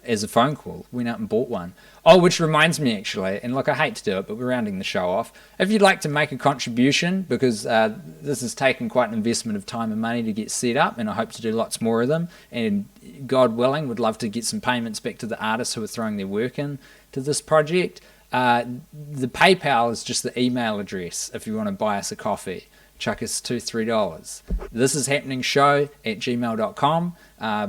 as a phone call. Went out and bought one. Oh, which reminds me, actually, and look, I hate to do it, but we're rounding the show off. If you'd like to make a contribution, because this has taken quite an investment of time and money to get set up, and I hope to do lots more of them, and God willing, would love to get some payments back to the artists who are throwing their work in to this project. The PayPal is just the email address if you want to buy us a coffee. Chuck us $2-3. This is happening show at gmail.com.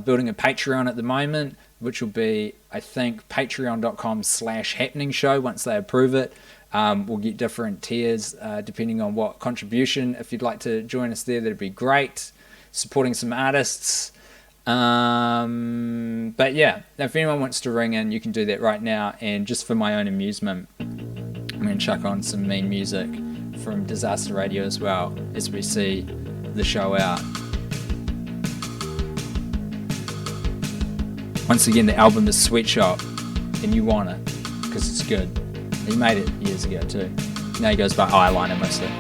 Building a Patreon at the moment, which will be, I think, patreon.com/happening show once they approve it. We'll get different tiers depending on what contribution. If you'd like to join us there, that'd be great. Supporting some artists. But yeah, if anyone wants to ring in, you can do that right now. And just for my own amusement, I'm going to chuck on some mean music from Disaster Radio as well as we see the show out. Once again, the album is Sweatshop, and you want it because it's good. He made it years ago too. Now he goes by eyeliner mostly.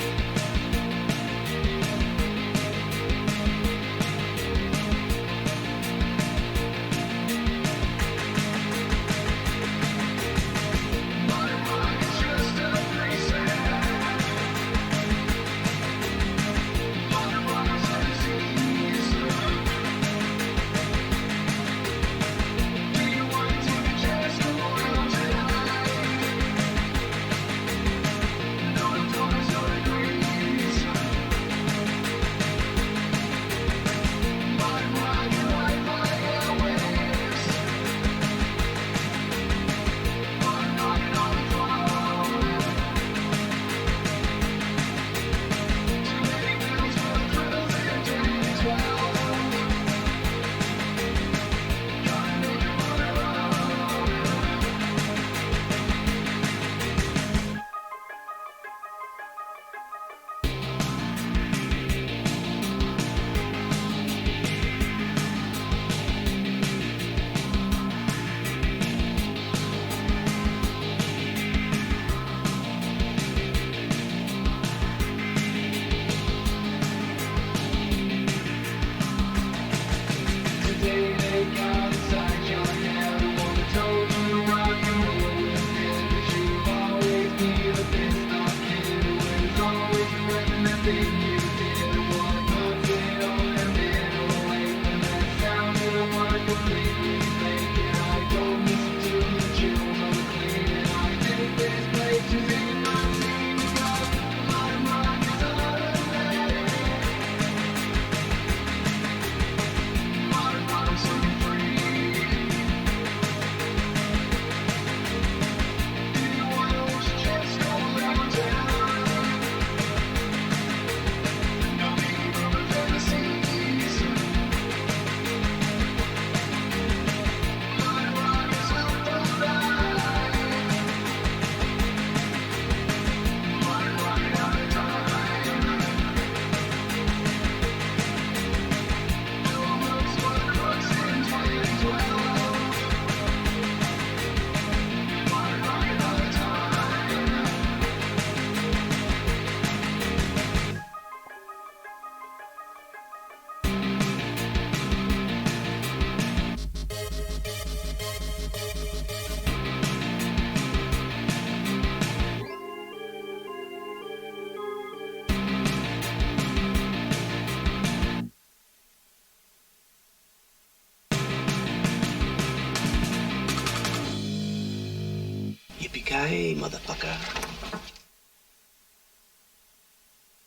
Yippee-ki-yay, motherfucker.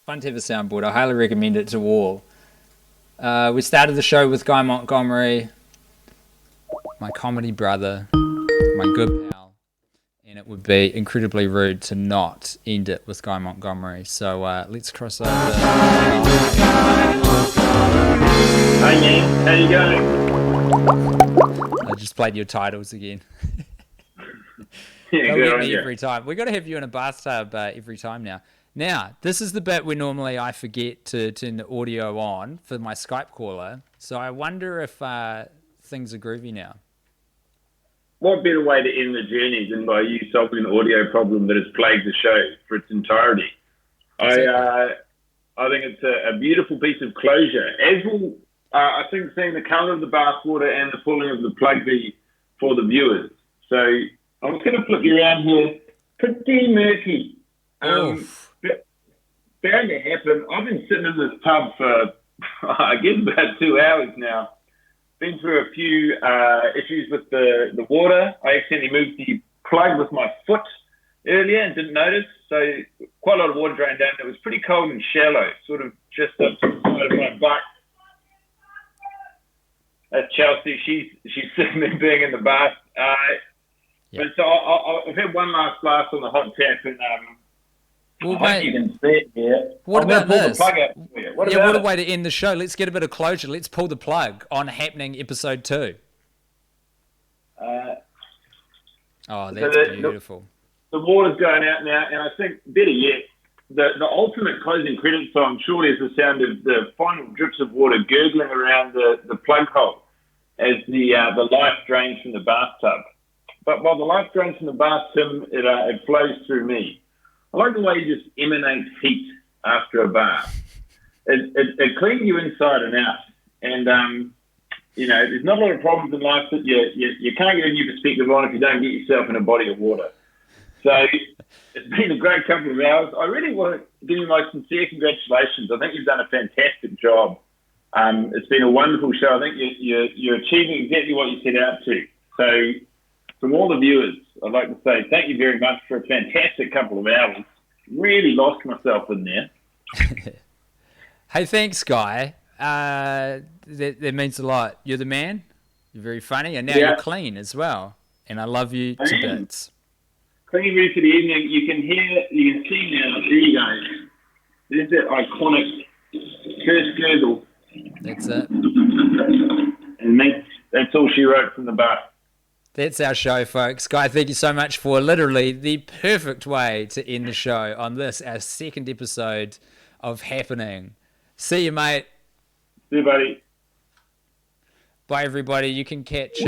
Fun to have a soundboard. I highly recommend it to all. We started the show with Guy Montgomery, my comedy brother, my good pal, and it would be incredibly rude to not end it with Guy Montgomery. So let's cross over. Hey man, how you going? I just played your titles again. Yeah, They'll good get on me you. every time. We've got to have you in a bathtub every time now. Now, this is the bit where normally I forget to turn the audio on for my Skype caller. So I wonder if things are groovy now. What better way to end the journey than by you solving an audio problem that has plagued the show for its entirety? Exactly. I think it's a beautiful piece of closure. As will, I think, seeing the colour of the bathwater and the pulling of the plug be for the viewers. So I'm just going to flip you around here. Pretty murky. Bound to happen. I've been sitting in this tub for, I guess, about 2 hours now. Been through a few issues with the water. I accidentally moved the plug with my foot earlier and didn't notice. So quite a lot of water drained down. It was pretty cold and shallow, sort of just up to the side of my butt. That's Chelsea. She's sitting there being in the bath. But so I've had one last blast on the hot tap, and Well, I hope you can see it here. What I'm gonna about pull the this? plug out for you. What What about a it? way to end the show. Let's get a bit of closure. Let's pull the plug on Happening episode 2. Oh, that's beautiful. The water's going out now, and I think, better yet, the ultimate closing credit song surely is the sound of the final drips of water gurgling around the plug hole as the life drains from the bathtub. But while the life drains from the bath, Tim, it flows through me. I like the way you just emanate heat after a bath. It cleans you inside and out. And, there's not a lot of problems in life that you can't get a new perspective on if you don't get yourself in a body of water. So it's been a great couple of hours. I really want to give you my sincere congratulations. I think you've done a fantastic job. It's been a wonderful show. I think you're achieving exactly what you set out to. So from all the viewers, I'd like to say thank you very much for a fantastic couple of hours. Really lost myself in there. Hey, thanks, Guy. That means a lot. You're the man. You're very funny, and now you're clean as well. And I love you to bits. Clean ready for the evening. You can see now. There you go. There's that iconic first gurgle. That's it. And that's all she wrote from the bar. That's our show, folks. Guy, thank you so much for literally the perfect way to end the show on this, our second episode of Happening. See you, mate. See you, buddy. Bye, everybody. You can catch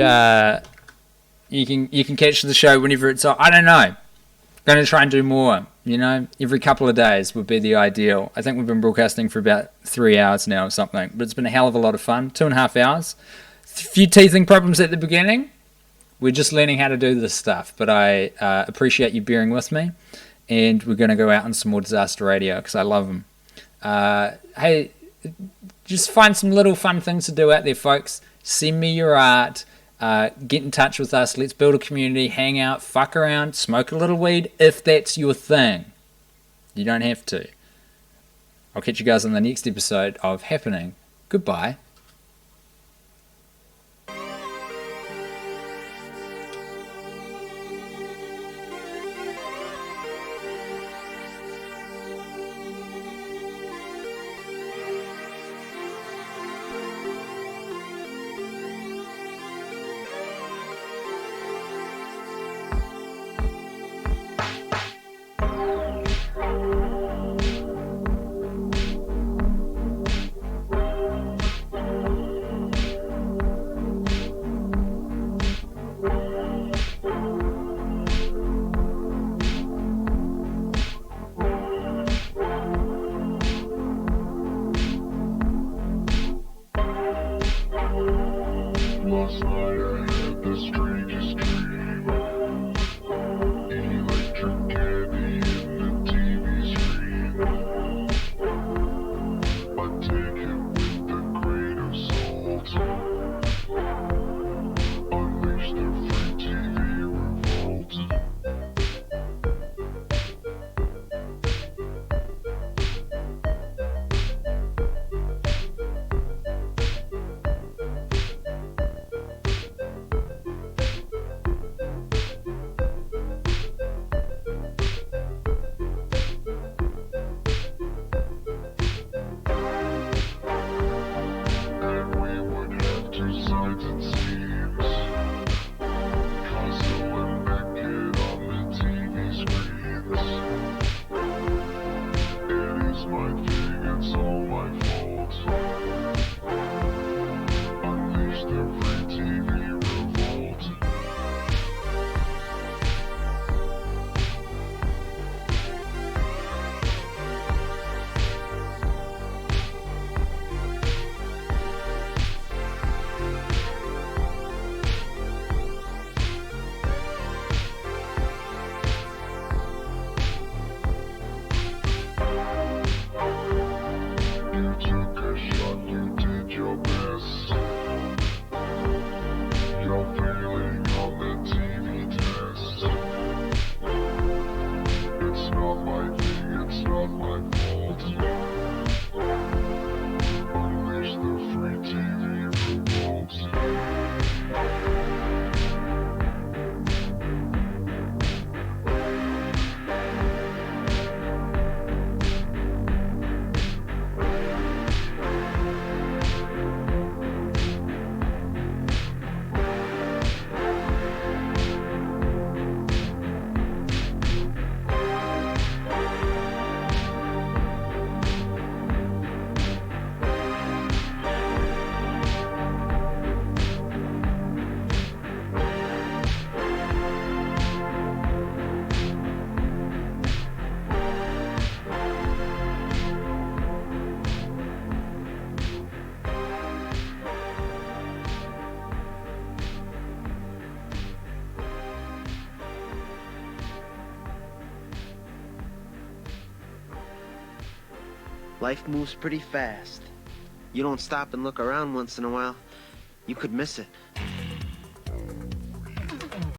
you can catch the show whenever it's on. I don't know. Going to try and do more. Every couple of days would be the ideal. I think we've been broadcasting for about 3 hours now or something, but it's been a hell of a lot of fun. 2.5 hours. A few teething problems at the beginning. We're just learning how to do this stuff, but I appreciate you bearing with me, and we're going to go out on some more disaster radio because I love them. Hey, just find some little fun things to do out there, folks. Send me your art. Get in touch with us. Let's build a community, hang out, fuck around, smoke a little weed if that's your thing. You don't have to. I'll catch you guys on the next episode of Happening. Goodbye. Life moves pretty fast. You don't stop and look around once in a while, you could miss it.